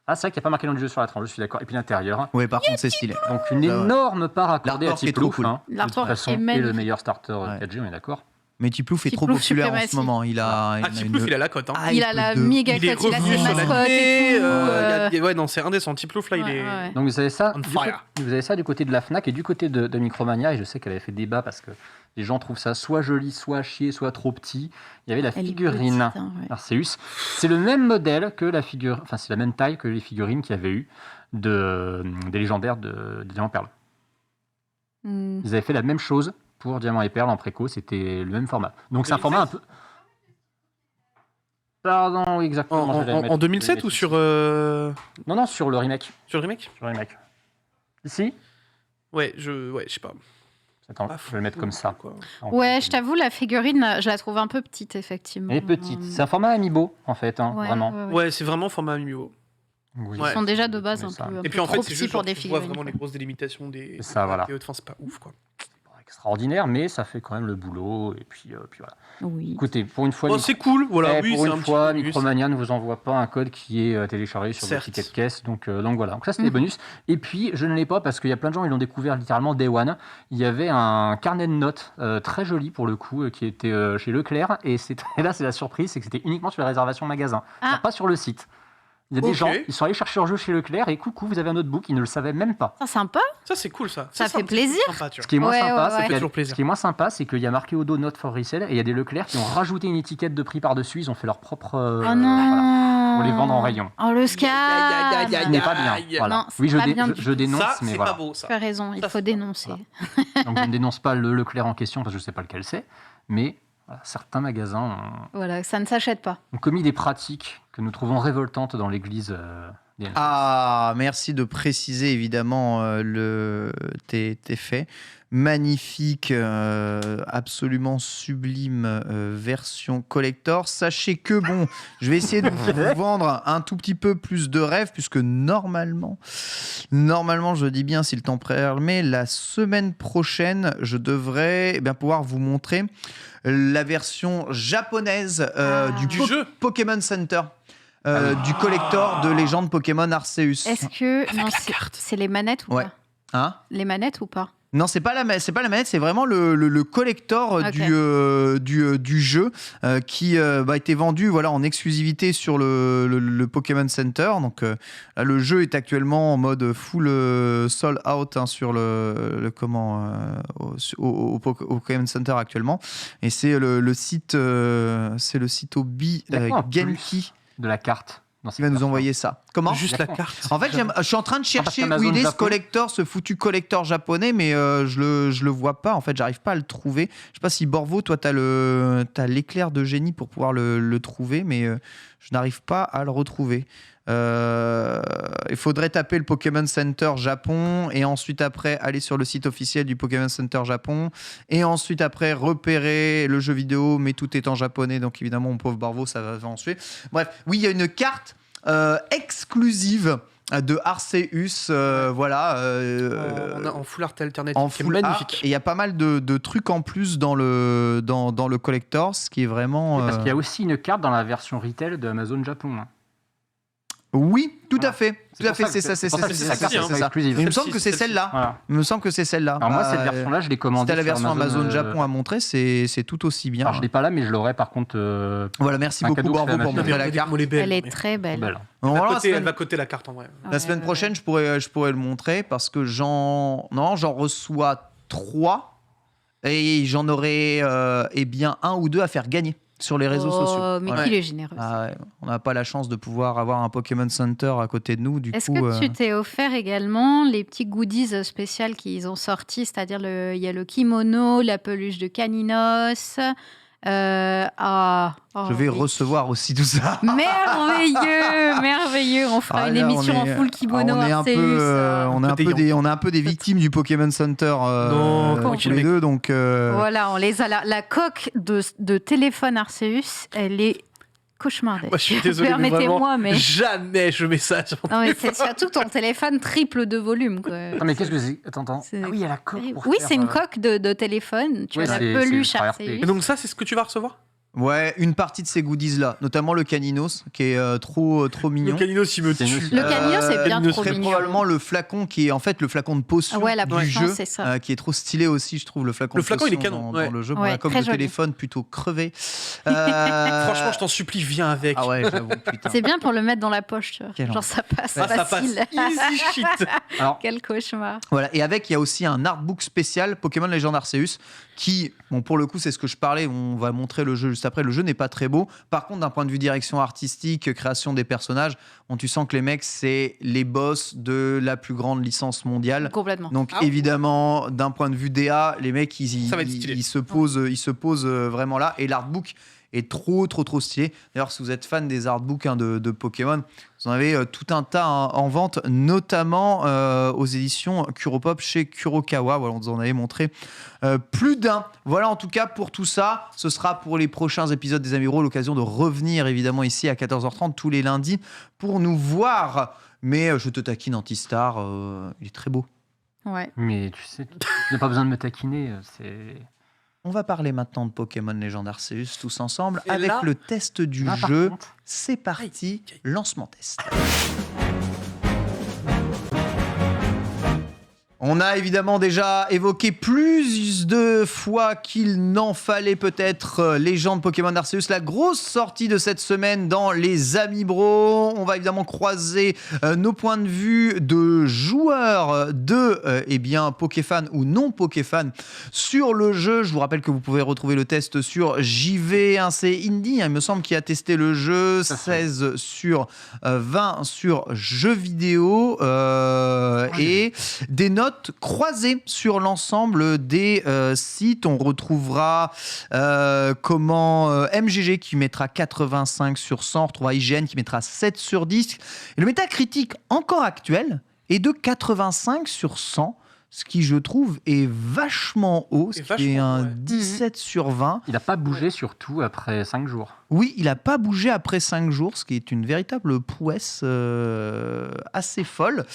c'est vrai qu'il n'y a pas marqué le nom du jeu sur la tranche, je suis d'accord. Et puis l'intérieur, Oui, par contre, c'est stylé. donc une Ça, ouais. énorme part accordée à L'artwork est trop Tiplouf, cool. hein, de toute L'artwork façon, est et le magnifique. meilleur starter Ouais. 4G, on est d'accord. Mais Tiplouf est trop Tiplouf populaire en ce suprématie. moment. Il a Tiplouf, il a la cote. Hein. Ah, Il a la de- méga Il est cote, il a revenu ses sur la mascottes et télé, tout. ouais, non, c'est indécent. Tiplouf, là, il est. Ouais. Donc vous avez ça, On du fire. vous avez ça du côté de la FNAC et du côté de Micromania, et je sais qu'elle avait fait débat parce que les gens trouvent ça soit joli, soit à chier, soit trop petit. Il y avait la Elle est figurine petite, hein, ouais. Arceus. C'est le même modèle que la figure, enfin c'est la même taille que les figurines qu'il y avait eu des légendaires de Diamant Perle. Hmm. Ils avaient fait la même chose pour Diamant et Perle en préco, c'était le même format. Donc c'est un 2007? format un peu... Pardon, oui, exactement. je vais la mettre- En 2007 ou sur le Non, sur le remake. remake? Sur le remake. Ici Ouais, je sais pas. Attends, Pas je vais le mettre comme ça. Quoi. Ouais, je t'avoue, la figurine, je la trouve un peu petite, effectivement. Elle est petite. C'est un format Amiibo, en fait, hein, Ouais, vraiment. ouais, ouais. Ouais, c'est vraiment format Amiibo. Oui. Ils Ouais. sont déjà de base Mais un ça. peu, Et puis en fait, trop c'est petits juste pour genre, des tu vois figurines. vraiment les grosses délimitations des. Ça, voilà. des Enfin, c'est pas ouf quoi. Extraordinaire, mais ça fait quand même le boulot. Et puis voilà. Oui. Écoutez, pour une fois, Oh, c'est cool, voilà. Oui, pour c'est une un fois, petit bonus. Micromania ne vous envoie pas un code qui est téléchargé sur votre Certes. ticket de caisse. Donc voilà. Donc ça, c'était des Mhm. bonus. Et puis, je ne l'ai pas parce qu'il y a plein de gens, ils l'ont découvert littéralement Day One. Il y avait un carnet de notes très joli pour le coup, qui était chez Leclerc. Et là, c'est la surprise, c'est que c'était uniquement sur les réservations magasin, Ah. pas sur le site. Il y a des Ok. gens, ils sont allés chercher leur jeu chez Leclerc et coucou, vous avez un autre book, ils ne le savaient même pas. C'est sympa. Ça, c'est cool, ça. Ça c'est fait plaisir. sympa, tu Ce vois. qui est moins Ouais, sympa, ouais, c'est ouais. qu'il y a- toujours plaisir. ce qui est moins sympa, c'est qu'il y a marqué au dos Not for Resale et il y a des Leclerc qui ont rajouté une étiquette de prix par-dessus, ils ont fait leur propre. Oh non. pour les vendre en rayon. Oh le scam. Ce n'est pas bien. Voilà. Non, c'est Oui, pas bien du je tout. dénonce, Ça, mais c'est voilà. pas beau, ça. Tu as raison, il Ça, faut c'est dénoncer. Donc je ne dénonce pas le Leclerc en question parce que je ne sais pas lequel c'est, mais voilà, certains magasins Voilà, ça ne s'achète pas. ont commis des pratiques que nous trouvons révoltantes dans l'église. Des- Ah, merci de préciser évidemment tes faits. Magnifique, absolument sublime version collector. Sachez que bon, je vais essayer de vous vendre un tout petit peu plus de rêves puisque normalement, je dis bien si le temps permet, la semaine prochaine, je devrais pouvoir vous montrer la version japonaise Du jeu. Pokémon Center. Du collector de légende Pokémon Arceus. Est-ce que Avec non, la carte. c'est les manettes ou Ouais. pas? Hein? Les manettes ou pas? Non, c'est pas la manette, c'est vraiment le collector Ok. du jeu qui a été vendu en exclusivité sur le Pokémon Center. Donc là, le jeu est actuellement en mode full sold out sur au Pokémon Center actuellement. Et c'est le site Obi Il y a quoi en Genki de la carte dans qui va nous envoyer ça. Comment? Juste la D'accord. carte. En fait, je suis en train de parce chercher où qu'Amazon il est ce Japon- collector, ce foutu collector japonais, mais je le vois pas. En fait, j'arrive pas à le trouver. Je sais pas si Borvo, toi, t'as l'éclair de génie pour pouvoir le trouver, mais je n'arrive pas à le retrouver. Il faudrait taper le Pokémon Center Japon et ensuite après aller sur le site officiel du Pokémon Center Japon et ensuite après repérer le jeu vidéo, mais tout est en japonais, donc évidemment mon pauvre Borvo, ça va en suer. Bref, oui, il y a une carte exclusive de Arceus, En full art alternative. en qui est full art. magnifique. Et il y a pas mal de trucs en plus dans le collector, ce qui est vraiment... Parce qu'il y a aussi une carte dans la version retail de Amazon Japon. hein. Oui, tout Voilà. à fait. Tout à pour fait, ça que c'est ça, c'est pour ça, que c'est la ça, carte c'est est ça. exclusive. Mais il me semble Celle-ci, que c'est celle-ci. celle-là. Voilà. Il me semble que c'est celle-là. Alors moi, Bah, cette version-là, je l'ai commandée si t'as la sur version Amazon Amazon Japon à montrer, c'est tout aussi bien. Alors, je l'ai pas là, mais je l'aurai par contre. Voilà, merci un beaucoup cadeau que je Borvo fais à ma pour fille. montrer la carte. Elle est belle. Elle est mais- très belle. belle. Donc, voilà, Elle va coter la carte en vrai. la semaine prochaine, je pourrais le montrer parce que j'en reçois 3 et j'en aurai un ou 2 à faire gagner sur les réseaux sociaux. Mais Voilà. qu'il est généreux. Ah ouais, on n'a pas la chance de pouvoir avoir un Pokémon Center à côté de nous. Du Est-ce coup, que tu t'es offert également les petits goodies spéciaux qu'ils ont sortis, c'est-à-dire il y a le kimono, la peluche de Caninos. je vais recevoir aussi tout ça. Merveilleux, merveilleux. On fera Ah, une là, émission on en est- full kimono on est un Arceus. peu, on est un peu des victimes du Pokémon Center Non, tous tranquille, les mec. deux, donc Voilà, on les a la coque de téléphone Arceus, elle est cauchemardesque. Moi, je suis désolé, mais Permettez-moi, vraiment, mais jamais je mets ça sur mon non, mais téléphone. c'est surtout ton téléphone triple de volume, quoi. Non, mais qu'est-ce que c'est? Attends. C'est- Ah oui, il y a la coque. pour Oui, faire, c'est une coque de téléphone. Tu Ouais, as la c'est peluche Ultra Arceus. RP. Et donc ça, c'est ce que tu vas recevoir? ouais, une partie de ces goodies là, notamment le Caninos qui est trop mignon. Le Caninos, il me C'est tue. Le Caninos, c'est bien ne trop serait mignon. probablement le flacon qui est en fait le flacon de potion Ouais, la du potion, jeu, c'est ça. qui est trop stylé aussi, je trouve le flacon. Le de flacon, il est potion canon, dans ouais. le jeu. Bon, Ouais, la coque très de joli. téléphone plutôt crevée. Franchement, je t'en supplie, viens avec. Ah ouais, j'avoue, putain. C'est bien pour le mettre dans la poche, tu vois. Quel Genre ça passe Ah, ça passe. facile. Easy shit. Alors, Quel cauchemar. Voilà, et avec, il y a aussi un artbook spécial Pokémon Legend Arceus qui, bon, pour le coup, c'est ce que je parlais, on va montrer le jeu juste après. Le jeu n'est pas très beau. Par contre, d'un point de vue direction artistique, création des personnages, tu sens que les mecs, c'est les boss de la plus grande licence mondiale. Complètement. Donc Ah ouais. évidemment, d'un point de vue DA, les mecs, Ça va être stylé. ils se posent vraiment là. Et l'artbook est trop stylé. D'ailleurs, si vous êtes fan des artbooks de Pokémon, vous en avez tout un tas en vente, notamment aux éditions Kuropop chez Kurokawa. Voilà, on vous en avait montré plus d'un. Voilà, en tout cas, pour tout ça, ce sera pour les prochains épisodes des Amiraux l'occasion de revenir évidemment ici à 14h30 tous les lundis pour nous voir. Mais je te taquine, Antistar, il est très beau. Ouais. mais tu sais, tu n'as pas besoin de me taquiner. C'est. On va parler maintenant de Pokémon Legend Arceus tous ensemble Et avec là- le test du Là, par jeu. contre, C'est parti, lancement test. On a évidemment déjà évoqué plus de fois qu'il n'en fallait peut-être Légende Pokémon Arceus, la grosse sortie de cette semaine dans les Amiibo. On va évidemment croiser nos points de vue de joueurs de Pokéfan ou non Pokéfan sur le jeu. Je vous rappelle que vous pouvez retrouver le test sur JV, c'est Indie, il me semble, qui a testé le jeu, 16 sur 20 sur jeux vidéo et des notes croisées sur l'ensemble des sites. On retrouvera MGG qui mettra 85 sur 100, on retrouvera IGN qui mettra 7 sur 10. Et le métacritique encore actuel est de 85 sur 100, ce qui, je trouve, est vachement haut, ce qui est un 17 sur 20. Il n'a pas bougé surtout après 5 jours. Oui, il n'a pas bougé après 5 jours, ce qui est une véritable prouesse assez folle.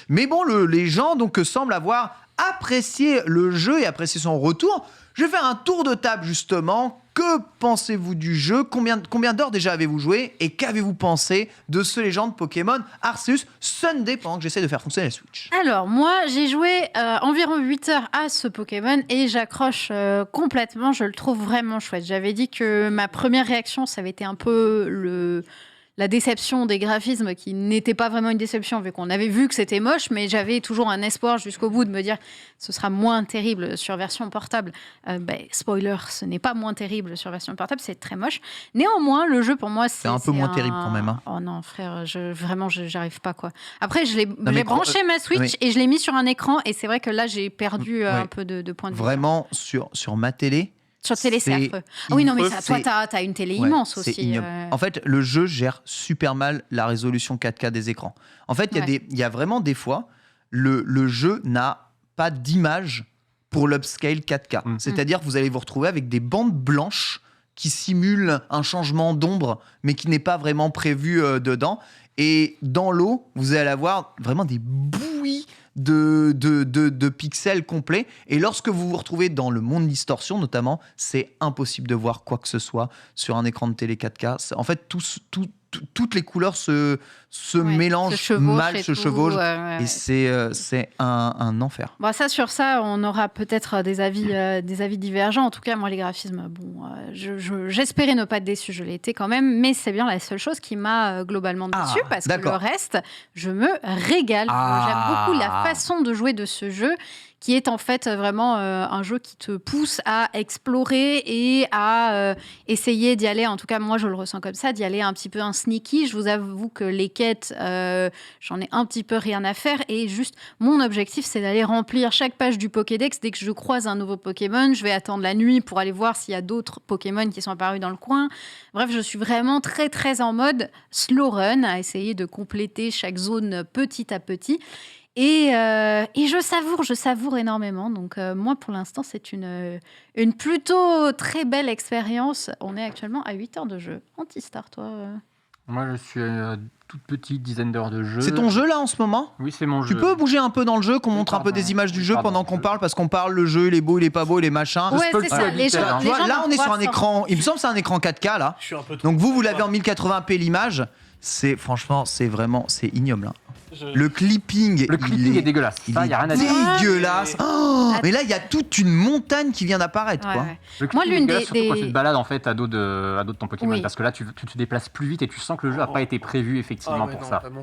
Mais bon, les gens donc, semblent avoir apprécié le jeu et apprécié son retour. Je vais faire un tour de table, justement. Que pensez-vous du jeu ? Combien d'heures déjà avez-vous joué ? Et qu'avez-vous pensé de ce Légende Pokémon Arceus Sunday pendant que j'essaie de faire fonctionner la Switch ? Alors, moi, j'ai joué environ 8 heures à ce Pokémon et j'accroche complètement. Je le trouve vraiment chouette. J'avais dit que ma première réaction, ça avait été un peu la déception des graphismes, qui n'était pas vraiment une déception vu qu'on avait vu que c'était moche, mais j'avais toujours un espoir jusqu'au bout de me dire ce sera moins terrible sur version portable. Spoiler, ce n'est pas moins terrible sur version portable, c'est très moche. Néanmoins, le jeu pour moi, c'est un peu moins terrible quand même. Hein. Oh non, frère, j'arrive pas quoi. Après, j'ai branché ma Switch et je l'ai mis sur un écran et c'est vrai que là, j'ai perdu un peu de points de vue. Vraiment, sur ma télé. Sur télé, c'est affreux. Ah oui, non, mais toi, t'as une télé immense aussi. En fait, le jeu gère super mal la résolution 4K des écrans. En fait, il y a vraiment des fois, le jeu n'a pas d'image pour l'upscale 4K. C'est-à-dire que vous allez vous retrouver avec des bandes blanches qui simulent un changement d'ombre, mais qui n'est pas vraiment prévu dedans. Et dans l'eau, vous allez avoir vraiment des bouillies de pixels complets. Et lorsque vous vous retrouvez dans le monde distorsion, notamment, c'est impossible de voir quoi que ce soit sur un écran de télé 4K. En fait, toutes les couleurs se mélangent se chevauchent. Et c'est un enfer. Bon, sur ça, on aura peut-être des avis divergents. En tout cas, moi, les graphismes, j'espérais ne pas être déçue. Je l'ai été quand même. Mais c'est bien la seule chose qui m'a globalement déçue. Parce que le reste, je me régale. J'aime beaucoup la façon de jouer de ce jeu, qui est en fait vraiment un jeu qui te pousse à explorer et à essayer d'y aller, en tout cas moi je le ressens comme ça, d'y aller un petit peu en sneaky. Je vous avoue que les quêtes, j'en ai un petit peu rien à faire et juste mon objectif c'est d'aller remplir chaque page du Pokédex. Dès que je croise un nouveau Pokémon, je vais attendre la nuit pour aller voir s'il y a d'autres Pokémon qui sont apparus dans le coin. Bref, je suis vraiment très très en mode slow run, à essayer de compléter chaque zone petit à petit. Et je savoure énormément. Donc, moi, pour l'instant, c'est une plutôt très belle expérience. On est actuellement à 8 heures de jeu. Antistar, toi Moi, je suis à toute petite dizaine d'heures de jeu. C'est ton jeu, là, en ce moment ? Oui, c'est mon jeu. Tu peux bouger un peu dans le jeu, qu'on montre un peu des images du jeu pendant qu'on parle, parce qu'on parle le jeu, il est beau, il est pas beau, il est machin. Ouais, c'est ça. Les gens là, on est sur un écran, il me semble que c'est un écran 4K, là. Donc, vous l'avez en 1080p l'image. Franchement, c'est ignoble, là. Le clipping est dégueulasse. Il est dégueulasse. Mais là, il y a toute une montagne qui vient d'apparaître. Quoi. Le clipping est dégueulasse, surtout quand tu te balades en fait à dos de ton Pokémon. Parce que là, tu te déplaces plus vite et tu sens que le jeu n'a pas été prévu effectivement pour ça. Vraiment,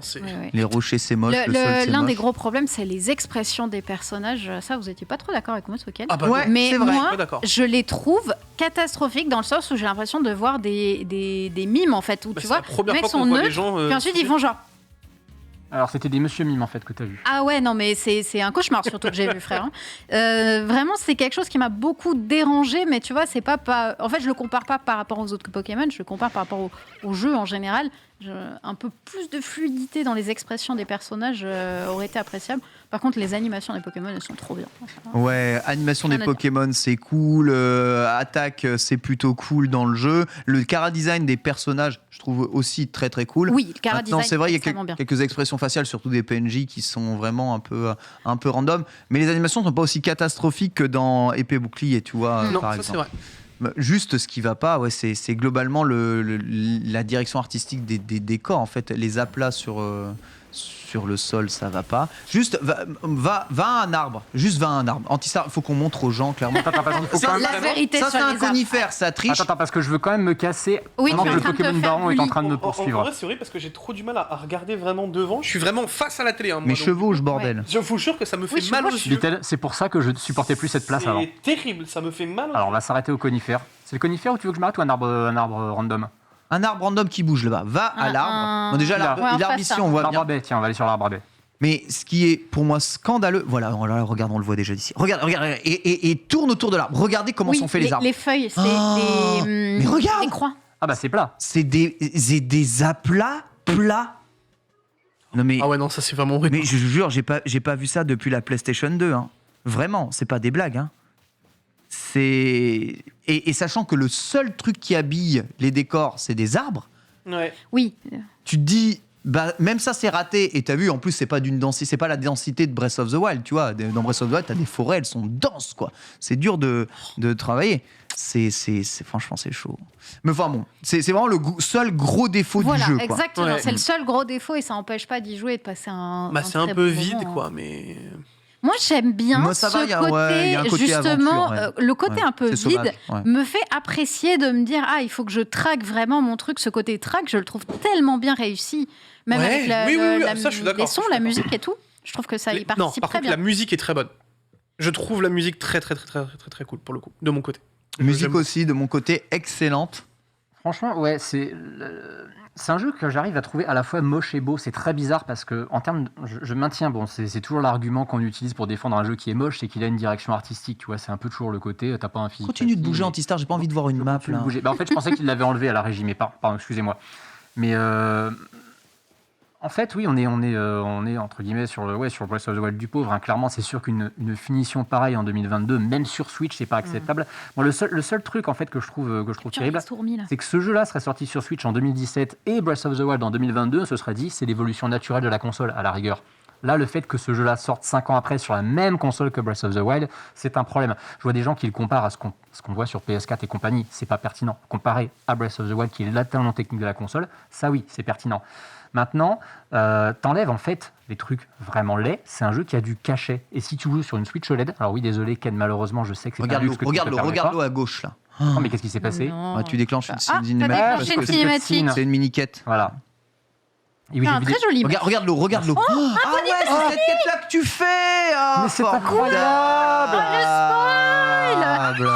les rochers, c'est moche. Le sol, c'est l'un moche. des gros problèmes, c'est les expressions des personnages. Ça, vous n'étiez pas trop d'accord avec moi ce week-end. Mais c'est vrai. Moi, je les trouve catastrophiques dans le sens où j'ai l'impression de voir des mimes en fait. Où tu vois, les mecs sont neutres, puis ensuite ils font genre. Alors, c'était des Monsieur Mime, en fait, que tu as vu. Ah ouais, non, mais c'est un cauchemar, surtout, que j'ai vu, frère. Vraiment, c'est quelque chose qui m'a beaucoup dérangé, mais tu vois, c'est pas... En fait, je le compare pas par rapport aux autres Pokémon, je le compare par rapport au jeu en général. Un peu plus de fluidité dans les expressions des personnages aurait été appréciable. Par contre, les animations des Pokémon, elles sont trop bien. Ouais, animation des Pokémon, c'est cool. Attaque, c'est plutôt cool dans le jeu. Le chara-design des personnages, je trouve aussi très très cool. Oui, le chara-design, c'est vrai, il y a quelques expressions faciales, surtout des PNJ, qui sont vraiment un peu random. Mais les animations ne sont pas aussi catastrophiques que dans Épée Bouclier, tu vois, non, par ça, exemple. C'est vrai. Juste ce qui va pas, c'est globalement la direction artistique des décors, en fait, les aplats sur sur le sol, ça va pas. Juste, va à un arbre. Juste va à un arbre. Antistar, il faut qu'on montre aux gens, clairement. Attends, parce qu'il faut Ça, quand même- La vérité ça, sur c'est un les arbres. conifère, ça triche. Attends, parce que je veux quand même me casser Oui, pendant tu es que en le train de te Pokémon faire Baron est en bully. train de me En poursuivre. vrai, c'est vrai parce que j'ai trop du mal à regarder vraiment devant. Je suis vraiment face à la télé. Hein, moi, Mais donc, chevauche, bordel. Je vous jure que ça me fait Oui, mal aux chevauche. yeux. Vitel, c'est pour ça que je ne supportais plus cette place avant. C'est terrible, ça me fait mal aux Alors on yeux. va s'arrêter au conifère. C'est le conifère ou tu veux que je m'arrête ou un arbre random? Un arbre random qui bouge là-bas. Va à l'arbre. Bon, déjà, l'arbre Ouais, en l'arbre face, ici, ça. on voit L'arbre bien. à baie, tiens, on va aller sur l'arbre à baie. Mais ce qui est pour moi scandaleux, voilà, regarde, on le voit déjà d'ici. Regarde, et tourne autour de l'arbre. Regardez comment Oui, sont faits les arbres. Les feuilles, c'est Oh, des, mais regarde. des croix. Ah bah c'est plat. C'est des aplats plats. Non mais, Ah ouais, non, ça c'est vraiment horrible. mais je vous jure, j'ai pas vu ça depuis la PlayStation 2. Hein. Vraiment, c'est pas des blagues. Hein. Et sachant que le seul truc qui habille les décors, c'est des arbres. Ouais. Oui, Tu te dis, bah, même ça c'est raté. Et t'as vu, en plus c'est pas c'est pas la densité de Breath of the Wild, tu vois. Dans Breath of the Wild, t'as des forêts, elles sont denses, quoi. C'est dur de travailler. Franchement, c'est chaud. Mais enfin bon, c'est vraiment le seul gros défaut voilà, du jeu, quoi. exactement. Ouais. C'est le seul gros défaut et ça n'empêche pas d'y jouer et de passer un. Bah, c'est un très peu bon vide, moment, quoi, mais. Moi, j'aime bien Moi, ça ce va, il y a un côté justement, aventure, ouais. le côté Ouais, un peu c'est vide sauvage, ouais. me fait apprécier de me dire il faut que je traque vraiment mon truc. Ce côté track, je le trouve tellement bien réussi, même Ouais, avec oui, ça, je suis d'accord, les sons, je suis la d'accord. musique et tout. Je trouve que ça y Non, participe par très contre, la bien. musique est très bonne. Je trouve la musique très cool, pour le coup, de mon côté. Musique J'aime- aussi, de mon côté, excellente. Franchement, ouais, c'est un jeu que j'arrive à trouver à la fois moche et beau. C'est très bizarre parce que, en termes, je maintiens, bon, c'est toujours l'argument qu'on utilise pour défendre un jeu qui est moche, c'est qu'il a une direction artistique. Tu vois, c'est un peu toujours le côté, t'as pas un physique. Continue de facile, bouger, mais- Antistar, j'ai pas envie de voir une map Continue de là. bouger. Bah, en fait, je pensais qu'il l'avait enlevé à la régie, mais pardon, excusez-moi. Mais en fait, oui, on est entre guillemets sur Breath of the Wild du pauvre. Hein. Clairement, c'est sûr qu'une finition pareille en 2022, même sur Switch, c'est pas acceptable. Moi, le seul truc en fait que je trouve terrible, c'est que ce jeu-là serait sorti sur Switch en 2017 et Breath of the Wild en 2022, on se serait dit c'est l'évolution naturelle de la console à la rigueur. Là, le fait que ce jeu-là sorte 5 ans après sur la même console que Breath of the Wild, c'est un problème. Je vois des gens qui le comparent à ce qu'on voit sur PS4 et compagnie. C'est pas pertinent. Comparé à Breath of the Wild, qui est l'atteint technique de la console, ça oui, c'est pertinent. Maintenant, t'enlèves en fait les trucs vraiment laids. C'est un jeu qui a du cachet. Et si tu joues sur une Switch OLED, alors oui, désolé Ken, malheureusement, je sais que c'est un luxe que tu te permets pas. Regarde-le à gauche là. Non, mais qu'est-ce qui s'est passé? Non. Ouais, tu déclenches une Ah, cinématique. t'as parce déclenché que une c'est cinématique. cutscene. C'est une mini-quête. Voilà. Et oui, C'est j'ai un vu très des- joli map. Regarde-le. Ah ouais, c'est cette quête-là que tu fais. Ah, Mais c'est formidable. incroyable.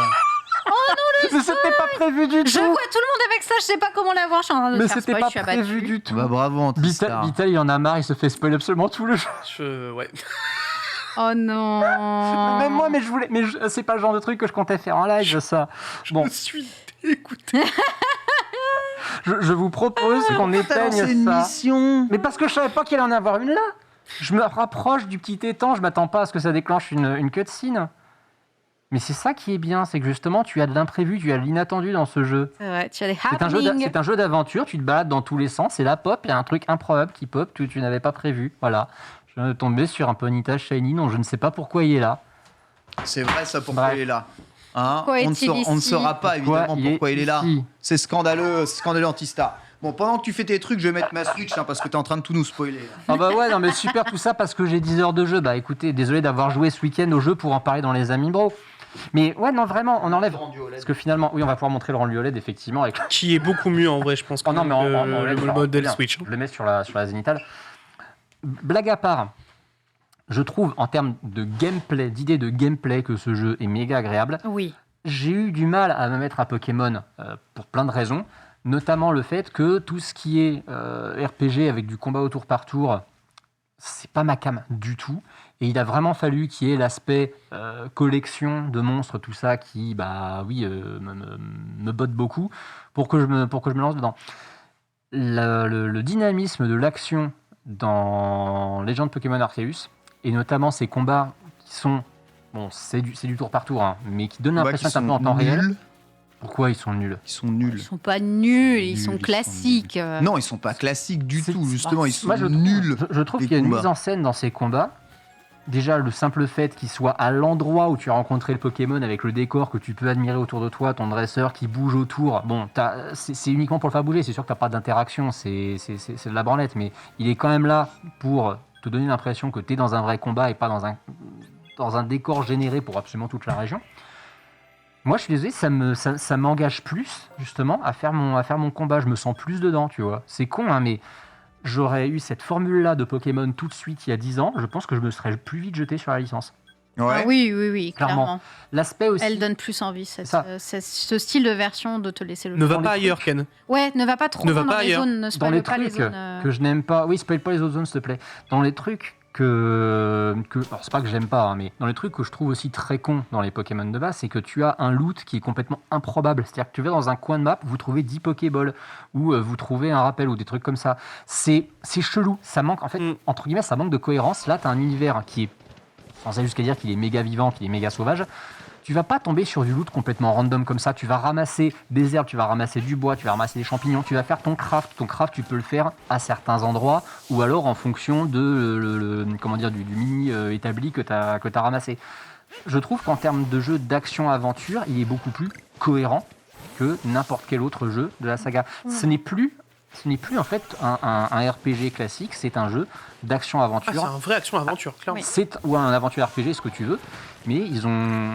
Mais c'était pas prévu du Je tout. vois tout le monde avec ça, je sais pas comment l'avoir, je suis en train de Mais faire c'était spoil, pas je suis abattue. prévu du tout. Bah bravo Antistar. Vital, il en a marre, il se fait spoiler absolument tout le jeu. Ouais. Oh non. Même moi, mais c'est pas le genre de truc que je comptais faire en live, ça. Bon, Je suis dégoûté. je vous propose qu'on C'est éteigne une ça. mission. Mais parce que je savais pas qu'il allait en avoir une là. Je me rapproche du petit étang, je m'attends pas à ce que ça déclenche une cutscene. Mais c'est ça qui est bien, c'est que justement tu as de l'imprévu, tu as de l'inattendu dans ce jeu. C'est vrai, tu as des C'est un jeu d'aventure, tu te balades dans tous les sens, et là pop, il y a un truc improbable qui pop que tu n'avais pas prévu. Voilà. Je viens de tomber sur un Ponyta Shiny dont je ne sais pas pourquoi il est là. C'est vrai ça pourquoi Bref. il est là. Hein Pourquoi on, est-il on ne ici saura pas évidemment pourquoi il est là. ici. C'est scandaleux Antistar. Bon, pendant que tu fais tes trucs, je vais mettre ma Switch hein, parce que t'es en train de tout nous spoiler. là. Ah bah ouais, non mais super tout ça parce que j'ai 10 heures de jeu. Bah écoutez, désolé d'avoir joué ce week-end au jeu pour en parler dans les Amis Bro. Mais ouais, non vraiment, on enlève. Parce que finalement, oui, on va pouvoir montrer le rendu OLED effectivement avec Qui est beaucoup mieux en vrai, je pense. Oh non, mais le modèle bien. Switch. Je le mets sur la Zénithal. Blague à part, je trouve en termes de gameplay, d'idée de gameplay, que ce jeu est méga agréable. Oui. J'ai eu du mal à me mettre à Pokémon pour plein de raisons, notamment le fait que tout ce qui est RPG avec du combat au tour par tour, c'est pas ma came du tout. Et il a vraiment fallu qu'il y ait l'aspect collection de monstres, tout ça qui, bah oui, me botte beaucoup pour que je me lance dedans. Le dynamisme de l'action dans Legend of Pokémon Arceus, et notamment ces combats qui sont, bon, c'est du tour par tour, hein, mais qui donnent l'impression d'être un peu en temps réel. Pourquoi ils sont nuls? Ils sont nuls. Ils sont pas nuls, ils Nuls, sont ils sont classiques. Non, ils sont pas classiques du C'est- tout, justement, ils sont Moi, je nuls. trouve les qu'il y a une combats. mise en scène dans ces combats, déjà le simple fait qu'il soit à l'endroit où tu as rencontré le Pokémon avec le décor que tu peux admirer autour de toi, ton dresseur qui bouge autour, bon, c'est uniquement pour le faire bouger, c'est sûr que tu n'as pas d'interaction, c'est de la branlette, mais il est quand même là pour te donner l'impression que tu es dans un vrai combat et pas dans un décor généré pour absolument toute la région. Moi, je suis désolé, ça m'engage plus, justement, à faire mon combat. Je me sens plus dedans, tu vois. C'est con, hein, mais j'aurais eu cette formule-là de Pokémon tout de suite il y a 10 ans, je pense que je me serais plus vite jeté sur la licence. Ah oui, clairement. L'aspect aussi... Elle donne plus envie, ce style de version de te laisser le Ne va Dans pas les ailleurs, trucs. Ken. Ouais, ne va pas trop Ne va dans pas les ailleurs. zones, ne Dans spoil les pas les trucs zones. que je n'aime pas... Oui, spoil pas les autres zones, s'il te plaît. Dans les trucs alors c'est pas que j'aime pas, hein, mais dans les trucs que je trouve aussi très cons dans les Pokémon de base, c'est que tu as un loot qui est complètement improbable. C'est-à-dire que tu vas dans un coin de map, vous trouvez 10 Pokéballs, ou vous trouvez un rappel, ou des trucs comme ça. C'est chelou. Ça manque, en fait, entre guillemets, ça manque de cohérence. Là, tu as un univers qui est, sans aller jusqu'à dire qu'il est méga vivant, qu'il est méga sauvage. Tu vas pas tomber sur du loot complètement random comme ça. Tu vas ramasser des herbes, tu vas ramasser du bois, tu vas ramasser des champignons, tu vas faire ton craft. Ton craft, tu peux le faire à certains endroits ou alors en fonction de du mini établi que tu as ramassé. Je trouve qu'en termes de jeu d'action-aventure, il est beaucoup plus cohérent que n'importe quel autre jeu de la saga. Ce n'est plus en fait un RPG classique, c'est un jeu d'action-aventure. C'est un vrai action-aventure, clairement. Ou un aventure RPG, ce que tu veux. Mais ils ont...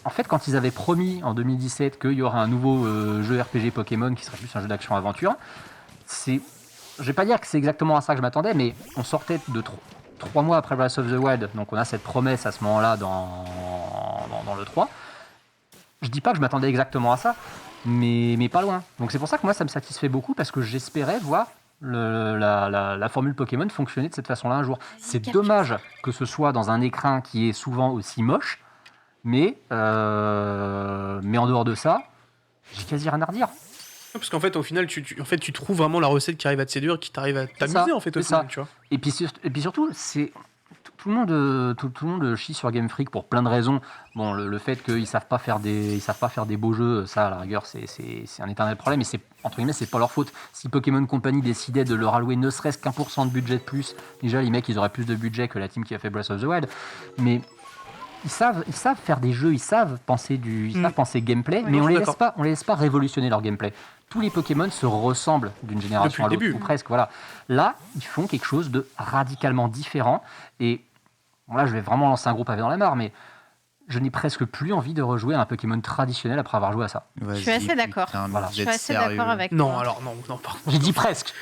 En fait, quand ils avaient promis en 2017 qu'il y aurait un nouveau jeu RPG Pokémon qui serait plus un jeu d'action-aventure, je vais pas dire que c'est exactement à ça que je m'attendais, mais on sortait de 3 mois après Breath of the Wild, donc on a cette promesse à ce moment-là dans le 3. Je dis pas que je m'attendais exactement à ça, mais pas loin. Donc c'est pour ça que moi ça me satisfait beaucoup, parce que j'espérais voir la formule Pokémon fonctionner de cette façon-là un jour. C'est dommage que ce soit dans un écrin qui est souvent aussi moche, mais en dehors de ça, j'ai quasi rien à redire. Parce qu'en fait, au final, tu trouves vraiment la recette qui arrive à te séduire, qui t'arrive à t'amuser, en fait, au final, tu vois. Et puis surtout, c'est... Tout le monde chie sur Game Freak pour plein de raisons. Bon, le fait qu'ils savent pas faire des beaux jeux, ça à la rigueur c'est un éternel problème, mais entre guillemets c'est pas leur faute. Si Pokémon Company décidait de leur allouer ne serait-ce qu'1% de budget de plus, déjà les mecs ils auraient plus de budget que la team qui a fait Breath of the Wild. Mais ils savent faire des jeux, ils savent penser gameplay, mais on les laisse pas révolutionner leur gameplay. Tous les Pokémon se ressemblent d'une génération à l'autre, ou presque. Voilà. Là, ils font quelque chose de radicalement différent. Et bon, là, je vais vraiment lancer un gros pavé dans la mare, mais je n'ai presque plus envie de rejouer à un Pokémon traditionnel après avoir joué à ça. Je suis assez d'accord. Voilà. Je suis assez d'accord avec toi. Non, pardon. Je dis presque.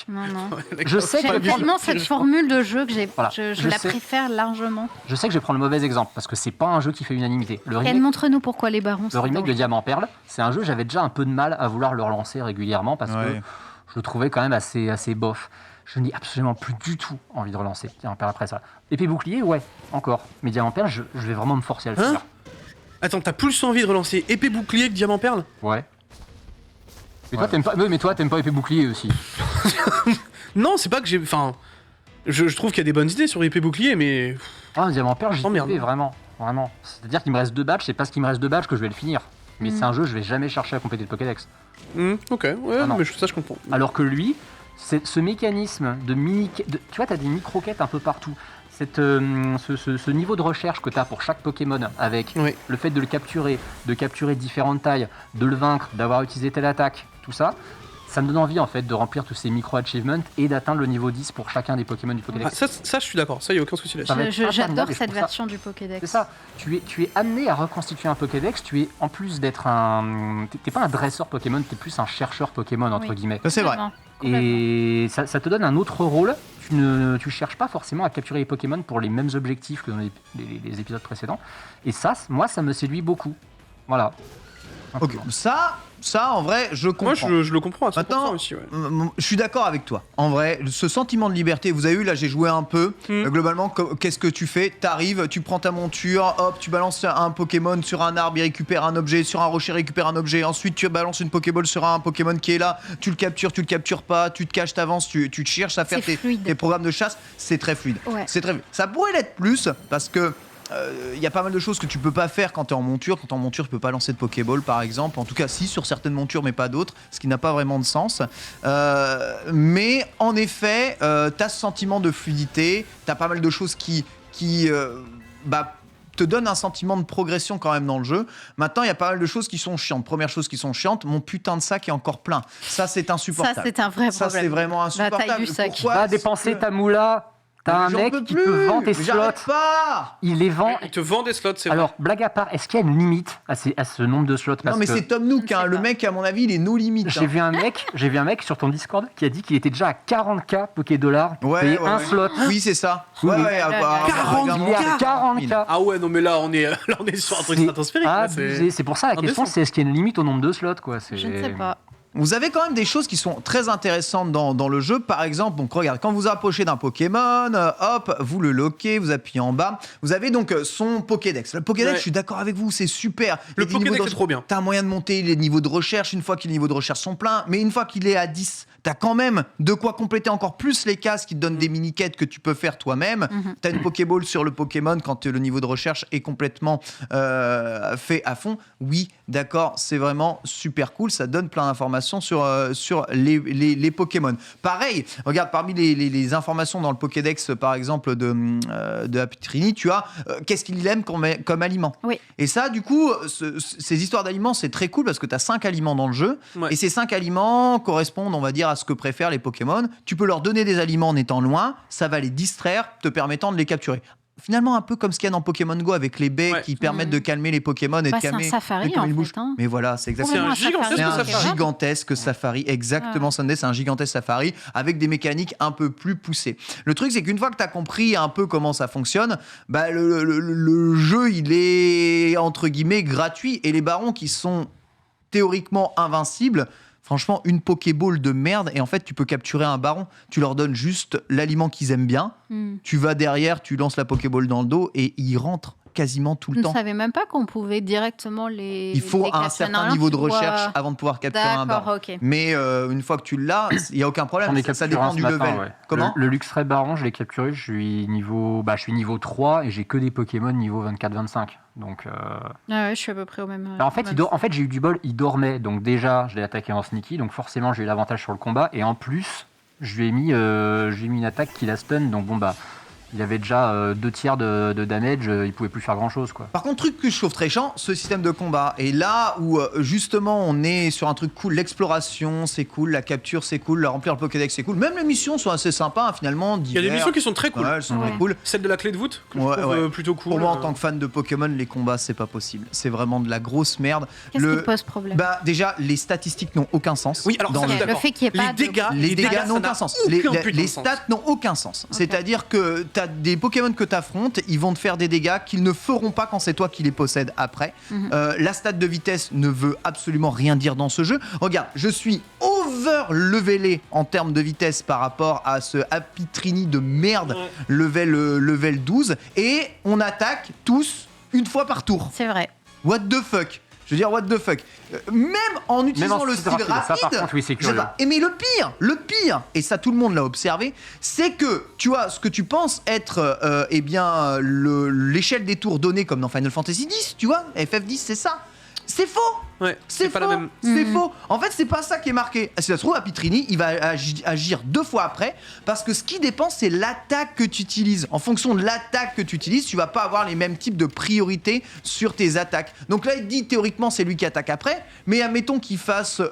Non. Je sais que Tellement cette formule de jeu que Voilà. je la préfère largement. Je sais que je vais prendre le mauvais exemple, parce que c'est pas un jeu qui fait unanimité. Montre-nous pourquoi les barons. Le remake de Diamant Perle, c'est un jeu, j'avais déjà un peu de mal à vouloir le relancer régulièrement, parce que je le trouvais quand même assez bof. Je n'ai absolument plus du tout envie de relancer Diamant Perle après ça. Épée bouclier, ouais, encore. Mais Diamant Perle, je vais vraiment me forcer à le faire. Attends, t'as plus envie de relancer épée bouclier que Diamant Perle ? Ouais. Mais toi, t'aimes pas épée bouclier aussi. Non, c'est pas que j'ai... Enfin, je trouve qu'il y a des bonnes idées sur épée bouclier, mais... Ah, Diamant Perle, j'y vais vraiment. C'est-à-dire qu'il me reste 2 badges, c'est parce qu'il me reste 2 badges que je vais le finir. Mais c'est un jeu, je vais jamais chercher à compléter le Pokédex. Ok, ouais, mais ça je comprends. Alors que lui, c'est ce mécanisme tu vois, t'as des micro-quêtes un peu partout. Ce niveau de recherche que tu as pour chaque Pokémon, avec le fait de le capturer, de capturer différentes tailles, de le vaincre, d'avoir utilisé telle attaque, tout ça, ça me donne envie en fait de remplir tous ces micro-achievements et d'atteindre le niveau 10 pour chacun des Pokémon du Pokédex. Ça je suis d'accord, ça y a aucun souci là-dessus. J'adore cette version du Pokédex. C'est ça, tu es amené à reconstituer un Pokédex, tu es en plus d'être t'es pas un dresseur Pokémon, t'es plus un chercheur Pokémon entre guillemets. Ça, c'est vrai. Et ça te donne un autre rôle. Tu cherches pas forcément à capturer les Pokémon pour les mêmes objectifs que dans les épisodes précédents. Et ça, moi, ça me séduit beaucoup. Voilà. Ok, ça en vrai, je comprends. Moi, je le comprends à 100% Maintenant, aussi. Ouais. Je suis d'accord avec toi. En vrai, ce sentiment de liberté, vous avez vu, là, j'ai joué un peu. Globalement, qu'est-ce que tu fais ? T'arrives, tu prends ta monture, hop, tu balances un Pokémon sur un arbre, il récupère un objet, sur un rocher, il récupère un objet. Ensuite, tu balances une Pokéball sur un Pokémon qui est là, tu le captures pas, tu te caches, t'avances, tu te cherches à faire tes programmes de chasse. C'est très fluide. Ouais. C'est très fluide. Ça pourrait l'être plus, parce que il y a pas mal de choses que tu peux pas faire quand t'es en monture. Quand t'es en monture, tu peux pas lancer de Pokéball par exemple. En tout cas, si, sur certaines montures, mais pas d'autres, ce qui n'a pas vraiment de sens. Mais en effet, t'as ce sentiment de fluidité. T'as pas mal de choses qui qui te donne un sentiment de progression quand même dans le jeu. Maintenant, il y a pas mal de choses qui sont chiantes. Première chose qui sont chiantes, mon putain de sac est encore plein. Ça, c'est insupportable. Ça, c'est un vrai Ça, problème. c'est vraiment insupportable. taille du sac. Pourquoi Va est-ce dépenser que- ta moula. T'as un J'en mec peux qui plus. te vend tes Mais slots. j'arrête pas. Il les vend. Il te vend des slots, c'est vrai. Alors, blague à part, est-ce qu'il y a une limite à ce nombre de slots? Non, Parce mais que c'est Tom Nook, Je hein. sais Le pas. mec, à mon avis, il est no limit. j'ai vu un mec sur ton Discord qui a dit qu'il était déjà à 40K Pokédollars pour payer un slot. Oui, c'est ça. Oui, Ouais, oui. ouais, 40, Il est à 40K. Ah ouais, non mais là on est sur un truc C'est stratosphérique. là, abusé. C'est pour ça la question, indécent. c'est est-ce qu'il y a une limite au nombre de slots, quoi. Je ne sais pas. Vous avez quand même des choses qui sont très intéressantes dans le jeu. Par exemple, donc regarde, quand vous approchez d'un Pokémon, hop, vous le loquez, vous appuyez en bas. Vous avez donc son Pokédex. Le Pokédex, Ouais. je suis d'accord avec vous, c'est super. Le Il y a des niveaux Pokédex, de- c'est trop bien. T'as un moyen de monter les niveaux de recherche une fois que les niveaux de recherche sont pleins. Mais une fois qu'il est à 10, t'as quand même de quoi compléter encore plus les cases qui te donnent des mini-quêtes que tu peux faire toi-même. T'as une Pokéball sur le Pokémon quand le niveau de recherche est complètement fait à fond. Oui, d'accord, c'est vraiment super cool. Ça donne plein d'informations sur les Pokémon. Pareil, regarde, parmi les informations dans le Pokédex, par exemple, de Apitrini, tu as qu'est-ce qu'il aime comme aliment. Oui. Et ça, du coup, ces histoires d'aliments, c'est très cool parce que tu as 5 aliments dans le jeu. Ouais. Et ces 5 aliments correspondent, on va dire, à ce que préfèrent les Pokémon. Tu peux leur donner des aliments en étant loin, ça va les distraire, te permettant de les capturer. Finalement, un peu comme ce qu'il y a dans Pokémon Go avec les baies Ouais. qui permettent de calmer les Pokémon et Bah, de c'est un calmer. safari, de calmer en le bouche. fait, hein. Mais voilà, c'est exactement. C'est un gigantesque C'est un safari. gigantesque safari, exactement Sunday, c'est un gigantesque safari avec des mécaniques un peu plus poussées. Le truc, c'est qu'une fois que tu as compris un peu comment ça fonctionne, bah, le jeu, il est entre guillemets gratuit et les barons qui sont théoriquement invincibles, franchement, une Pokéball de merde et en fait, tu peux capturer un baron. Tu leur donnes juste l'aliment qu'ils aiment bien, tu vas derrière, tu lances la Pokéball dans le dos et ils rentrent quasiment tout Je le ne temps. savais même pas qu'on pouvait directement les. Il faut les un capturer. certain Normalement, niveau de tu dois- recherche avant de pouvoir capturer un baron. D'accord, ok. Mais une fois que tu l'as, il n'y a aucun problème. J'en ai Ça capturé dépend un ce du matin, level. ouais. Comment Le Luxray Baron, je l'ai capturé, je suis niveau 3 et j'ai que des Pokémon niveau 24-25. Donc, Ouais, je suis à peu près au même. alors, en fait, j'ai eu du bol, il dormait. Donc déjà, je l'ai attaqué en sneaky, donc forcément, j'ai eu l'avantage sur le combat. Et en plus, je lui ai mis une attaque qui la stun. Donc bon, bah, il avait déjà 2 tiers de damage, il pouvait plus faire grand chose, quoi. Par contre, truc que je trouve très chiant, ce système de combat. Et là où justement on est sur un truc cool, l'exploration c'est cool, la capture c'est cool, remplir le Pokédex c'est cool. Même les missions sont assez sympas hein, finalement. Il y a des missions qui sont très cool. Ouais, elles sont Ouais. très cool. Celle de la clé de voûte, que Ouais, je trouve ouais. plutôt cool. Pour moi, en tant que fan de Pokémon, les combats c'est pas possible. C'est vraiment de la grosse merde. Qu'est-ce qui te pose problème? Bah déjà, les statistiques n'ont aucun sens. Oui, alors Dans ça, le- je suis Le d'accord. fait qu'il y ait pas Les de- dégâts, Les dégâts ça n'ont n'a aucun sens. aucun Les putain de stats sens. n'ont aucun sens. C'est-à-dire que tu as des Pokémon que tu affrontes, ils vont te faire des dégâts qu'ils ne feront pas quand c'est toi qui les possèdes après. La stat de vitesse ne veut absolument rien dire dans ce jeu. Regarde, je suis over-levelé en termes de vitesse par rapport à ce Apitrini de merde, Ouais. level 12, et on attaque tous une fois par tour. C'est vrai. What the fuck? Je veux dire, what the fuck? Même en utilisant le style rapide. Ça, par contre, oui, c'est je sais curieux. pas. Et mais le pire, et ça tout le monde l'a observé, c'est que tu as ce que tu penses être l'échelle des tours donnée comme dans Final Fantasy X, tu vois, FF10, c'est ça. C'est faux. Ouais, C'est pas faux. la même. C'est faux. En fait, c'est pas ça qui est marqué. Si ça se trouve, Apitrini, il va agir 2 fois après parce que ce qui dépend, c'est l'attaque que tu utilises. En fonction de l'attaque que tu utilises, tu vas pas avoir les mêmes types de priorités sur tes attaques. Donc là, il dit théoriquement, c'est lui qui attaque après, mais admettons qu'il fasse Un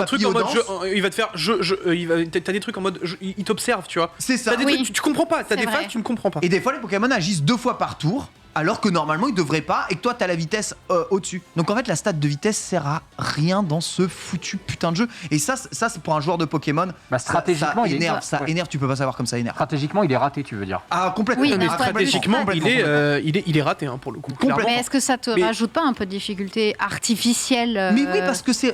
truc en mode papillon-danse. il va te faire t'as des trucs en mode il t'observe, tu vois. C'est ça. T'as des Oui. trucs, tu comprends pas, t'as C'est des vrai. phases, tu ne comprends pas. Et des fois, les Pokémon agissent 2 fois par tour. Alors que normalement, ils devraient pas, et que toi, t'as la vitesse au-dessus. Donc en fait, la stat de vitesse sert à rien dans ce foutu putain de jeu. Et ça c'est pour un joueur de Pokémon. Bah, stratégiquement, ça il est- énerve, ça ouais. énerve, tu peux pas savoir comme ça énerve. Stratégiquement, il est raté, tu veux dire. Ah, complètement. Oui, Mais d'un point de vue stratégiquement, stratégique. il est raté hein, pour le coup. Complètement. clairement. Mais est-ce que ça te Mais- rajoute pas un peu de difficulté artificielle Mais oui, parce que c'est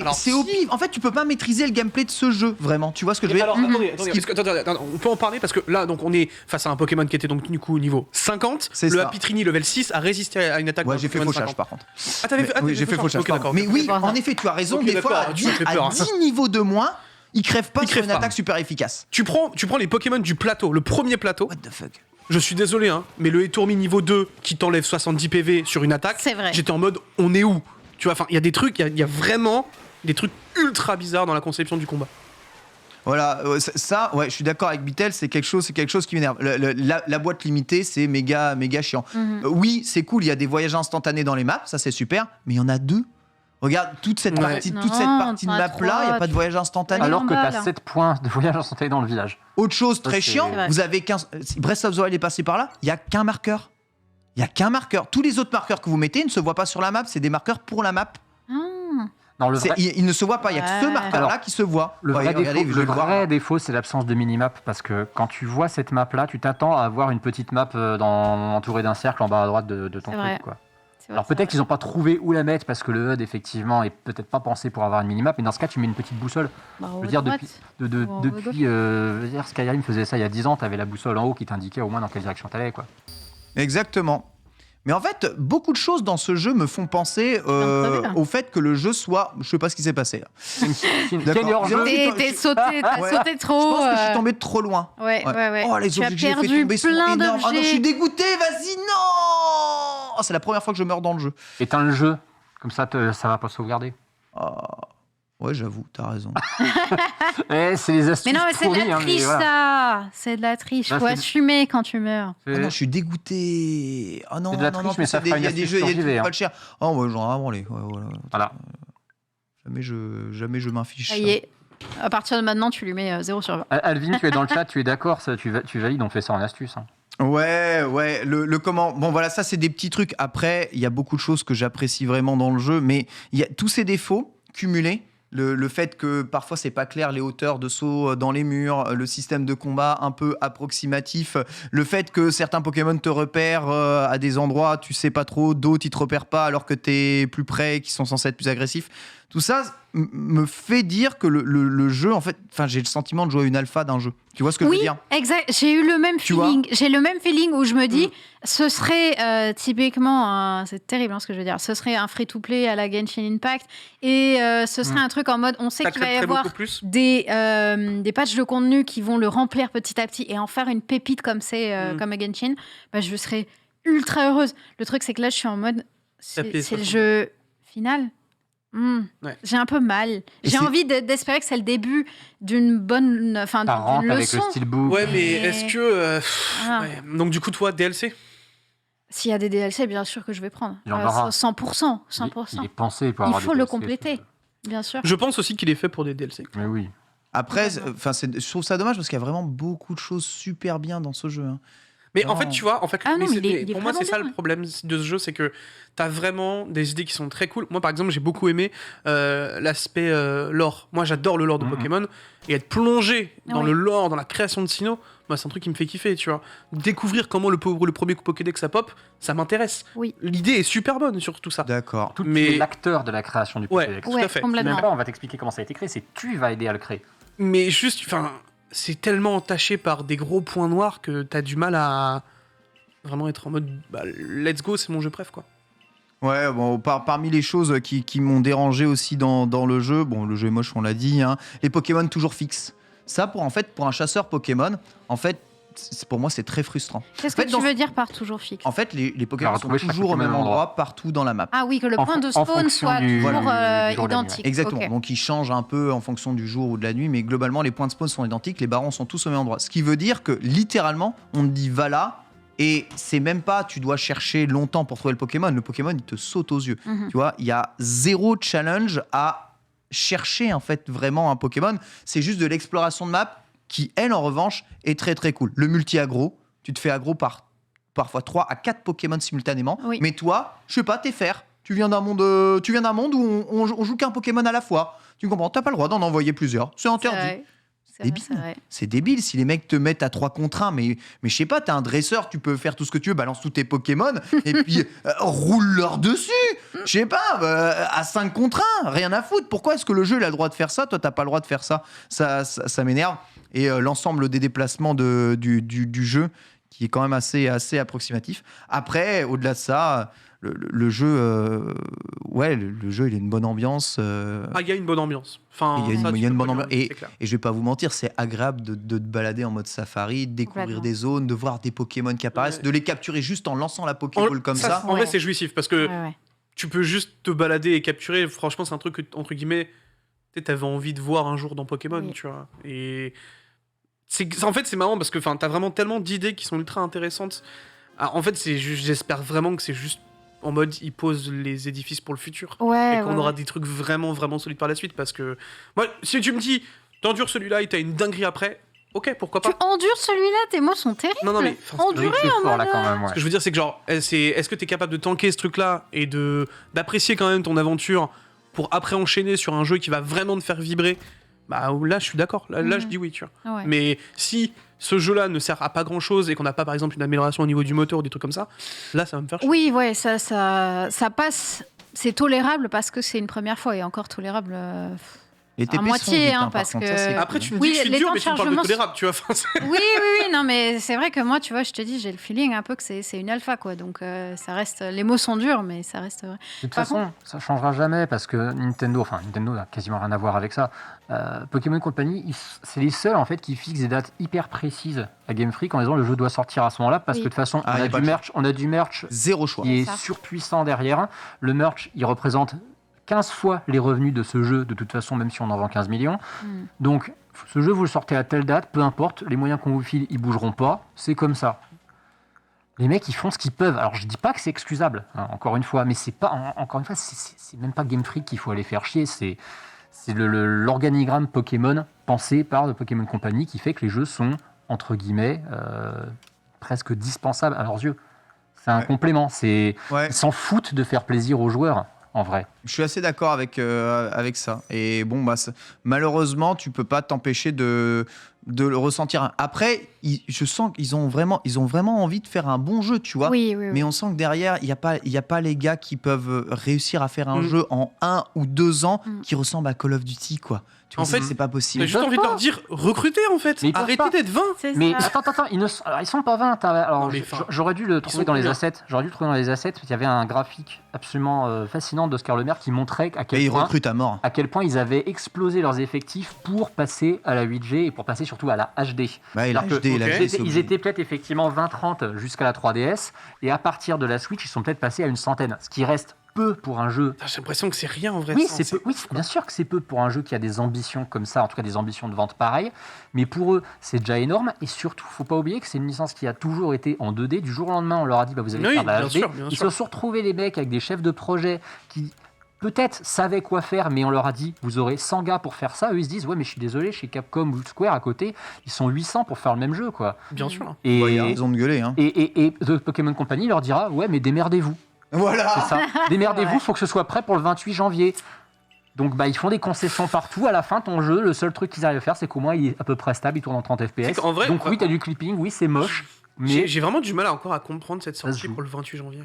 Alors, au si. pif. En fait, tu peux pas maîtriser le gameplay de ce jeu, vraiment. Tu vois ce que je veux dire Alors, attendez, Ce qui- parce que, attends, on peut en parler parce que là, donc, on est face à un Pokémon qui était donc du coup niveau 50. C'est Le ça. Apitrini level 6 a résisté à une attaque. Ouais, d'un j'ai fait Pokémon fauchage 50. par contre. Ah, t'avais fait, Oui, j'ai fait fauchage. Ok, pardon. d'accord. Mais oui, Pardon. en effet, tu as raison. Ok, Des fois, d'accord, à tu 10, me fais peur, à hein. 10 niveaux de moins, ils crèvent pas Ils sur une crèvent pas. attaque super efficace. Tu prends les Pokémon du plateau, le premier plateau. What the fuck? Je suis désolé, hein, mais le Etourmi niveau 2 qui t'enlève 70 PV sur une attaque, C'est vrai. j'étais en mode on est où? Tu vois, enfin, il y a des trucs, il y a vraiment des trucs ultra bizarres dans la conception du combat. Voilà, ça, ouais, je suis d'accord avec Bitel, c'est quelque chose qui m'énerve. La boîte limitée, c'est méga chiant. Oui, c'est cool, il y a des voyages instantanés dans les maps, ça c'est super, mais il y en a 2. Regarde, toute cette Non, partie de t'en as map-là, il n'y a 3, pas de voyage instantané. Alors que tu normal, as hein. 7 points de voyage instantané dans le village. Autre chose très c'est- chiant, C'est vrai. vous avez 15... si Breath of the Wild est passé par là, il n'y a qu'un marqueur. Il n'y a qu'un marqueur. Tous les autres marqueurs que vous mettez ne se voient pas sur la map, c'est des marqueurs pour la map. Ah. Non, le vrai, Il ne se voit pas, il n'y a que ce Ouais. marqueur-là Alors, qui se voit. le vrai Ouais, regardez, défaut, je vais le voir. défaut, c'est l'absence de minimap. Parce que quand tu vois cette map-là, tu t'attends à avoir une petite map entourée d'un cercle en bas à droite de ton C'est truc. vrai. Quoi. C'est vrai, Alors c'est peut-être vrai. qu'ils n'ont pas trouvé où la mettre parce que le HUD, effectivement, est peut-être pas pensé pour avoir une minimap. Mais dans ce cas, tu mets une petite boussole. Bah, Je veux dire, droite. depuis je veux dire, Skyrim faisait ça il y a 10 ans, tu avais la boussole en haut qui t'indiquait au moins dans quelle direction t'allais. Quoi. Exactement. Mais en fait, beaucoup de choses dans ce jeu me font penser crever, là. au fait que le jeu soit... Je sais pas ce qui s'est passé. Là. Quel D'accord. hors-jeu T'es sauté, t'as Ouais. sauté Je trop. pense que je suis tombé de trop loin. Ouais. Oh, les Tu as objets que j'ai fait perdu tomber sont plein énormes. Ah non, je suis d'objets. dégoûté, vas-y, non. Oh, c'est la première fois que je meurs dans le jeu. Éteins le jeu, comme ça ça va pas sauvegarder. Ah. Ouais, j'avoue, t'as raison. C'est les astuces Mais non, mais c'est de pourries, la hein, mais triche, voilà. ça. C'est de la triche. Là, Faut c'est- assumer quand tu meurs. Ah non, je suis dégoûté. Ah non, C'est de la non, triche, non, mais ça il y fera a une des astuce jeux, il y a sur des JV, trucs hein. pas le cher. Oh, ouais, genre avant les. Ouais, voilà. Voilà. Jamais je m'infiche. Ça y est. À partir de maintenant, tu lui mets 0 sur 20. Alvin, tu es dans le chat, tu es d'accord, tu valides, on fait ça en astuce. Hein. Ouais, le comment. Bon, voilà, ça, c'est des petits trucs. Après, il y a beaucoup de choses que j'apprécie vraiment dans le jeu, mais il y a tous ces défauts cumulés. Le fait que parfois c'est pas clair les hauteurs de saut dans les murs, le système de combat un peu approximatif, le fait que certains Pokémon te repèrent à des endroits tu sais pas trop, d'autres ils te repèrent pas alors que t'es plus près, qui sont censés être plus agressifs. Tout ça me fait dire que le jeu, en fait, j'ai le sentiment de jouer à une alpha d'un jeu. Tu vois ce que je veux Oui, dire? exact. J'ai eu le même Tu vois feeling. J'ai le même feeling où je me dis, ce serait typiquement, c'est terrible hein, ce que je veux dire, ce serait un free-to-play à la Genshin Impact et ce serait un truc en mode, on sait qu'il va y avoir beaucoup plus. des patchs de contenu qui vont le remplir petit à petit et en faire une pépite comme c'est comme à Genshin. Bah, je serais ultra heureuse. Le truc, c'est que là, je suis en mode, c'est le jeu final. Ouais. J'ai un peu mal. J'ai envie d'espérer que c'est le début d'une bonne, enfin Ça rentre d'une avec le leçon. steelbook. Ouais, mais est-ce que. Ah. Ouais. Donc, du coup, toi, DLC S'il y a des DLC, bien sûr que je vais prendre. Il y en aura. 100%. Il 100%. est pensé pour Il avoir faut des le DLC, compléter, ce jeu. bien sûr. Je pense aussi qu'il est fait pour des DLC. Mais oui. Après, je trouve ça dommage parce qu'il y a vraiment beaucoup de choses super bien dans ce jeu. Hein. Mais en Non. fait, tu vois, Ah non, mais il est pour moi, c'est vraiment ça bien. le problème de ce jeu, c'est que t'as vraiment des idées qui sont très cool. Moi, par exemple, j'ai beaucoup aimé l'aspect lore. Moi, j'adore le lore de Pokémon. Et être plongé dans Oui. le lore, dans la création de Sinnoh, moi, c'est un truc qui me fait kiffer, tu vois. Découvrir comment le premier Pokédex ça pop, ça m'intéresse. Oui. L'idée est super bonne sur tout ça. D'accord. Tu Mais- es l'acteur de la création du Ouais. Pokédex. Tout à fait. Complètement. Même pas, on va t'expliquer comment ça a été créé, c'est tu vas aider à le créer. Mais juste, enfin, c'est tellement entaché par des gros points noirs que t'as du mal à vraiment être en mode bah, let's go, c'est mon jeu préf, quoi. Ouais, bon, parmi les choses qui m'ont dérangé aussi dans le jeu, bon, le jeu est moche, on l'a dit, hein, les Pokémon toujours fixes. Ça, pour un chasseur Pokémon, en fait, pour moi, c'est très frustrant. Qu'est-ce En fait, que tu veux dire par toujours fixe? En fait, les Pokémon Alors, sont retrouver chaque toujours au même Pokémon endroit partout dans la map. Ah oui, que le En point de en spawn fonction soit du- toujours du jour et de la nuit, identique. Exactement. Ok. Donc, ils changent un peu en fonction du jour ou de la nuit, mais globalement, les points de spawn sont identiques, les barons sont tous au même endroit. Ce qui veut dire que, littéralement, on te dit va là, et c'est même pas tu dois chercher longtemps pour trouver le Pokémon. Le Pokémon, il te saute aux yeux. Mhm. Tu vois, il y a zéro challenge à chercher, en fait, vraiment un Pokémon. C'est juste de l'exploration de map qui, elle, en revanche, est très très cool. Le multi-aggro, tu te fais aggro par parfois 3 à 4 Pokémon simultanément. Oui. Mais toi, je sais pas, t'es fer. Tu viens d'un monde où on joue qu'un Pokémon à la fois. Tu comprends? T'as pas le droit d'en envoyer plusieurs. C'est C'est interdit. vrai. C'est Débile. vrai, c'est vrai. C'est débile si les mecs te mettent à 3 contre 1. Mais je sais pas, t'es un dresseur, tu peux faire tout ce que tu veux, balance tous tes Pokémon et puis roule-leur dessus. Je sais pas, à 5 contre 1, rien à foutre. Pourquoi est-ce que le jeu il a le droit de faire ça? Toi, t'as pas le droit de faire ça. Ça m'énerve. Et l'ensemble des déplacements du jeu qui est quand même assez approximatif. Après, au-delà de ça, le jeu, le jeu, il a une bonne ambiance. Ah, il y a une bonne ambiance. Enfin, Il y a ça, tu une peux bonne pas ambiance. dire, Et c'est clair. je vais pas vous mentir, c'est agréable de te balader en mode safari, de découvrir Complètement. des zones, de voir des Pokémon qui apparaissent, Ouais. de les capturer juste en lançant la Pokéball comme ça. En vrai, Ouais. c'est jouissif parce que Ouais, ouais. tu peux juste te balader et capturer. Franchement, c'est un truc que, entre guillemets, t'avais envie de voir un jour dans Pokémon, Oui. tu vois. Et en fait, c'est marrant parce que t'as vraiment tellement d'idées qui sont ultra intéressantes. Ah, en fait, j'espère vraiment que c'est juste en mode ils posent les édifices pour le futur. Ouais, Et qu'on ouais, aura ouais. des trucs vraiment, vraiment solides par la suite. Parce que moi, si tu me dis, t'endures celui-là et t'as une dinguerie après, ok, pourquoi Tu pas. endures celui-là, tes mots sont terribles. Non, mais Endurer C'est en fort, là, mode. quand même, ouais. ce que je veux dire, c'est que genre, est-ce que t'es capable de tanker ce truc-là et d'apprécier quand même ton aventure pour après enchaîner sur un jeu qui va vraiment te faire vibrer? Bah là, je suis d'accord. Là, je dis oui, tu vois. Ouais. Mais si ce jeu-là ne sert à pas grand-chose et qu'on n'a pas, par exemple, une amélioration au niveau du moteur ou des trucs comme ça, là, ça va me faire chier. Oui, ouais, ça passe. C'est tolérable parce que c'est une première fois et encore tolérable. Les TP À moitié, sont vite, hein, par parce contre, que- ça, c'est Après, cool. tu me Oui, dis que je suis les dur, temps mais de tu me parles de chargement tolérable, tu vois. Enfin, Oui, non, mais c'est vrai que moi, tu vois, je te dis, j'ai le feeling un peu que c'est une alpha, quoi. Donc, ça reste. Les mots sont durs, mais ça reste vrai. De toute Par façon, ça changera jamais parce que Nintendo n'a quasiment rien à voir avec ça. Pokémon Company, c'est les seuls en fait qui fixent des dates hyper précises à Game Freak en disant le jeu doit sortir à ce moment-là parce Oui. que de toute façon Ah, y a pas de on a du merch Zéro choix. qui est Ça. surpuissant derrière. Le merch, il représente 15 fois les revenus de ce jeu de toute façon, même si on en vend 15 millions. Mm. Donc, ce jeu, vous le sortez à telle date, peu importe, les moyens qu'on vous file, ils bougeront pas. C'est comme ça. Les mecs, ils font ce qu'ils peuvent. Alors, je dis pas que c'est excusable, hein, encore une fois, mais c'est pas, encore une fois, c'est même pas Game Freak qu'il faut aller faire chier. C'est l'organigramme Pokémon pensé par The Pokémon Company qui fait que les jeux sont, entre guillemets, presque dispensables à leurs yeux. C'est un Ouais. complément. Ils Ouais, s'en foutent de faire plaisir aux joueurs, en vrai. je suis assez d'accord avec ça. Et bon, bah, malheureusement, tu peux pas t'empêcher de le ressentir. Après, je sens qu'ils ont vraiment envie de faire un bon jeu, tu vois. Oui, oui, oui. Mais on sent que derrière, il y a pas les gars qui peuvent réussir à faire un Mm. jeu en 1 ou 2 ans Mm. qui ressemble à Call of Duty, quoi. Tu En vois, fait, c'est pas possible. J'ai juste peuvent envie de pas. leur dire, recrutez en fait. Mais ils peuvent Arrêtez pas. d'être 20. C'est Mais ça. attends, ils sont pas 20. Alors, Non, mais enfin, j'aurais dû le trouver sont dans les combien assets. J'aurais dû le trouver dans les assets. Il y avait un graphique absolument fascinant d'Oscar Lemaire qui montrait à Et quel ils point, recrutent à mort. ils avaient explosé leurs effectifs pour passer à la 8G et pour passer surtout à la HD. Bah, et la C'est-à-dire HD, que la ok. HD, c'est ils obligé. étaient peut-être effectivement 20-30 jusqu'à la 3DS et à partir de la Switch, ils sont peut-être passés à une centaine, ce qui reste peu pour un jeu. Putain, j'ai l'impression que c'est rien en vrai. Oui, ça, c'est peu. Oui, bien sûr que c'est peu pour un jeu qui a des ambitions comme ça, en tout cas des ambitions de vente pareilles. Mais pour eux, c'est déjà énorme. Et surtout, faut pas oublier que c'est une licence qui a toujours été en 2D. Du jour au lendemain, on leur a dit, bah, vous allez Oui, faire de la bien HD. sûr, bien Ils sûr. se sont retrouvés les mecs avec des chefs de projet qui peut-être savaient quoi faire, mais on leur a dit, vous aurez 100 gars pour faire ça. Eux, ils se disent, ouais, mais je suis désolé, chez Capcom ou Square à côté, ils sont 800 pour faire le même jeu, quoi. Bien sûr. Et, Ouais, il y a raison de gueuler. Hein. et The Pokémon Company leur dira, ouais, mais démerdez-vous. C'est Voilà. ça. Démerdez-vous, Ouais. faut que ce soit prêt pour le 28 janvier. Donc bah ils font des concessions partout. À la fin, ton jeu, le seul truc qu'ils arrivent à faire, c'est qu'au moins il est à peu près stable, il tourne en 30 C'est FPS. qu'en vrai, Donc oui, t'as du clipping, oui, c'est moche, J'ai mais j'ai vraiment du mal encore à comprendre cette Ça se sortie joue. pour le 28 janvier.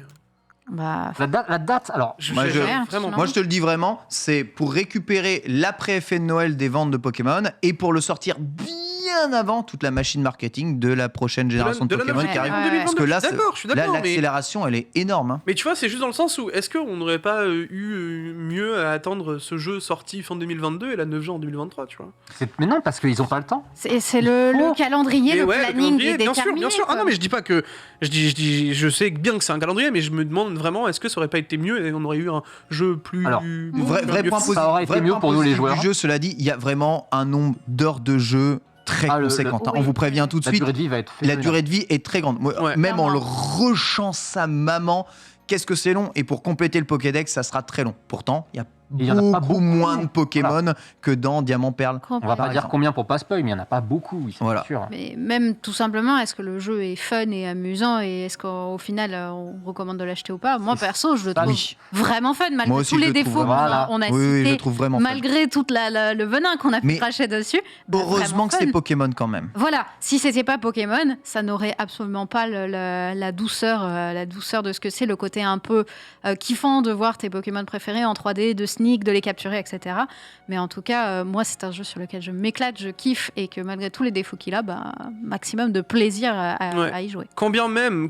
Bah, la date, alors, Moi, je- Vraiment. Moi, je te le dis vraiment, c'est pour récupérer l'après-effet de Noël des ventes de Pokémon et pour le sortir bien avant toute la machine marketing de la prochaine génération de, Pokémon nouvelle qui arrive. génération. Parce que là, je suis là, d'accord, mais... l'accélération, elle est énorme. Hein. Mais tu vois, c'est juste dans le sens où est-ce qu'on n'aurait pas eu mieux à attendre ce jeu sorti fin 2022 et la 9 juin en 2023, tu vois? mais non, parce qu'ils ont pas le temps. c'est le calendrier, Mais le ouais, planning calendrier, est bien sûr, déterminé. bien sûr. Ah quoi. non, mais je dis pas que je sais bien que c'est un calendrier, mais je me demande vraiment est-ce que ça aurait pas été mieux et on aurait eu un jeu plus Alors, Vrai mieux point fait. positif. Ça aurait été vrai mieux point pour nous, les positif joueurs. du jeu, cela dit, il y a vraiment un nombre d'heures de jeu très Ah, conséquent. hein. oui. On vous prévient tout de La suite. durée de vie va être La phénoménale. durée de vie est très grande. Moi, Ouais. même en le Clairement. rushant sa maman, qu'est-ce que c'est long. Et pour compléter le Pokédex, ça sera très long. Pourtant, il y a il y en a pas beaucoup beaucoup. moins de Pokémon que dans Diamant Perle. On va pas Par dire exemple. combien pour pas spoil, mais il y en a pas beaucoup, oui, c'est Voilà. sûr. Mais même tout simplement, est-ce que le jeu est fun et amusant et est-ce qu'au final on recommande de l'acheter ou pas? Moi C'est perso, je le ça, trouve oui. vraiment fun malgré Moi aussi, tous je les le trouve défauts vraiment- qu'on a Oui, oui, je cités, le trouve vraiment fun. malgré tout le venin qu'on a pu Mais cracher dessus. bah, Heureusement vraiment que c'est fun. Pokémon quand même. Voilà, si c'était pas Pokémon, ça n'aurait absolument pas la douceur de ce que c'est, le côté un peu kiffant de voir tes Pokémon préférés en 3D, de sneak, de les capturer, etc. Mais en tout cas, moi, c'est un jeu sur lequel je m'éclate, je kiffe, et que malgré tous les défauts qu'il a, maximum de plaisir Ouais. à y jouer. Quand bien même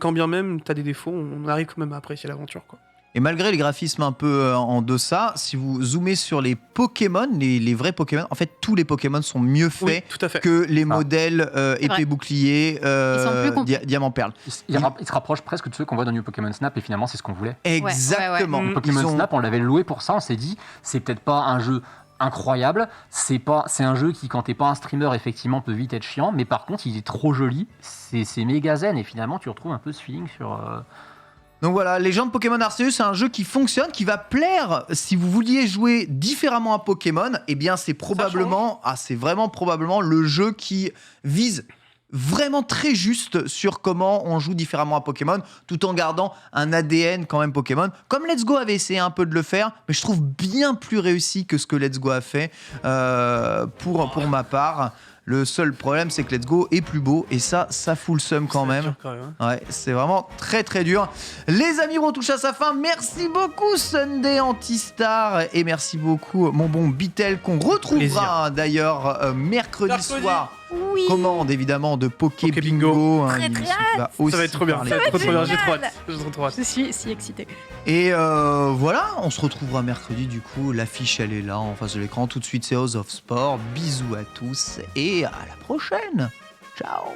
t'as des défauts, on arrive quand même à apprécier l'aventure, quoi. Et malgré les graphismes un peu en deçà, si vous zoomez sur les Pokémon, les vrais Pokémon, en fait, tous les Pokémon sont mieux faits Oui, tout à fait. que les Ah. modèles épée vrai. bouclier, sont plus complets. Diamant Perle. Il se rapproche presque de ceux qu'on voit dans New Pokémon Snap, et finalement, c'est ce qu'on voulait. Exactement. ouais. Pokémon Ils ont- Snap, on l'avait loué pour ça, on s'est dit, c'est peut-être pas un jeu incroyable. C'est un jeu qui, quand t'es pas un streamer, effectivement, peut vite être chiant, mais par contre, il est trop joli. C'est méga zen, et finalement, tu retrouves un peu ce feeling sur... Donc voilà, Légende Pokémon Arceus, c'est un jeu qui fonctionne, qui va plaire si vous vouliez jouer différemment à Pokémon. Eh bien, c'est vraiment probablement le jeu qui vise vraiment très juste sur comment on joue différemment à Pokémon, tout en gardant un ADN quand même Pokémon. Comme Let's Go avait essayé un peu de le faire, mais je trouve bien plus réussi que ce que Let's Go a fait pour ma part. Le seul problème, c'est que Let's Go est plus beau et ça fout le seum quand même. Ouais, c'est vraiment très très dur. Les amis, on touche à sa fin. Merci beaucoup Sunday Antistar et merci beaucoup mon bon Bitel qu'on retrouvera d'ailleurs mercredi soir. Oui. Commande évidemment de Poké Poké Bingo. Bingo. Très, très hâte. Ça Ça va être trop bien. J'ai trop bien. J'ai trop hâte. Je suis si excitée. Et voilà, on se retrouvera mercredi du coup. L'affiche elle est là en face de l'écran. Tout de suite c'est House of Sport. Bisous à tous et à la prochaine. Ciao.